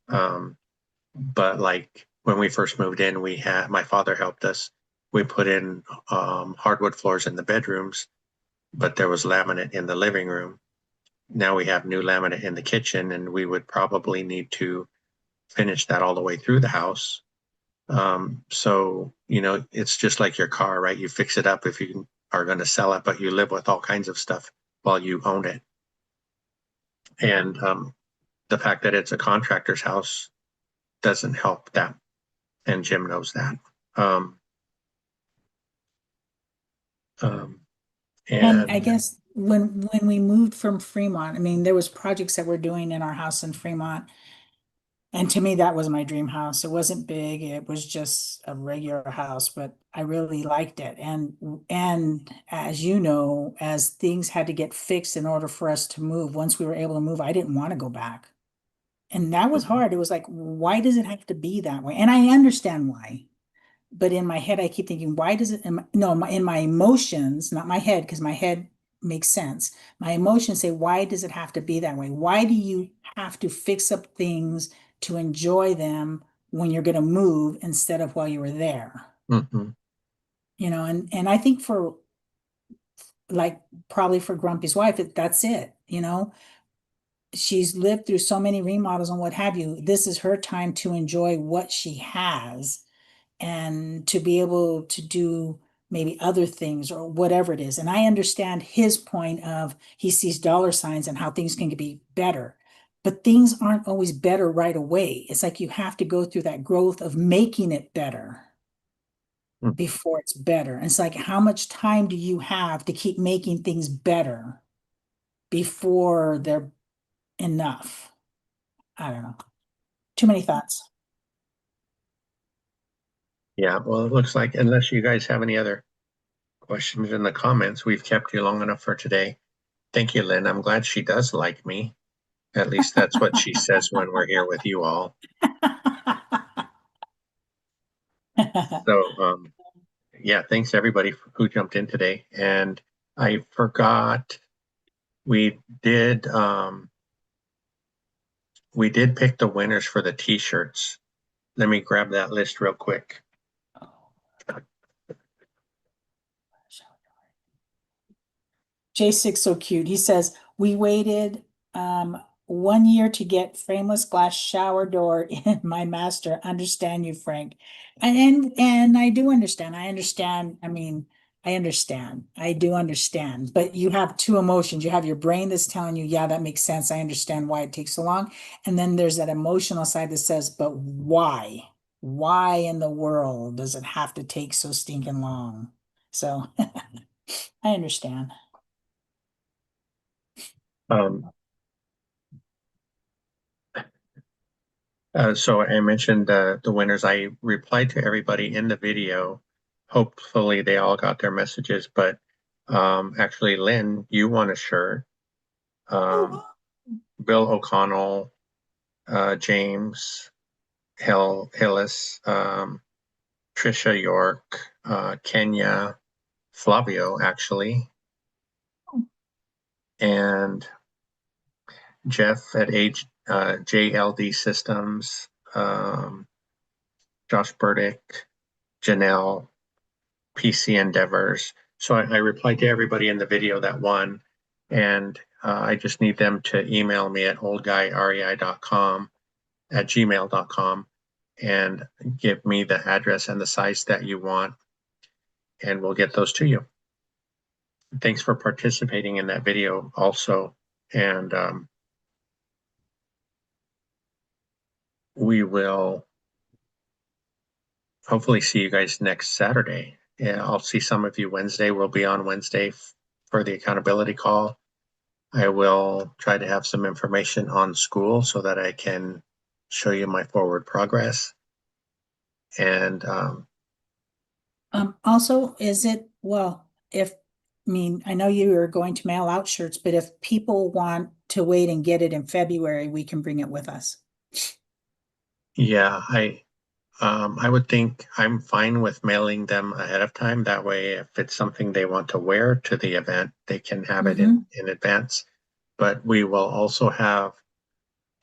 S1: But like when we first moved in, we had my father helped us. We put in hardwood floors in the bedrooms, but there was laminate in the living room. Now we have new laminate in the kitchen, and we would probably need to finish that all the way through the house. So, it's just like your car, right? You fix it up if you are going to sell it, but you live with all kinds of stuff while you own it. And the fact that it's a contractor's house doesn't help that. And Jim knows that. Um, um,
S2: And I
S1: and
S2: guess when we moved from Fremont, I mean, there was projects that we're doing in our house in Fremont. And to me, that was my dream house. It wasn't big, it was just a regular house, but I really liked it. And as you know, as things had to get fixed in order for us to move, once we were able to move, I didn't want to go back. And that was
S1: Mhm.
S2: hard. It was like, why does it have to be that way? And I understand why. But in my head, I keep thinking, why does it, no, in my emotions, not my head, because my head makes sense. My emotions say, why does it have to be that way? Why do you have to fix up things to enjoy them when you're going to move instead of while you were there?
S1: Mhm.
S2: And I think for like probably for Grumpy's wife, that's it. She's lived through so many remodels and what have you. This is her time to enjoy what she has and to be able to do maybe other things or whatever it is. And I understand his point of he sees dollar signs and how things can be better. But things aren't always better right away. It's like you have to go through that growth of making it better
S1: Mhm.
S2: before it's better. And it's like, how much time do you have to keep making things better before they're enough? I don't know. Too many thoughts.
S1: Yeah, well, it looks like unless you guys have any other questions in the comments, we've kept you long enough for today. Thank you, Lynn. I'm glad she does like me. At least that's what she says when we're here with you all. So, yeah, thanks everybody who jumped in today. And I forgot we did we did pick the winners for the t-shirts. Let me grab that list real quick.
S2: J6 so cute. He says, we waited 1 year to get frameless glass shower door in my master. Understand you, Frank. And I do understand. I understand. I mean, I understand. I do understand. But you have two emotions. You have your brain that's telling you, yeah, that makes sense. I understand why it takes so long. And then there's that emotional side that says, but why? Why in the world does it have to take so stinking long? So I understand.
S1: Um, so I mentioned the winners. I replied to everybody in the video. Hopefully they all got their messages, but actually, Lynn, you won a shirt. Um, Bill O'Connell, James Hillis, Trisha York, Kenya, Flavio, actually, and Jeff at JLD Systems, Josh Burdick, Janelle, PC Endeavors. So I replied to everybody in the video that won, and I just need them to email me at oldguyrei.com at gmail.com and give me the address and the size that you want, and we'll get those to you. Thanks for participating in that video also. And we will hopefully see you guys next Saturday. Yeah, I'll see some of you Wednesday. We'll be on Wednesday for the accountability call. I will try to have some information on school so that I can show you my forward progress. And
S2: Also, is it, well, I mean, I know you are going to mail out shirts, but if people want to wait and get it in February, we can bring it with us.
S1: yeah, I would think I'm fine with mailing them ahead of time. That way, if it's something they want to wear to the event, they can have it
S2: Mm-hmm.
S1: in advance. But we will also have,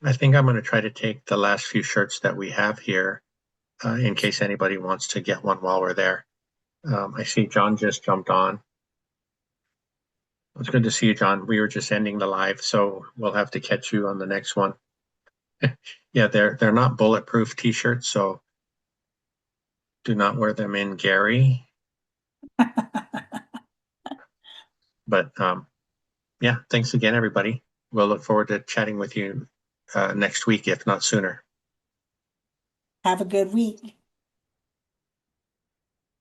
S1: I think I'm going to try to take the last few shirts that we have here in case anybody wants to get one while we're there. I see John just jumped on. It's good to see you, John. We were just ending the live, so we'll have to catch you on the next one. Yeah, they're not bulletproof t-shirts, so do not wear them in Gary. But yeah, thanks again, everybody. We'll look forward to chatting with you next week, if not sooner.
S2: Have a good week.